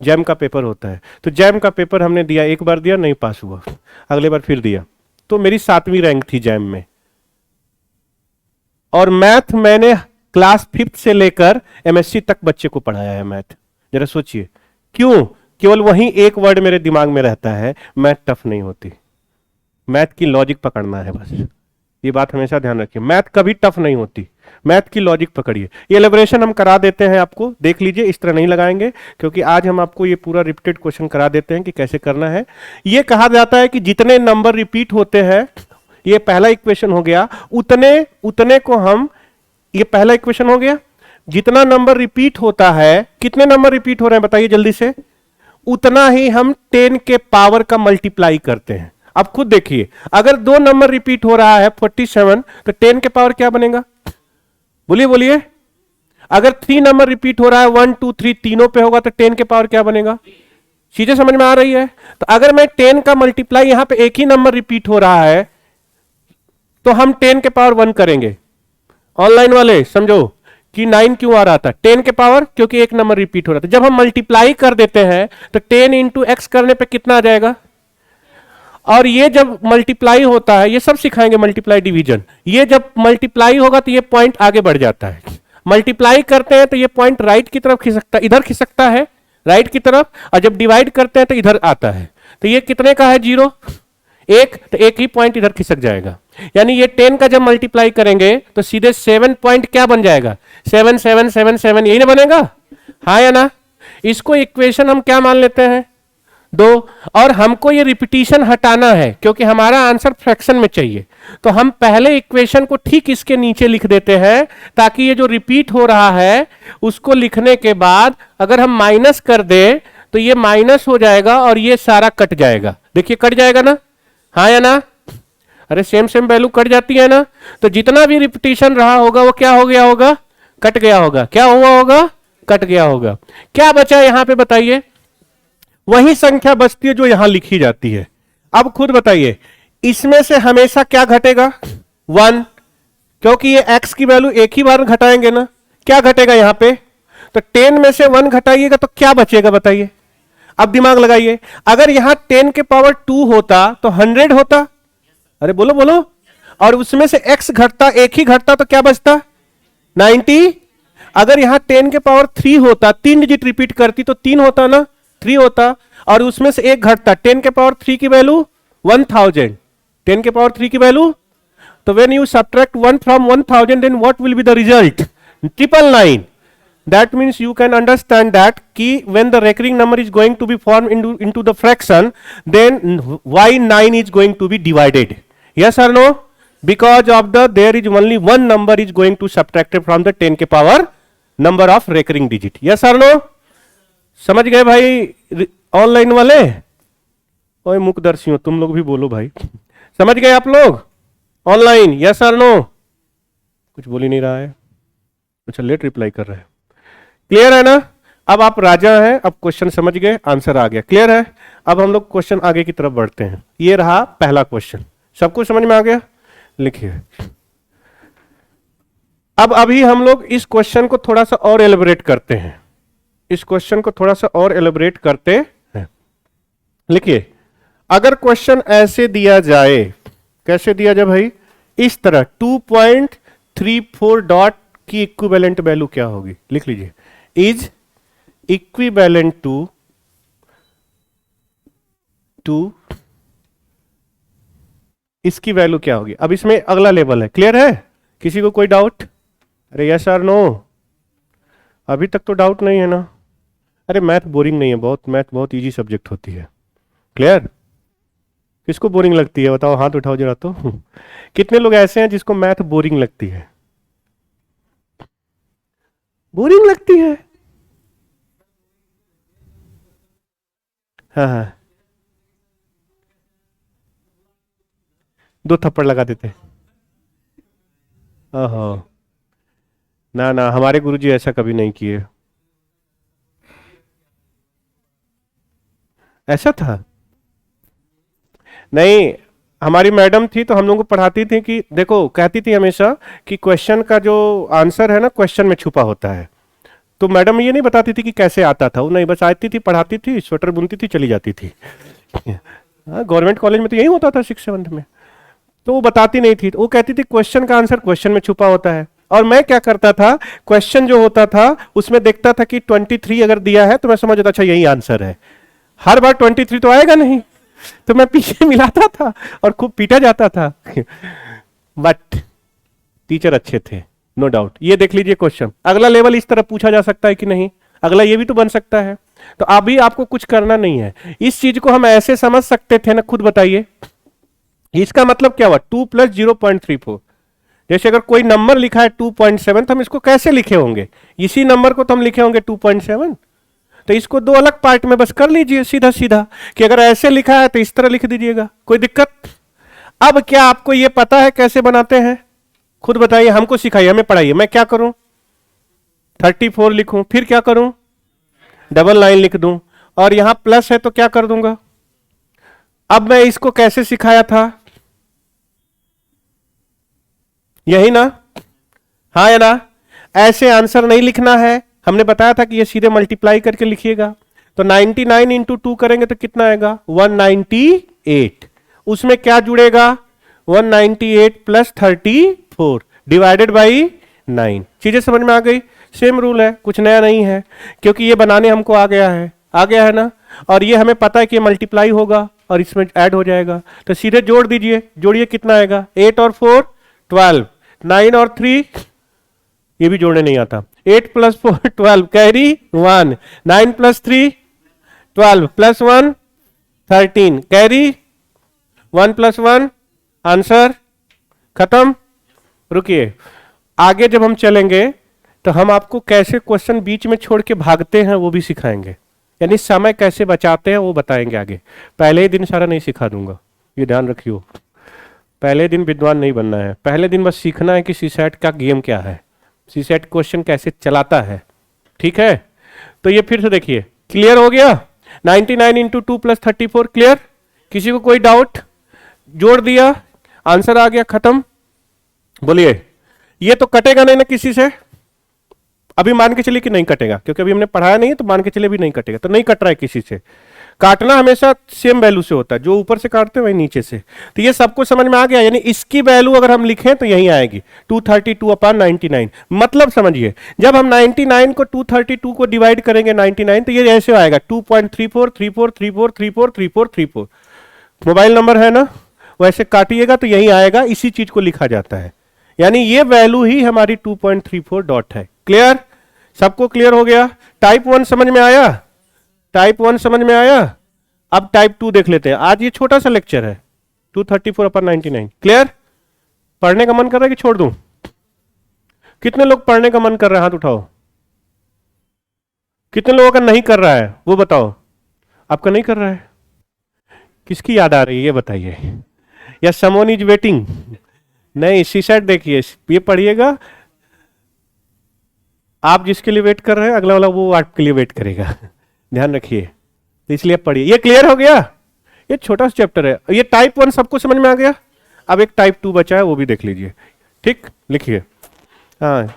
जैम का पेपर होता है। तो जैम का पेपर हमने दिया, एक बार दिया, नहीं पास हुआ, अगले बार फिर दिया, तो मेरी 7वीं रैंक थी जैम में। और मैथ मैंने क्लास 5th से लेकर एमएससी तक बच्चे को पढ़ाया है मैथ। जरा सोचिए क्यों, केवल वही एक वर्ड मेरे दिमाग में रहता है, मैथ टफ नहीं होती, मैथ की लॉजिक पकड़ना है बस, ये बात हमेशा ध्यान रखिए, मैथ कभी टफ नहीं होती, मैथ की लॉजिक पकड़िए। ये एलिब्रेशन हम करा देते हैं आपको, देख लीजिए, इस तरह नहीं लगाएंगे, क्योंकि आज हम आपको ये पूरा रिपीटेड क्वेश्चन करा देते हैं कि कैसे करना है। ये कहा जाता है कि जितने नंबर रिपीट होते हैं, ये पहला इक्वेशन हो गया, उतने को हम, ये पहला इक्वेशन हो गया, जितना नंबर रिपीट होता है, कितने नंबर रिपीट हो रहे हैं बताइए जल्दी से, उतना ही हम 10 के पावर का मल्टीप्लाई करते हैं। अब खुद देखिए, अगर 2 नंबर रिपीट हो रहा है 47, तो 10 के पावर क्या बनेगा, बोलिए बोलिए। अगर 3 नंबर रिपीट हो रहा है, 1 2 3 तीनों पे होगा, तो 10 के पावर क्या बनेगा, चीजें समझ में आ रही है। तो अगर मैं 10 का मल्टीप्लाई, यहां पे एक ही नंबर रिपीट हो रहा है, तो हम 10 के पावर 1 करेंगे। ऑनलाइन वाले समझो कि 9 क्यों आ रहा था, 10 के पावर, क्योंकि एक नंबर रिपीट हो रहा था। जब हम मल्टीप्लाई कर देते हैं तो 10 इंटू एक्स करने पे कितना आ जाएगा, और ये जब मल्टीप्लाई होता है, ये सब सिखाएंगे मल्टीप्लाई डिवीजन, ये जब मल्टीप्लाई होगा तो ये पॉइंट आगे बढ़ जाता है। मल्टीप्लाई करते हैं तो ये पॉइंट राइट की तरफ खिसकता, इधर खिसकता है राइट की तरफ, और जब डिवाइड करते हैं तो इधर आता है। तो ये कितने का है, 0, 1, तो एक ही पॉइंट इधर खिसक जाएगा। यानी ये 10 का जब मल्टीप्लाई करेंगे तो सीधे 7 पॉइंट क्या बन जाएगा, 7 7 7 7, यही ना बनेगा, हाँ या ना। इसको इक्वेशन हम क्या मान लेते हैं, 2, और हमको ये रिपीटिशन हटाना है क्योंकि हमारा आंसर फ्रैक्शन में चाहिए। तो हम पहले इक्वेशन को ठीक इसके नीचे लिख देते हैं, ताकि ये जो रिपीट हो रहा है उसको लिखने के बाद अगर हम माइनस कर दे तो ये माइनस हो जाएगा और ये सारा कट जाएगा। देखिए कट जाएगा ना, हाँ या ना, अरे सेम सेम वैल्यू कट जाती है ना। तो जितना भी रिपीटिशन रहा होगा वो क्या हो गया होगा, कट गया होगा। क्या हुआ होगा, कट गया होगा। क्या बचा यहां पे बताइए, वही संख्या बचती है जो यहां लिखी जाती है। अब खुद बताइए, इसमें से हमेशा क्या घटेगा, 1, क्योंकि ये x की वैल्यू एक ही बार घटाएंगे ना। क्या घटेगा यहां पे, तो 10 में से 1 घटाइएगा तो क्या बचेगा बताइए। अब दिमाग लगाइए, अगर यहां 10 के पावर 2 होता तो 100 होता, अरे बोलो बोलो, और उसमें से x घटता, एक ही घटता, तो क्या बचता, 90। अगर यहां 10 के पावर 3 होता, 3 डिजिट रिपीट करती तो 3 होता ना, 3 होता, और उसमें से एक घटता, 10 के पावर 3 की वैल्यू 1000, 10 के पावर 3 की वैल्यू। तो when you subtract 1 from 1000, then what will be the result, 999। That means you can understand that कि when the recurring number is going to be formed into the fraction, then why 9 is going to be divided, yes or no, because of the there is only one number is going to subtracted from the 10 के power number of recurring digit, yes or no। समझ गए भाई online वाले, ओए मुकदर्शियों तुम लोग भी बोलो भाई, समझ गए आप लोग ऑनलाइन, यस और नो। कुछ बोल ही नहीं रहा है, अच्छा लेट रिप्लाई कर रहे हैं, क्लियर है ना। अब आप राजा हैं, अब क्वेश्चन समझ गए, आंसर आ गया, क्लियर है। अब हम लोग क्वेश्चन आगे की तरफ बढ़ते हैं। ये रहा पहला क्वेश्चन, सबको समझ में आ गया, लिखिए। अब अभी हम लोग इस क्वेश्चन को थोड़ा सा और एलिब्रेट करते हैं, इस क्वेश्चन को थोड़ा सा और एलिब्रेट करते हैं। लिखिए, अगर क्वेश्चन ऐसे दिया जाए, कैसे दिया जाए भाई, इस तरह 2.34 डॉट की इक्विवेलेंट वैल्यू क्या होगी, लिख लीजिए, इज इक्विवेलेंट टू इसकी वैल्यू क्या होगी। अब इसमें अगला लेवल है, क्लियर है, किसी को कोई डाउट? अरे यस और नो, अभी तक तो डाउट नहीं है ना? अरे मैथ बोरिंग नहीं है, मैथ बहुत इजी सब्जेक्ट होती है, क्लियर? किसको बोरिंग लगती है बताओ, हाथ उठाओ जरा तो। कितने लोग ऐसे हैं जिसको मैथ बोरिंग लगती है? बोरिंग लगती है? हाँ हाँ, दो थप्पड़ लगा देते। ओहो, ना ना, हमारे गुरुजी ऐसा कभी नहीं किए। ऐसा था नहीं, हमारी मैडम थी तो हम लोगों को पढ़ाती थी कि देखो, कहती थी हमेशा कि क्वेश्चन का जो आंसर है ना, क्वेश्चन में छुपा होता है। तो मैडम ये नहीं बताती थी कि कैसे आता था, वो नहीं, बस आती थी, पढ़ाती थी, स्वेटर बुनती थी, चली जाती थी। हाँ, गवर्नमेंट कॉलेज में तो यही होता था 6th 7th में। तो वो बताती नहीं थी, तो वो कहती थी क्वेश्चन का आंसर क्वेश्चन में छुपा होता है। और मैं क्या करता था, क्वेश्चन जो होता था उसमें देखता था कि 23 अगर दिया है तो मैं समझ जाता, अच्छा यही आंसर है। हर बार 23 तो आएगा नहीं, तो मैं पीछे मिलाता था और खूब पीटा जाता था। बट टीचर अच्छे थे, नो डाउट। ये देख लीजिए क्वेश्चन, अगला लेवल इस तरह पूछा जा सकता है कि नहीं, अगला ये भी तो बन सकता है। तो अभी आपको कुछ करना नहीं है, इस चीज को हम ऐसे समझ सकते थे ना, खुद बताइए। इसका मतलब क्या हुआ, 2 + 0.34। जैसे अगर कोई नंबर लिखा है 2.7, तो हम इसको कैसे लिखे होंगे, इसी नंबर को तो हम लिखे होंगे 2.7। तो इसको दो अलग पार्ट में बस कर लीजिए सीधा सीधा, कि अगर ऐसे लिखा है तो इस तरह लिख दीजिएगा, कोई दिक्कत? अब क्या आपको यह पता है कैसे बनाते हैं? खुद बताइए, हमको सिखाइए, हमें पढ़ाइए। मैं क्या करूं, 34 लिखूं, फिर क्या करूं, डबल लाइन लिख दूं, और यहां प्लस है तो क्या कर दूंगा। अब मैं इसको कैसे सिखाया था, यही ना? हाँ या ना? ऐसे आंसर नहीं लिखना है, हमने बताया था कि ये सीधे मल्टीप्लाई करके लिखिएगा। तो 99 इंटू 2 करेंगे तो कितना आएगा, 198। उसमें क्या जुड़ेगा, 198 + 34 डिवाइडेड बाई 9। चीजें समझ में आ गई? सेम रूल है, कुछ नया नहीं है, क्योंकि ये बनाने हमको आ गया है ना। और ये हमें पता है कि मल्टीप्लाई होगा और इसमें ऐड हो जाएगा, तो सीधे जोड़ दीजिए, जोड़िए कितना आएगा, 8 और 4 12, 9 और 3, ये भी जोड़ने नहीं आता, 8 + 4 12, कैरी 1, 9 + 3 12, +1 13, कैरी 1 + 1, आंसर खत्म। रुकिए, आगे जब हम चलेंगे तो हम आपको कैसे क्वेश्चन बीच में छोड़ के भागते हैं वो भी सिखाएंगे, यानी समय कैसे बचाते हैं वो बताएंगे आगे। पहले ही दिन सारा नहीं सिखा दूंगा, ये ध्यान रखियो। पहले दिन विद्वान नहीं बनना है, पहले दिन बस सीखना है कि सीसैट का गेम क्या है, सीसैट क्वेश्चन कैसे चलाता है, ठीक है? तो ये फिर से देखिए, क्लियर हो गया? 99 इंटू 2 + 34 क्लियर? किसी को कोई डाउट? जोड़ दिया, आंसर आ गया, खत्म। बोलिए, ये तो कटेगा नहीं ना किसी से? अभी मान के चलिए कि नहीं कटेगा, क्योंकि अभी हमने पढ़ाया नहीं है, तो मान के चलिए भी नहीं कटेगा, तो नहीं कट रहा है किसी से। काटना हमेशा सेम वैल्यू से होता है, जो ऊपर से काटते हैं वही नीचे से। तो ये सबको समझ में आ गया, यानी इसकी वैल्यू अगर हम लिखें तो यही आएगी 232/99। मतलब समझिए, जब हम 99 को 232 को डिवाइड करेंगे 99, तो ये ऐसे आएगा 2.3434343434। मोबाइल नंबर है ना, वैसे काटिएगा तो यही आएगा, इसी चीज को लिखा जाता है, यानी ये वैल्यू ही हमारी 2.34 डॉट है। क्लियर? सबको क्लियर हो गया? टाइप 1 समझ में आया? टाइप 1 समझ में आया? अब टाइप 2 देख लेते हैं। आज ये छोटा सा लेक्चर है, 234/99। क्लियर? पढ़ने का मन कर रहा है कि छोड़ दूं? कितने लोग पढ़ने का मन कर रहा है, हाथ उठाओ। कितने लोगों का नहीं कर रहा है वो बताओ। आपका नहीं कर रहा है, किसकी याद आ रही है ये बताइए, या समवन इज वेटिंग? नहीं, सीसैट देखिए, ये पढ़िएगा, आप जिसके लिए वेट कर रहे हैं अगला वाला वो आपके लिए वेट करेगा। ध्यान रखिए, तो इसलिए पढ़िए। ये क्लियर हो गया? ये छोटा सा चैप्टर है। ये टाइप 1 सबको समझ में आ गया? अब एक टाइप 2 बचा है, वो भी देख लीजिए। ठीक, लिखिए। हाँ,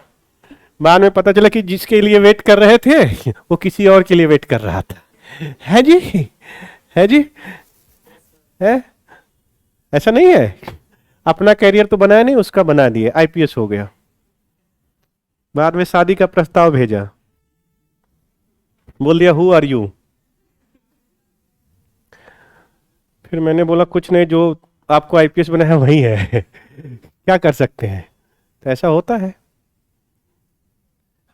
बाद में पता चला कि जिसके लिए वेट कर रहे थे वो किसी और के लिए वेट कर रहा था। है जी, है जी? है? ऐसा नहीं है? अपना कैरियर तो बनाया नहीं, उसका बना दिए, आईपीएस हो गया, बाद में शादी का प्रस्ताव भेजा, बोल दिया हु आर यू। फिर मैंने बोला कुछ नहीं, जो आपको आईपीएस बनाया वही है। क्या कर सकते हैं? तो ऐसा होता है।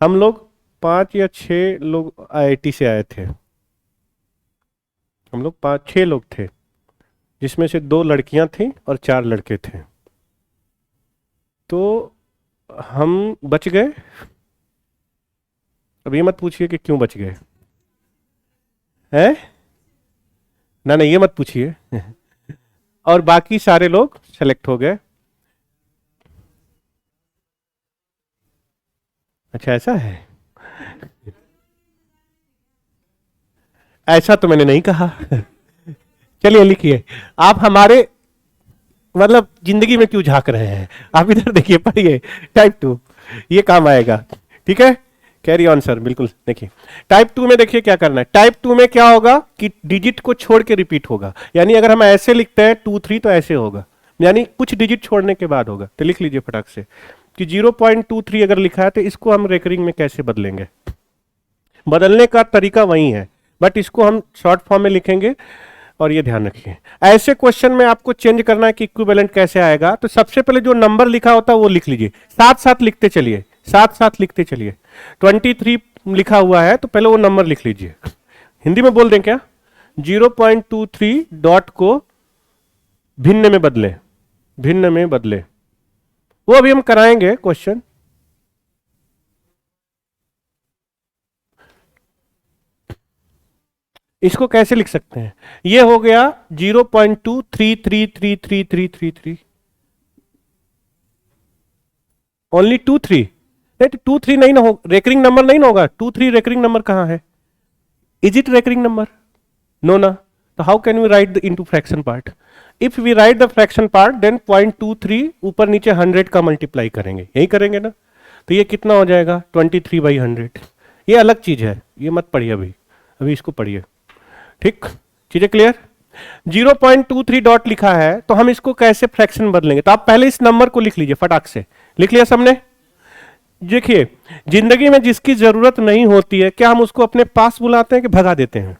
हम लोग 5 या 6 लोग आईआईटी से आए थे, हम लोग 5-6 लोग थे, जिसमें से 2 लड़कियां थीं और 4 लड़के थे। तो हम बच गए। अब ये मत पूछिए कि क्यों बच गए, हैं? ना ना, ये मत पूछिए। और बाकी सारे लोग सेलेक्ट हो गए। अच्छा, ऐसा है? ऐसा तो मैंने नहीं कहा। चलिए लिखिए, आप हमारे मतलब जिंदगी में क्यों झांक रहे हैं? आप इधर देखिए, पढ़िए टाइप 2, ये काम आएगा। ठीक है, कैरी ऑन सर, बिल्कुल। देखिए टाइप 2 में देखिए क्या करना है। टाइप 2 में क्या होगा कि डिजिट को छोड़ के रिपीट होगा, यानी अगर हम ऐसे लिखते हैं 2 3 तो ऐसे होगा, यानी कुछ डिजिट छोड़ने के बाद होगा। तो लिख लीजिए फटाक से कि 0.23 अगर लिखा है तो इसको हम रेकरिंग में कैसे बदलेंगे। बदलने का तरीका वही है, बट इसको हम शॉर्ट फॉर्म में लिखेंगे। और ये ध्यान रखिए, ऐसे क्वेश्चन में आपको चेंज करना है कि इक्विवेलेंट कैसे आएगा। तो सबसे पहले जो नंबर लिखा होता है वो लिख लीजिए, साथ साथ लिखते चलिए, साथ साथ लिखते चलिए। 23 लिखा हुआ है तो पहले वो नंबर लिख लीजिए। हिंदी में बोल दें क्या? 0.23 डॉट को भिन्न में बदले, भिन्न में बदले। वो अभी हम कराएंगे क्वेश्चन। इसको कैसे लिख सकते हैं? ये हो गया 0.23333333, ओनली 23। 23 नहीं ना हो, रेकरिंग नंबर नहीं ना होगा। 23 रेकरिंग नंबर कहां है? Is it recurring number? No ना। तो how can we write the into fraction part? If we write the fraction part then 0.23 ऊपर नीचे 100 का मल्टीप्लाई करेंगे, यही करेंगे ना। तो ये कितना हो जाएगा? 23/100। ये अलग चीज है, ये मत पढ़िए अभी, अभी इसको पढ़िए। ठीक, चीजें क्लियर? 0.23 डॉट लिखा है तो हम इसको कैसे फ्रैक्शन बदलेंगे? तो आप पहले इस नंबर को लिख लीजिए, फटाक से लिख लिया सबने? देखिए, जिंदगी में जिसकी जरूरत नहीं होती है, क्या हम उसको अपने पास बुलाते हैं कि भगा देते हैं?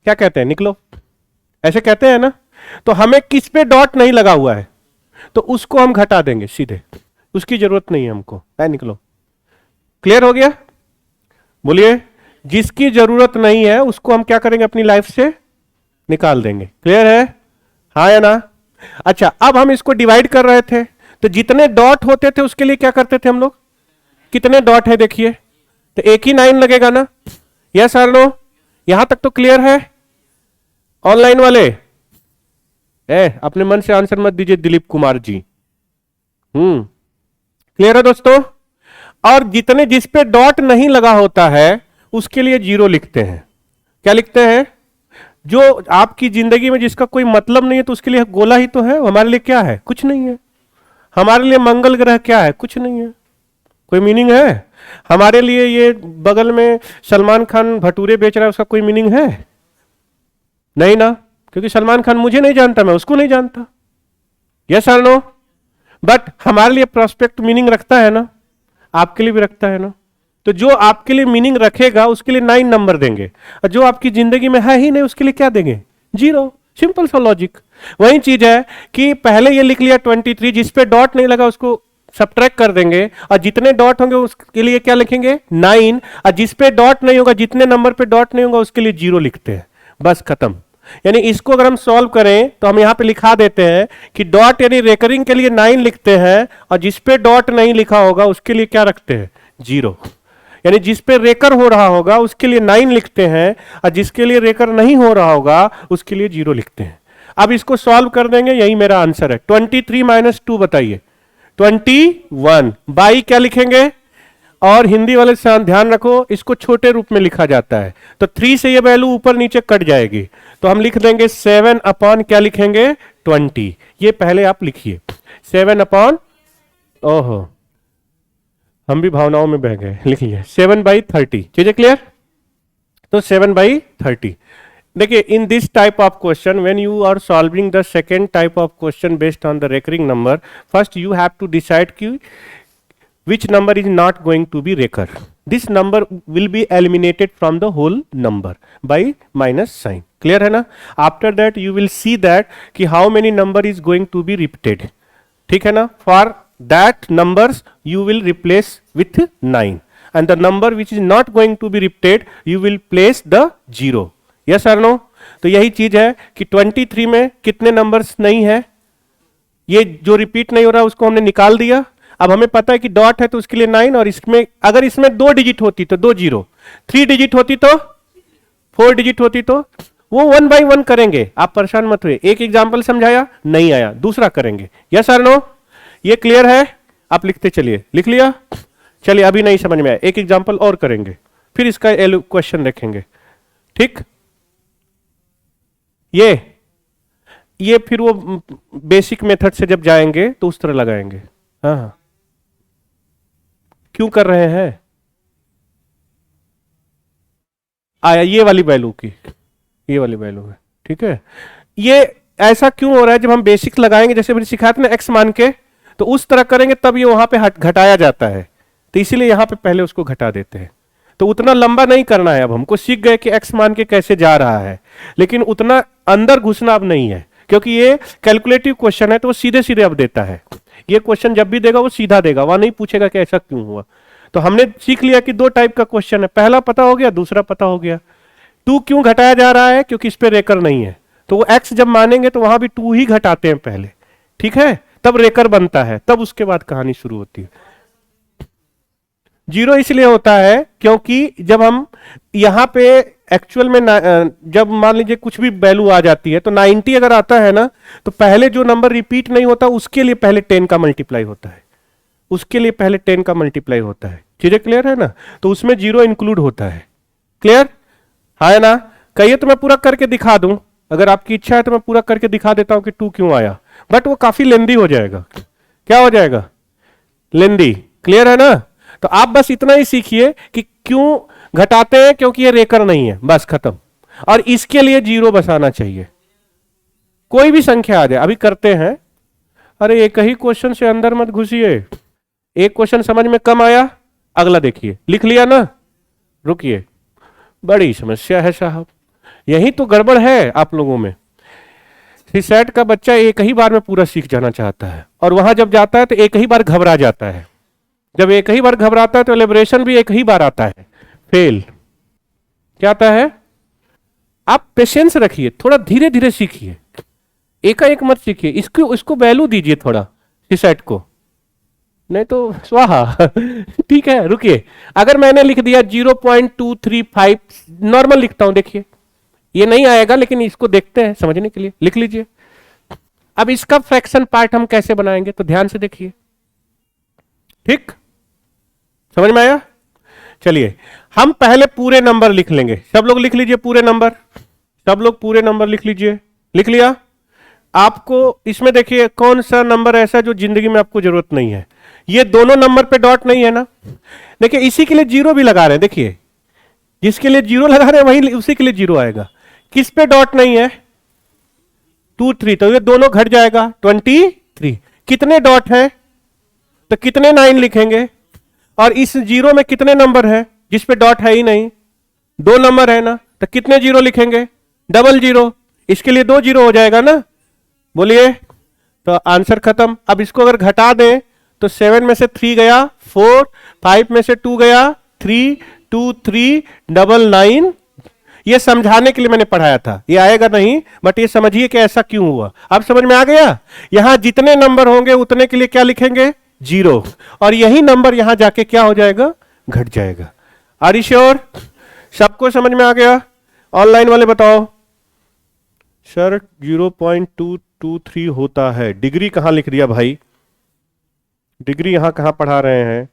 क्या कहते हैं? निकलो, ऐसे कहते हैं ना। तो हमें किस पे डॉट नहीं लगा हुआ है तो उसको हम घटा देंगे सीधे, उसकी जरूरत नहीं है हमको, है? निकलो। क्लियर हो गया? बोलिए। जिसकी जरूरत नहीं है उसको हम क्या करेंगे? अपनी लाइफ से निकाल देंगे। क्लियर है? हाँ या ना? अच्छा, अब हम इसको डिवाइड कर रहे थे तो जितने डॉट होते थे उसके लिए क्या करते थे हम लोग? कितने डॉट है देखिए, तो एक ही 9 लगेगा ना। यस और नो? यहां तक तो क्लियर है? ऑनलाइन वाले अपने मन से आंसर मत दीजिए दिलीप कुमार जी। क्लियर है दोस्तों? और जितने जिस पे डॉट नहीं लगा होता है उसके लिए 0 लिखते हैं। क्या लिखते हैं? जो आपकी जिंदगी में जिसका कोई मतलब नहीं है तो उसके लिए गोला ही तो है। हमारे लिए क्या है? कुछ नहीं है। हमारे लिए मंगल ग्रह क्या है? कुछ नहीं है, कोई मीनिंग है? हमारे लिए ये बगल में सलमान खान भटूरे बेच रहा है, उसका कोई मीनिंग है? नहीं ना, क्योंकि सलमान खान मुझे नहीं जानता, मैं उसको नहीं जानता। यस और नो? बट हमारे लिए प्रोस्पेक्ट मीनिंग रखता है ना, आपके लिए भी रखता है ना। तो जो आपके लिए मीनिंग रखेगा उसके लिए 9 नंबर देंगे, और जो आपकी जिंदगी में है ही नहीं उसके लिए क्या देंगे? 0। सिंपल सा लॉजिक। वही चीज है कि पहले ये लिख लिया 23, जिस पे डॉट नहीं लगा उसको सब्ट्रैक्ट कर देंगे, और जितने डॉट होंगे उसके लिए क्या लिखेंगे? 9। और जिस पे डॉट नहीं होगा, जितने नंबर पे डॉट नहीं होगा उसके लिए 0 लिखते हैं, बस खत्म। यानी इसको अगर हम सॉल्व करें तो हम यहां पे लिखा देते हैं कि डॉट यानी रेकरिंग के लिए 9 लिखते हैं, और जिस पे डॉट नहीं लिखा होगा उसके लिए क्या रखते हैं? 0। यानी जिस पे रेकर हो रहा होगा उसके लिए 9 लिखते हैं, और जिसके लिए रेकर नहीं हो रहा होगा उसके लिए 0 लिखते हैं। अब इसको सॉल्व कर देंगे, यही मेरा आंसर है। 23 - 2 बताइए? 21। बाई क्या लिखेंगे? और हिंदी वाले से ध्यान रखो, इसको छोटे रूप में लिखा जाता है, तो 3 से ये वैल्यू ऊपर नीचे कट जाएगी, तो हम लिख देंगे 7 अपॉन क्या लिखेंगे? 20। ये पहले आप लिखिए 7 अपॉन, ओहो हम भी भावनाओं में बह गए, लिख लिया 7/30। चीजें क्लियर? तो 7/30 देखिए, in this type of question when you are solving the second type of question based on the recurring number, first you have to decide कि which number is not going to be recur. This number will be eliminated from the whole number by minus sign. Clear है ना? After that you will see that कि how many number is going to be repeated. ठीक है ना? For that numbers you will replace with 9 and the number which is not going to be repeated you will place the 0. Yes or no? तो यही चीज है कि 23 में कितने नंबर्स नहीं है, ये जो रिपीट नहीं हो रहा उसको हमने निकाल दिया। अब हमें पता है कि डॉट है तो उसके लिए 9, और इसमें अगर इसमें 2 डिजिट होती तो 2 0, 3 डिजिट होती तो 4 डिजिट होती तो वो 1 by 1 करेंगे। आप परेशान मत हुए, एक एग्जांपल समझाया नहीं आया दूसरा करेंगे। यस और नो? ये क्लियर है? आप लिखते चलिए। लिख लिया? चलिए, अभी नहीं समझ में आया, एक एग्जांपल और करेंगे फिर इसका क्वेश्चन देखेंगे। ठीक, ये फिर वो बेसिक मेथड से जब जाएंगे तो उस तरह लगाएंगे। हाँ, क्यों कर रहे हैं? आया ये वाली वैल्यू की, ये वाली वैल्यू है। ठीक है, ये ऐसा क्यों हो रहा है? जब हम बेसिक लगाएंगे, जैसे मैंने सिखाया था ना एक्स मान के, तो उस तरह करेंगे तब ये वहां पे घटाया जाता है, तो इसीलिए यहां पे पहले उसको घटा देते हैं। तो उतना लंबा नहीं करना है। अब हमको सीख गए कि एक्स मान के कैसे जा रहा है, लेकिन उतना अंदर घुसना अब नहीं है, क्योंकि ये कैलकुलेटिव क्वेश्चन है तो वो सीधे सीधे अब देता है। ये क्वेश्चन जब भी देगा वो सीधा देगा, वहां नहीं पूछेगा कि ऐसा क्यों हुआ। तो हमने सीख लिया कि 2 टाइप का क्वेश्चन है, पहला पता हो गया, दूसरा पता हो गया। 2 क्यों घटाया जा रहा है? क्योंकि इस पे रेकर नहीं है, तो वो एक्स जब मानेंगे तो वहां भी 2 ही घटाते हैं पहले। ठीक है, तब रेकर बनता है, तब उसके बाद कहानी शुरू होती है। 0 इसलिए होता है क्योंकि जब हम यहां पे एक्चुअल में जब मान लीजिए कुछ भी वैल्यू आ जाती है तो 90 अगर आता है ना, तो पहले जो नंबर रिपीट नहीं होता उसके लिए पहले 10 का मल्टीप्लाई होता है, उसके लिए पहले 10 का मल्टीप्लाई होता है। चीजें क्लियर है ना? तो उसमें 0 इंक्लूड होता है। क्लियर है ना? कहिए तो मैं पूरा करके दिखा दूं, अगर आपकी इच्छा है तो मैं पूरा करके दिखा देता हूं कि 2 क्यों आया, बट वो काफी लेंदी हो जाएगा। क्या हो जाएगा? लेंदी। क्लियर है ना? तो आप बस इतना ही सीखिए कि क्यों घटाते हैं, क्योंकि ये रेकर नहीं है, बस खत्म। और इसके लिए 0 बसाना चाहिए, कोई भी संख्या आ जाए। अभी करते हैं। अरे एक ही क्वेश्चन से अंदर मत घुसिए, एक क्वेश्चन समझ में कम आया, अगला देखिए। लिख लिया ना? रुकिए, बड़ी समस्या है साहब, यही तो गड़बड़ है आप लोगों में। सीसैट का बच्चा एक ही बार में पूरा सीख जाना चाहता है, और वहां जब जाता है तो एक ही बार घबरा जाता है। जब एक ही बार घबराता है तो एलिब्रेशन भी एक ही बार आता है, फेल। क्या आता है? आप पेशेंस रखिए, थोड़ा धीरे धीरे सीखिए, एक मत सीखिए। इसको वैल्यू दीजिए थोड़ा सीसैट को, नहीं तो स्वाहा। ठीक है, रुकिए। अगर मैंने लिख दिया 0.235, नॉर्मल लिखता हूं, देखिए ये नहीं आएगा, लेकिन इसको देखते हैं समझने के लिए। लिख लीजिए। अब इसका फ्रैक्शन पार्ट हम कैसे बनाएंगे, तो ध्यान से देखिए। ठीक, समझ में आया? चलिए, हम पहले पूरे नंबर लिख लेंगे। सब लोग लिख लीजिए पूरे नंबर, सब लोग पूरे नंबर लिख लीजिए। लिख लिया? आपको इसमें देखिए कौन सा नंबर ऐसा जो जिंदगी में आपको जरूरत नहीं है। ये दोनों नंबर पे डॉट नहीं है ना, देखिए इसी के लिए 0 भी लगा रहे हैं। देखिए जिसके लिए 0 लगा रहे हैं वही उसी के लिए 0 आएगा। किस पे डॉट नहीं है? 2 3, तो ये दोनों घट जाएगा 23। कितने डॉट है तो कितने 9 लिखेंगे, और इस 0 में कितने नंबर है जिस पे डॉट है ही नहीं? 2 नंबर है ना, तो कितने 0 लिखेंगे? 00। इसके लिए 2 0 हो जाएगा ना, बोलिए। तो आंसर खत्म। अब इसको अगर घटा दें तो 7 में से 3 गया 4, 5 में से 2 गया 3, 2 3 9 ये समझाने के लिए मैंने पढ़ाया था, ये आएगा नहीं, बट ये समझिए कि ऐसा क्यों हुआ। अब समझ में आ गया? यहां जितने नंबर होंगे उतने के लिए क्या लिखेंगे? 0, और यही नंबर यहां जाके क्या हो जाएगा? घट जाएगा। Are you sure? सबको समझ में आ गया? ऑनलाइन वाले बताओ। सर 0.223 होता है, डिग्री कहां लिख दिया भाई? डिग्री यहां कहां पढ़ा रहे हैं?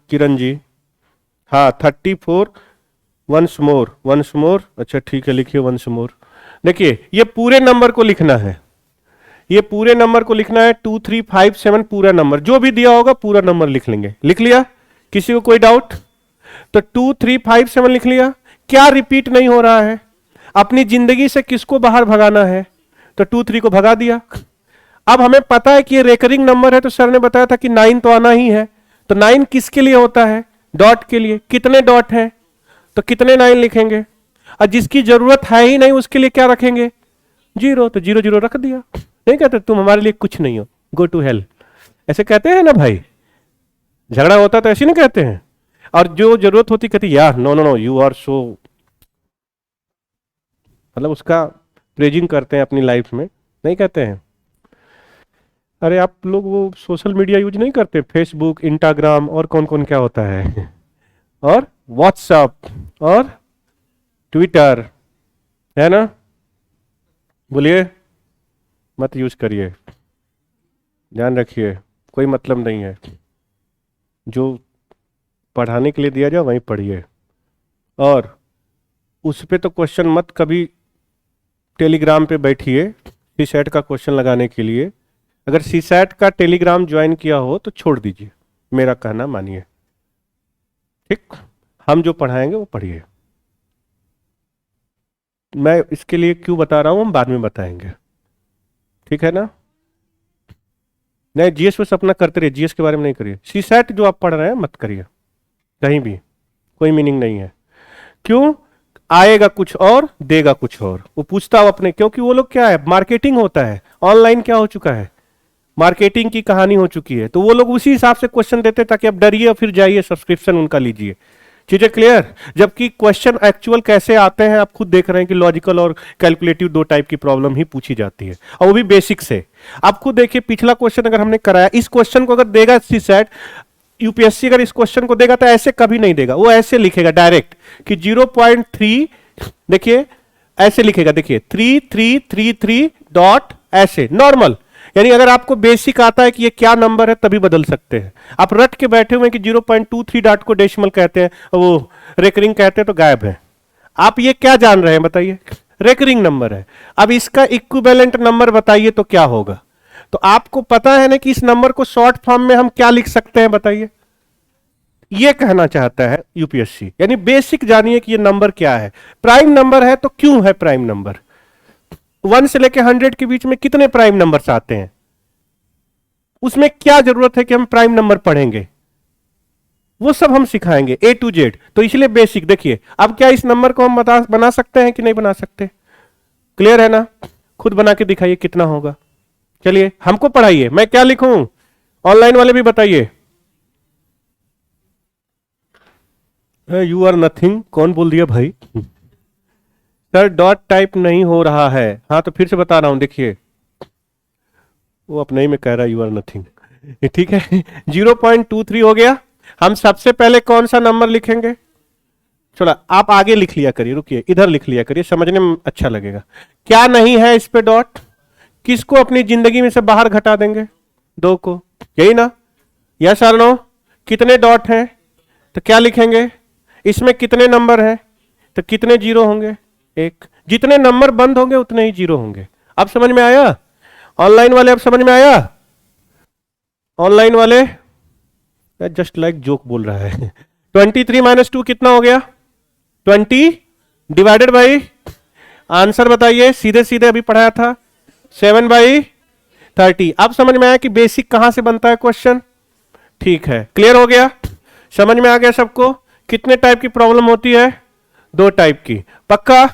किरण जी, हाँ 34 वंस मोर। अच्छा ठीक है, लिखिए वंस मोर। देखिए ये पूरे नंबर को लिखना है, ये पूरे नंबर को लिखना है। 2 3 5 7 पूरा नंबर, जो भी दिया होगा पूरा नंबर लिख लेंगे। लिख लिया? किसी को कोई डाउट? तो 2 3 5 7 लिख लिया। क्या रिपीट नहीं हो रहा है? अपनी जिंदगी से किसको बाहर भगाना है, तो 2 3 को भगा दिया। अब हमें पता है कि ये रेकरिंग नंबर है, तो सर ने बताया था कि 9 तो आना ही है। तो 9 किसके लिए होता है, डॉट के लिए। कितने डॉट हैं, तो कितने 9 लिखेंगे, और जिसकी जरूरत है ही नहीं उसके लिए क्या रखेंगे, 0, तो 0 0 रख दिया। नहीं कहते तुम हमारे लिए कुछ नहीं हो, गो टू हेल, ऐसे कहते हैं ना भाई, झगड़ा होता तो ऐसे नहीं कहते हैं। और जो जरूरत होती कहती यार no no no you are so, मतलब उसका प्रेजिंग करते हैं अपनी लाइफ में, नहीं कहते हैं। अरे आप लोग वो सोशल मीडिया यूज नहीं करते, फेसबुक, इंस्टाग्राम और कौन कौन क्या होता है, और व्हाट्सएप और ट्विटर, है ना, बोलिए, मत यूज करिए, ध्यान रखिए, कोई मतलब नहीं है। जो पढ़ाने के लिए दिया जाए वहीं पढ़िए, और उस पे तो क्वेश्चन मत कभी टेलीग्राम पे बैठिए सीसैट का क्वेश्चन लगाने के लिए। अगर सीसैट का टेलीग्राम ज्वाइन किया हो तो छोड़ दीजिए, मेरा कहना मानिए, ठीक। हम जो पढ़ाएंगे वो पढ़िए। मैं इसके लिए क्यों बता रहा हूं हम बाद में बताएंगे, ठीक है ना। नहीं, जीएस पे अपना करते रहिए, जीएस के बारे में नहीं करिए। सीसैट जो आप पढ़ रहे हैं मत करिए, कहीं भी कोई मीनिंग नहीं है। क्यों, आएगा कुछ और देगा कुछ और, वो पूछता हो अपने, क्योंकि वो लोग क्या है, मार्केटिंग होता है, ऑनलाइन क्या हो चुका है, मार्केटिंग की कहानी हो चुकी है। तो वो लोग उसी हिसाब से क्वेश्चन देते ताकि आप डरिए और फिर जाइए सब्सक्रिप्शन उनका लीजिए। चीजें क्लियर। जबकि क्वेश्चन एक्चुअल कैसे आते हैं आप खुद देख रहे हैं कि लॉजिकल और कैलकुलेटिव 2 टाइप की प्रॉब्लम ही पूछी जाती है, और वो भी बेसिक से। आप खुद देखिए पिछला क्वेश्चन अगर हमने कराया, इस क्वेश्चन को अगर देगा सीसैट यूपीएससी, अगर इस क्वेश्चन को देगा तो ऐसे कभी नहीं देगा, वो ऐसे लिखेगा डायरेक्ट कि 0.3, देखिए ऐसे लिखेगा, देखिए 3333 डॉट ऐसे नॉर्मल। यानी अगर आपको बेसिक आता है कि ये क्या नंबर है तभी बदल सकते हैं। आप रट के बैठे हुए हैं कि 0.23 डॉट को डेसिमल कहते हैं, वो रेकरिंग कहते हैं, तो गायब है। आप ये क्या जान रहे हैं बताइए, रेकरिंग नंबर है। अब इसका इक्विवेलेंट नंबर बताइए तो क्या होगा। तो आपको पता है ना कि इस नंबर को शॉर्ट फॉर्म में हम क्या लिख सकते हैं बताइए, ये कहना चाहता है यूपीएससी। यानी बेसिक जानिए कि ये नंबर क्या है। प्राइम नंबर है तो क्यों है प्राइम नंबर, 1 से लेकर 100 के बीच में कितने प्राइम नंबर्स आते हैं, उसमें क्या जरूरत है कि हम प्राइम नंबर पढ़ेंगे, वो सब हम सिखाएंगे A to Z। तो इसलिए बेसिक देखिए। अब क्या इस नंबर को हम बना सकते हैं कि नहीं बना सकते, क्लियर है ना। खुद बना के दिखाइए कितना होगा। चलिए हमको पढ़ाइए, मैं क्या लिखूं, ऑनलाइन वाले भी बताइए। यू आर नथिंग, कौन बोल दिया भाई। सर डॉट टाइप नहीं हो रहा है, हाँ तो फिर से बता रहा हूं, देखिए वो अपने ही में कह रहा है यू आर नथिंग, ठीक है। 0.23 हो गया। हम सबसे पहले कौन सा नंबर लिखेंगे, चलो आप आगे लिख लिया करिए, रुकिए इधर लिख लिया करिए, समझने में अच्छा लगेगा। क्या नहीं है इस पे डॉट, किसको अपनी जिंदगी में से बाहर घटा देंगे, 2 को, यही ना, यस और नो। कितने डॉट हैं तो क्या लिखेंगे, इसमें कितने नंबर हैं तो कितने 0 होंगे, 1। जितने नंबर बंद होंगे उतने ही 0 होंगे। अब समझ में आया, ऑनलाइन वाले अब समझ में आया, ऑनलाइन वाले जस्ट लाइक जोक बोल रहा है। 23 - 2 कितना हो गया, 20 डिवाइडेड बाई, आंसर बताइए सीधे सीधे अभी पढ़ाया था, 7/30। अब समझ में आया कि बेसिक कहां से बनता है क्वेश्चन, ठीक है, क्लियर हो गया, समझ में आ गया सबको। कितने टाइप की प्रॉब्लम होती है, 2 टाइप की, पक्का।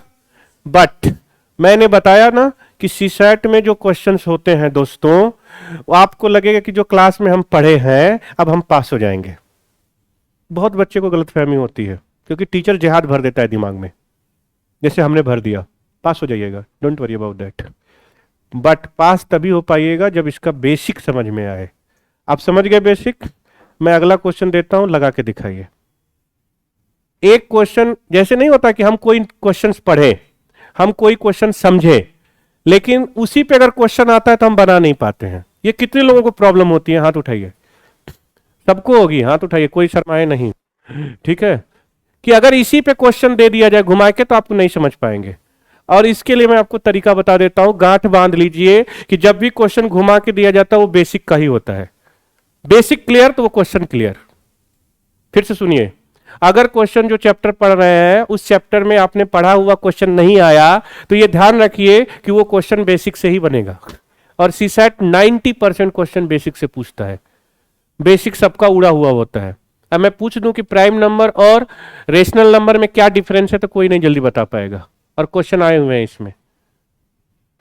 बट मैंने बताया ना कि सीसैट में जो क्वेश्चंस होते हैं दोस्तों, वो आपको लगेगा कि जो क्लास में हम पढ़े हैं अब हम पास हो जाएंगे। बहुत बच्चे को गलतफहमी होती है क्योंकि टीचर जिहाद भर देता है दिमाग में, जैसे हमने भर दिया, पास हो जाइएगा, don't worry about that. But pass तभी हो पाइएगा जब इसका बेसिक समझ में आए। आप समझ गए बेसिक, मैं अगला क्वेश्चन देता हूं, लगा के दिखाइए। एक क्वेश्चन जैसे नहीं होता कि हम कोई क्वेश्चन पढ़े, हम कोई क्वेश्चन समझे, लेकिन उसी पे अगर क्वेश्चन आता है तो हम बना नहीं पाते हैं। ये कितने लोगों को प्रॉब्लम होती है, हाथ उठाइए, सबको होगी, हाथ उठाइए, कोई शर्माए नहीं, ठीक है। कि अगर इसी पे क्वेश्चन दे दिया जाए घुमा के तो आप नहीं समझ पाएंगे। और इसके लिए मैं आपको तरीका बता देता हूं, गांठ बांध लीजिए कि जब भी क्वेश्चन घुमा के दिया जाता है वो बेसिक का ही होता है। बेसिक क्लियर तो वो क्वेश्चन क्लियर। फिर से सुनिए, अगर क्वेश्चन जो चैप्टर पढ़ रहे हैं उस चैप्टर में आपने पढ़ा हुआ क्वेश्चन नहीं आया तो ये ध्यान रखिए कि वो क्वेश्चन बेसिक से ही बनेगा। और सीसैट 90% क्वेश्चन बेसिक से पूछता है, बेसिक सबका उड़ा हुआ होता है। अब मैं पूछ दूं कि प्राइम नंबर और रेशनल नंबर में क्या डिफरेंस है तो कोई नहीं जल्दी बता पाएगा, और क्वेश्चन आए हुए हैं इसमें,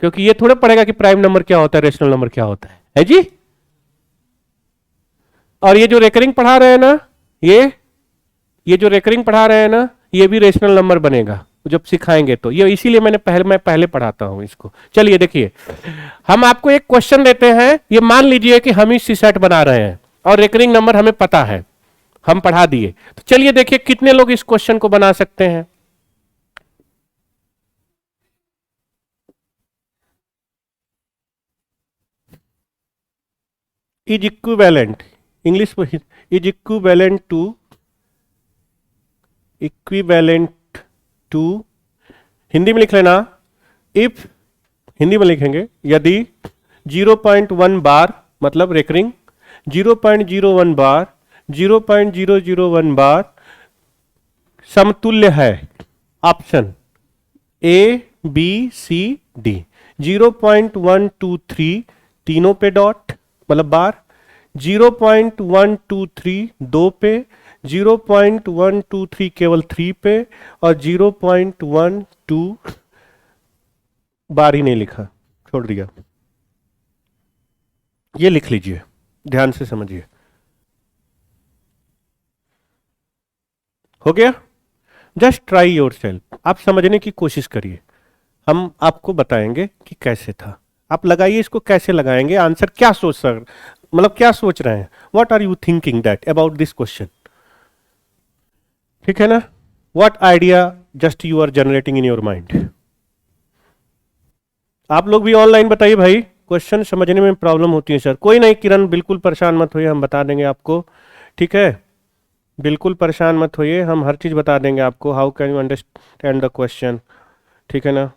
क्योंकि ये थोड़ा पड़ेगा कि प्राइम नंबर क्या होता है, रेशनल नंबर क्या होता है जी। और ये जो रेकरिंग पढ़ा रहे हैं ना, ये जो रेकरिंग पढ़ा रहे हैं ना, ये भी रेशनल नंबर बनेगा जब सिखाएंगे तो। ये इसीलिए मैं पहले पढ़ाता हूं इसको। चलिए देखिए, हम आपको एक क्वेश्चन देते हैं, ये मान लीजिए कि हम ही सीसेट बना रहे हैं और रेकरिंग नंबर हमें पता है, हम पढ़ा दिए। तो चलिए देखिए कितने लोग इस क्वेश्चन को बना सकते हैं। इज इक्विवेलेंट, इंग्लिश में इज इक्विवेलेंट टू, हिंदी में लिख लेना, इफ, हिंदी में लिखेंगे यदि 0.1 बार मतलब रेकरिंग, 0.01 बार, 0.001 बार समतुल्य है। Option A B C D. 0.123 तीनों पे डॉट मतलब बार, 0.123 दो पे, 0.123 केवल 3 पे, और 0.12 बार ही नहीं लिखा, छोड़ दिया। ये लिख लीजिए, ध्यान से समझिए। हो गया? जस्ट ट्राई योर सेल्फ, आप समझने की कोशिश करिए, हम आपको बताएंगे कि कैसे था। आप लगाइए इसको, कैसे लगाएंगे, आंसर क्या सोच सर, मतलब क्या सोच रहे हैं, what are you thinking that about this question, ठीक है ना? What idea just you are generating in your mind. आप लोग भी ऑनलाइन बताइए भाई, क्वेश्चन समझने में प्रॉब्लम होती है सर। कोई नहीं किरण, बिल्कुल परेशान मत होइए, हम बता देंगे आपको, ठीक है? बिल्कुल परेशान मत होइए, हम हर चीज बता देंगे आपको। How can you understand the question, ठीक है ना?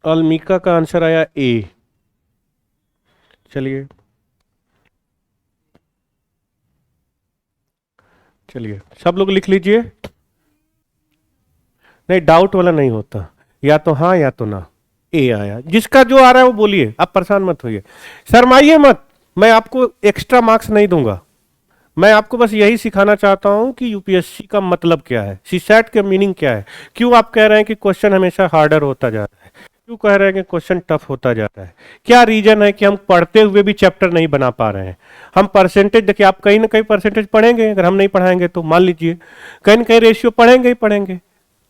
अलमीका का आंसर आया ए। चलिए चलिए सब लोग लिख लीजिए। नहीं, डाउट वाला नहीं होता, या तो हाँ या तो ना। ए आया, जिसका जो आ रहा है वो बोलिए, आप परेशान मत होइए, शर्माइए मत। मैं आपको एक्स्ट्रा मार्क्स नहीं दूंगा, मैं आपको बस यही सिखाना चाहता हूं कि यूपीएससी का मतलब क्या है, सीसैट का मीनिंग क्या है। क्यों आप कह रहे हैं कि क्वेश्चन हमेशा हार्डर होता जा रहा है, क्यों कह रहे हैं कि क्वेश्चन टफ होता जा रहा है, क्या रीजन है कि हम पढ़ते हुए भी चैप्टर नहीं बना पा रहे हैं। हम परसेंटेज देखिए, आप कहीं ना कहीं परसेंटेज पढ़ेंगे, अगर हम नहीं पढ़ाएंगे तो मान लीजिए कहीं ना कहीं रेशियो पढ़ेंगे ही पढ़ेंगे,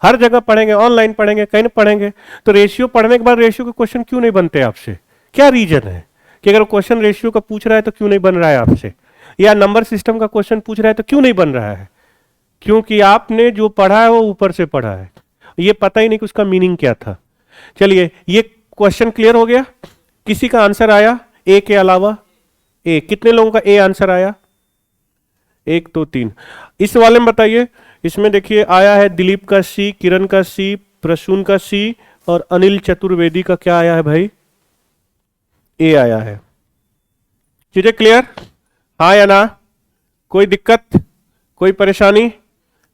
हर जगह पढ़ेंगे, ऑनलाइन पढ़ेंगे, कहीं ना पढ़ेंगे। तो रेशियो पढ़ने के बाद रेशियो के क्वेश्चन क्यों नहीं बनते आपसे, क्या रीजन है कि अगर क्वेश्चन रेशियो का पूछ रहा है तो क्यों नहीं बन रहा है आपसे, या नंबर सिस्टम का क्वेश्चन पूछ रहा है तो क्यों नहीं बन रहा है? क्योंकि आपने जो पढ़ा है वो ऊपर से पढ़ा है, ये पता ही नहीं कि उसका मीनिंग क्या था। चलिए ये क्वेश्चन क्लियर हो गया, किसी का आंसर आया ए के अलावा? ए, कितने लोगों का ए आंसर आया? 1 2 3। इस वाले में बताइए, इसमें देखिए आया है दिलीप का सी, किरण का सी, प्रसून का सी, और अनिल चतुर्वेदी का क्या आया है भाई? ए आया है। चीजें क्लियर, हाँ या ना? कोई दिक्कत, कोई परेशानी?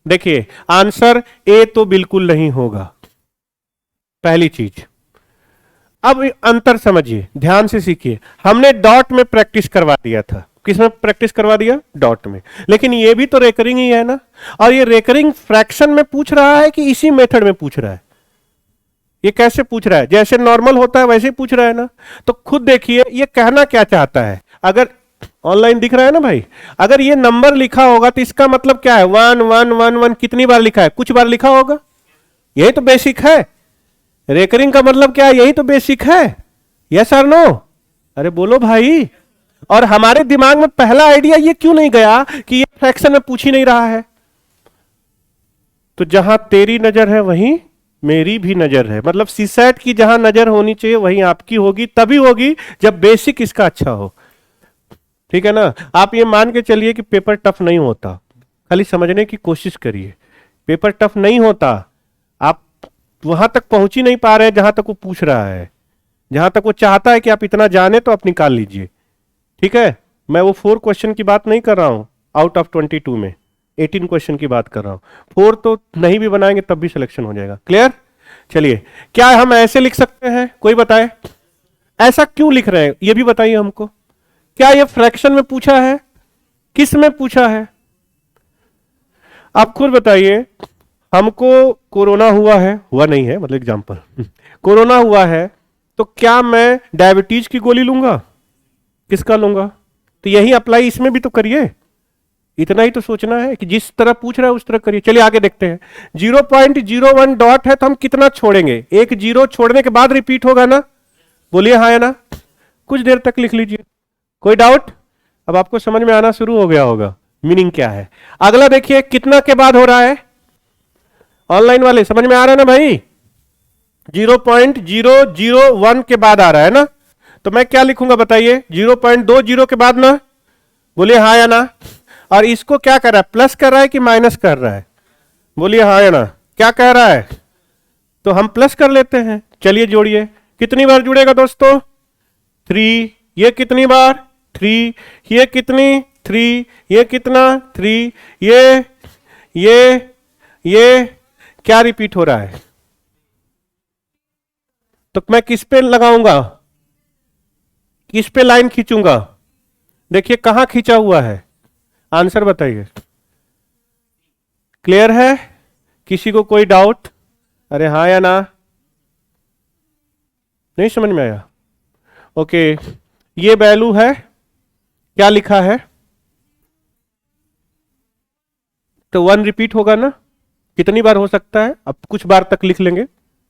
देखिए आंसर ए तो बिल्कुल नहीं होगा, पहली चीज। अब अंतर समझिए, ध्यान से सीखिए। हमने डॉट में प्रैक्टिस करवा दिया था, किसमें प्रैक्टिस करवा दिया? डॉट में। लेकिन ये भी तो रेकरिंग ही है ना, और ये रेकरिंग फ्रैक्शन में पूछ रहा है कि इसी मेथड में पूछ रहा है? ये कैसे पूछ रहा है? जैसे नॉर्मल होता है वैसे ही पूछ रहा है ना। तो खुद देखिए ये कहना क्या चाहता है। अगर ऑनलाइन दिख रहा है ना भाई, अगर ये नंबर लिखा होगा तो इसका मतलब क्या है? 1 1 1 1 कितनी बार लिखा है? कुछ बार लिखा होगा, यही तो बेसिक है। रेकरिंग का मतलब क्या है? यही तो बेसिक है। यस और नो? अरे बोलो भाई। और हमारे दिमाग में पहला आइडिया ये क्यों नहीं गया कि ये फ्रैक्शन में पूछ ही नहीं रहा है? तो जहां तेरी नजर है वहीं मेरी भी नजर है, मतलब सीसैट की जहां नजर होनी चाहिए वहीं आपकी होगी, तभी होगी जब बेसिक इसका अच्छा हो, ठीक है ना? आप ये मान के चलिए कि पेपर टफ नहीं होता, खाली समझने की कोशिश करिए, पेपर टफ नहीं होता। आप वहां तक पहुंच ही नहीं पा रहे जहां तक वो पूछ रहा है, जहां तक वो चाहता है कि आप इतना जाने तो आप निकाल लीजिए, ठीक है? मैं वो 4 क्वेश्चन की बात नहीं कर रहा हूं आउट ऑफ 22 में, 18 क्वेश्चन की बात कर रहा हूं। 4 तो नहीं भी बनाएंगे तब भी सिलेक्शन हो जाएगा। क्लियर? चलिए, क्या हम ऐसे लिख सकते हैं? कोई बताए ऐसा क्यों लिख रहे हैं, ये भी बताइए हमको। क्या ये फ्रैक्शन में पूछा है, किस में पूछा है? आप खुद बताइए। हमको कोरोना हुआ है, हुआ नहीं है मतलब एग्जांपल, कोरोना हुआ है, तो क्या मैं डायबिटीज की गोली लूंगा? किसका लूंगा? तो यही अप्लाई इसमें भी तो करिए। इतना ही तो सोचना है कि जिस तरह पूछ रहा है उस तरह करिए। चलिए आगे देखते हैं। 0.01 डॉट है तो हम कितना छोड़ेंगे? एक जीरो छोड़ने के बाद रिपीट होगा ना? बोलिए हाँ या ना। कुछ देर तक लिख लीजिए। कोई डाउट? अब आपको समझ में आना शुरू हो गया होगा मीनिंग क्या है। अगला देखिए, कितना के बाद हो रहा है? ऑनलाइन वाले समझ में आ रहा है ना भाई? 0.001 के बाद आ रहा है ना? तो मैं क्या लिखूंगा बताइए? 0.20 के बाद ना? बोलिए हाँ या ना। और इसको क्या कर रहा है, प्लस कर रहा है कि माइनस कर रहा है? बोलिए हाँ या ना। क्या कह रहा है? तो हम प्लस कर लेते हैं। चलिए जोड़िए, कितनी बार जुड़ेगा दोस्तों? 3। ये कितनी बार? 3। ये कितनी? 3। ये कितना? 3। ये क्या रिपीट हो रहा है? तो मैं किस पे लगाऊंगा, किस पे लाइन खींचूंगा? देखिए कहां खींचा हुआ है, आंसर बताइए। क्लियर है? किसी को कोई डाउट? अरे हाँ या ना? नहीं समझ में आया? ओके, ये वैल्यू है, क्या लिखा है? तो 1 रिपीट होगा ना? कितनी बार हो सकता है? अब कुछ बार तक लिख लेंगे,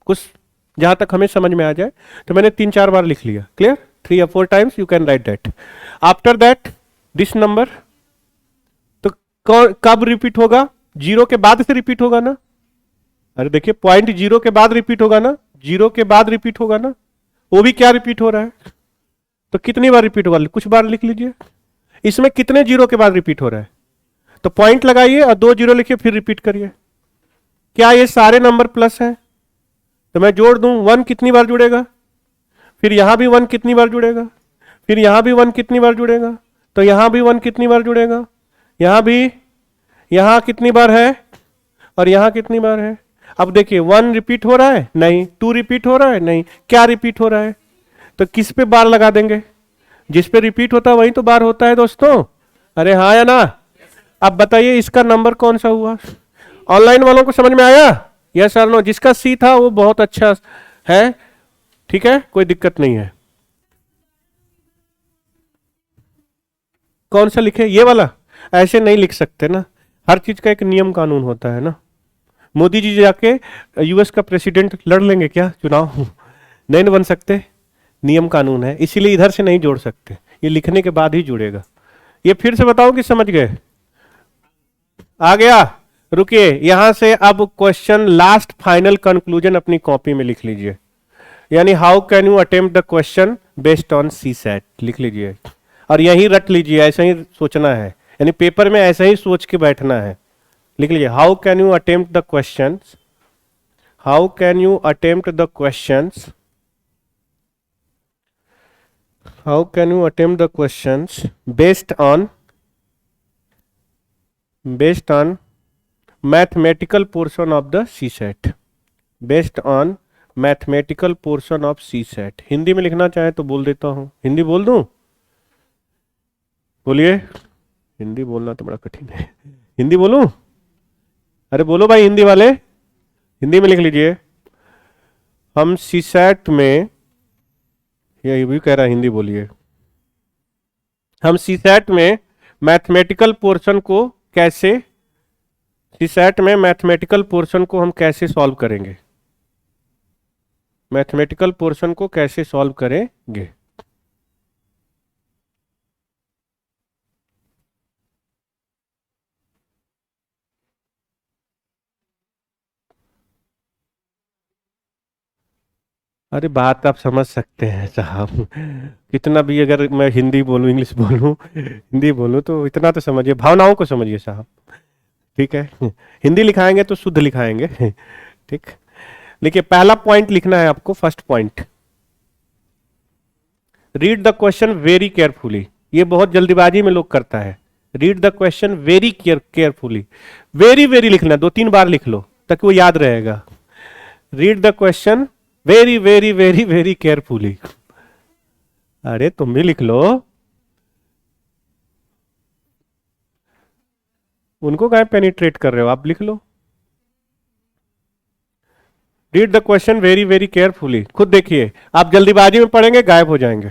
कुछ जहां तक हमें समझ में आ जाए। तो मैंने 3-4 बार लिख लिया। क्लियर? 3 या 4 times you can write that. After that this number, तो कब रिपीट होगा? 0 के बाद से रिपीट होगा ना? अरे देखिए, 0.0 के बाद रिपीट होगा ना? 0 के बाद रिपीट होगा ना? वो भी क्या रिपीट हो रहा है? तो कितनी बार रिपीट होगा? कुछ बार लिख लीजिए। इसमें कितने जीरो के बाद रिपीट हो रहा है? तो पॉइंट लगाइए और 2 जीरो लिखिए, फिर रिपीट करिए। क्या ये सारे नंबर प्लस हैं? तो मैं जोड़ दूं, 1 कितनी बार जुड़ेगा? फिर यहां भी 1 कितनी बार जुड़ेगा? फिर यहां भी 1 कितनी बार जुड़ेगा? तो यहां भी 1 कितनी बार जुड़ेगा? यहां भी, यहां कितनी बार है और यहां कितनी बार है? अब देखिए, 1 रिपीट हो रहा है? नहीं। 2 रिपीट हो रहा है? नहीं। क्या रिपीट हो रहा है? तो किस पे बार लगा देंगे? जिस पे रिपीट होता है वही तो बार होता है दोस्तों। अरे हाँ या ना? अब बताइए इसका नंबर कौन सा हुआ? ऑनलाइन वालों को समझ में आया? यस और नो? जिसका सी था वो बहुत अच्छा है, ठीक है, कोई दिक्कत नहीं है। कौन सा लिखे? ये वाला? ऐसे नहीं लिख सकते ना, हर चीज का एक नियम कानून होता है ना। मोदी जी जाके यूएस का प्रेसिडेंट लड़ लेंगे क्या चुनाव? नहीं बन सकते, नियम कानून है, इसीलिए इधर से नहीं जोड़ सकते, ये लिखने के बाद ही जुड़ेगा। ये फिर से बताओ कि समझ गए? आ गया? रुकिए, यहां से अब क्वेश्चन लास्ट फाइनल कंक्लूजन अपनी कॉपी में लिख लीजिए। यानी how can you attempt the question based on C set, लिख लीजिए और यहीं रट लीजिए। ऐसा ही सोचना है, यानी पेपर में ऐसा ही सोच के बैठना है। लिख लीजिए, how can you attempt the question, how can you attempt the questions, how can you attempt the questions based on mathematical portion of the CSET, based on mathematical portion of CSET। Hindi में लिखना चाहे तो बोल देता हूं, हिंदी बोल दूं? बोलिए। हिंदी बोलना तो बड़ा कठिन है, हिंदी बोलूं? अरे बोलो भाई हिंदी वाले, हिंदी में लिख लीजिए। हम CSET में, ये भी कह रहा है हिंदी बोलिए, हम सीसैट में मैथमेटिकल पोर्शन को कैसे, सीसैट में मैथमेटिकल पोर्शन को हम कैसे सॉल्व करेंगे, मैथमेटिकल पोर्शन को कैसे सॉल्व करेंगे। अरे बात आप समझ सकते हैं साहब, कितना भी अगर मैं हिंदी बोलूं, इंग्लिश बोलूं, हिंदी बोलूं, तो इतना तो समझिए, भावनाओं को समझिए साहब, ठीक है। हिंदी लिखाएंगे तो शुद्ध लिखाएंगे, ठीक। देखिए पहला पॉइंट लिखना है आपको, first point, read the question very carefully. ये बहुत जल्दीबाजी में लोग करता है। Read the question very carefully, very very लिखना, 2-3 बार लिख लो ताकि वो याद रहेगा। Read the question very very very very carefully. अरे तुम भी लिख लो, उनको क्या पेनिट्रेट कर रहे हो, आप लिख लो। Read the question very very carefully. खुद देखिए, आप जल्दीबाजी में पढ़ेंगे गायब हो जाएंगे,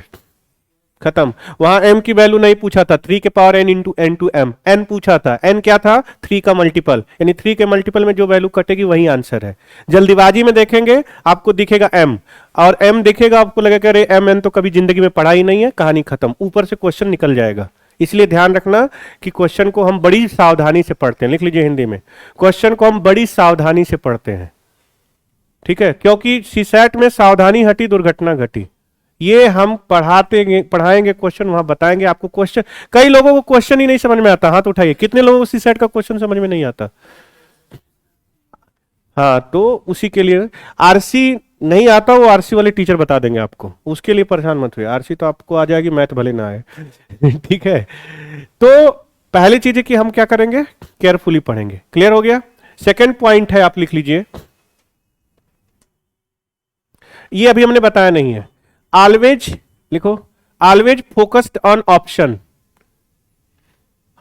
खत्म। वहां m की वैल्यू नहीं पूछा था, 3 के power n into n two m, n पूछा था। n क्या था, 3 का मल्टीपल, यानी 3 के मल्टीपल में जो वैल्यू कटेगी वही आंसर है। जल्दीबाजी में देखेंगे आपको दिखेगा m, और m दिखेगा आपको लगेगा अरे m n तो कभी जिंदगी में पढ़ा ही नहीं है, कहानी खत्म, ऊपर से क्वेश्चन निकल जाएगा। इसलिए ध्यान रखना कि क्वेश्चन को हम बड़ी सावधानी से पढ़ते हैं। लिख लीजिए हिंदी में, क्वेश्चन को हम बड़ी सावधानी से पढ़ते हैं, ठीक है, क्योंकि सीसैट में सावधानी हटी दुर्घटना घटी। ये हम पढ़ाएंगे क्वेश्चन, वहां बताएंगे आपको क्वेश्चन। कई लोगों को क्वेश्चन ही नहीं समझ में आता, हाथ उठाइए, कितने लोगों को सीसैट का क्वेश्चन समझ में नहीं आता। हाँ, तो उसी के लिए आरसी नहीं आता, वो आरसी वाले टीचर बता देंगे आपको, उसके लिए परेशान मत हुए। आरसी तो आपको आ जाएगी, मैथ भले ना आए ठीक है। तो पहली चीज है कि हम क्या करेंगे, केयरफुली पढ़ेंगे। क्लियर हो गया। सेकेंड पॉइंट है, आप लिख लीजिए, ये अभी हमने बताया नहीं है। ऑलवेज लिखो, ऑलवेज फोकस्ड ऑन ऑप्शन।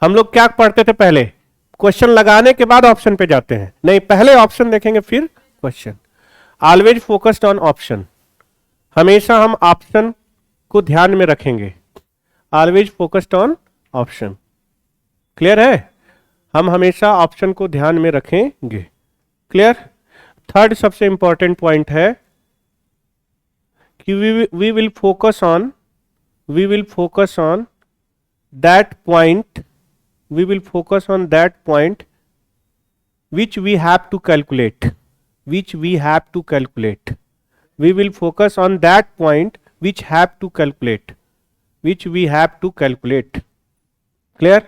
हम लोग क्या पढ़ते थे पहले, क्वेश्चन लगाने के बाद ऑप्शन पे जाते हैं, नहीं पहले ऑप्शन देखेंगे फिर question. Always focused on option, हमेशा हम ऑप्शन को ध्यान में रखेंगे। Always focused on option, clear है, हम हमेशा ऑप्शन को ध्यान में रखेंगे। क्लियर। थर्ड सबसे इंपॉर्टेंट पॉइंट है कि we will focus on that point, we will focus on that point which we have to calculate, we will focus on that point which we have to calculate। Clear.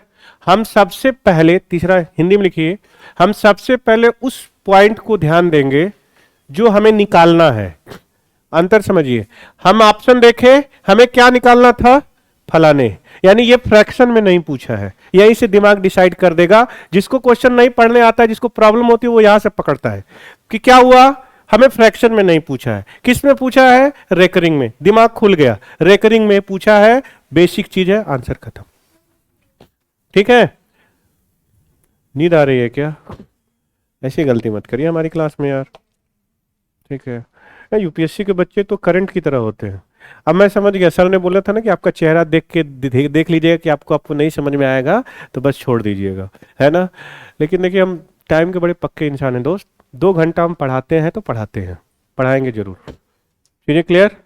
हम सबसे पहले, तीसरा हिंदी में लिखिए, हम सबसे पहले उस पॉइंट को ध्यान देंगे जो हमें निकालना है। अंतर समझिए, हम ऑप्शन देखे, हमें क्या निकालना था, फलाने, यानी ये फ्रैक्शन में नहीं पूछा है, यहीं से दिमाग डिसाइड कर देगा। जिसको क्वेश्चन नहीं पढ़ने आता है, जिसको प्रॉब्लम होती है, वो यहां से पकड़ता है कि क्या हुआ, हमें फ्रैक्शन में नहीं पूछा है, किस में पूछा है, रेकरिंग में। दिमाग खुल गया, रेकरिंग में पूछा है, बेसिक चीज है, आंसर खत्म। ठीक है। नींद आ रही है क्या, ऐसी गलती मत करिए हमारी क्लास में यार, ठीक है। यूपीएससी के बच्चे तो करंट की तरह होते हैं। अब मैं समझ गया, सर ने बोला था ना कि आपका चेहरा देख के देख लीजिएगा कि आपको नहीं समझ में आएगा तो बस छोड़ दीजिएगा, है ना। लेकिन देखिए, हम टाइम के बड़े पक्के इंसान हैं दोस्त, 2 घंटा हम पढ़ाते हैं तो पढ़ाते हैं, पढ़ाएंगे जरूर। चीजें क्लियर।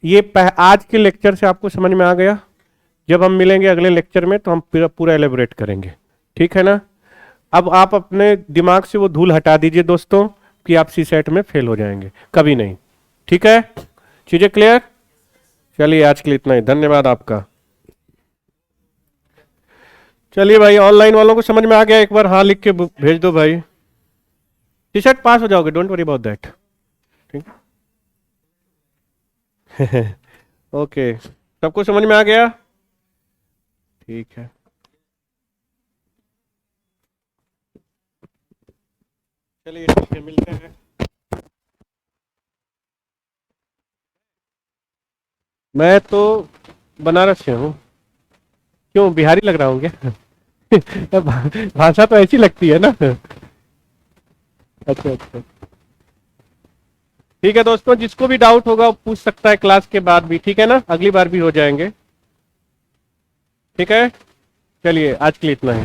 ये आज के लेक्चर से आपको समझ में आ गया। जब हम मिलेंगे अगले लेक्चर में तो हम पूरा एलेबोरेट करेंगे, ठीक है ना। अब आप अपने दिमाग से वो धूल हटा दीजिए दोस्तों कि आप सीसैट में फेल हो जाएंगे, कभी नहीं, ठीक है। चीजें क्लियर। चलिए आज के लिए इतना ही, धन्यवाद आपका। चलिए भाई, ऑनलाइन वालों को समझ में आ गया, एक बार हाँ लिख के भेज दो भाई, सीसैट पास हो जाओगे, डोंट वरी अबाउट दैट, ठीक ओके, सबको समझ में आ गया, ठीक है। चलिए ठीक है, मिलते हैं। मैं तो बनारस से हूँ। क्यों, बिहारी लग रहा हूँ क्या भाषा तो ऐसी लगती है ना। अच्छा अच्छा, ठीक है दोस्तों, जिसको भी डाउट होगा वो पूछ सकता है क्लास के बाद भी, ठीक है ना, अगली बार भी हो जाएंगे, ठीक है। चलिए आज के लिए इतना ही।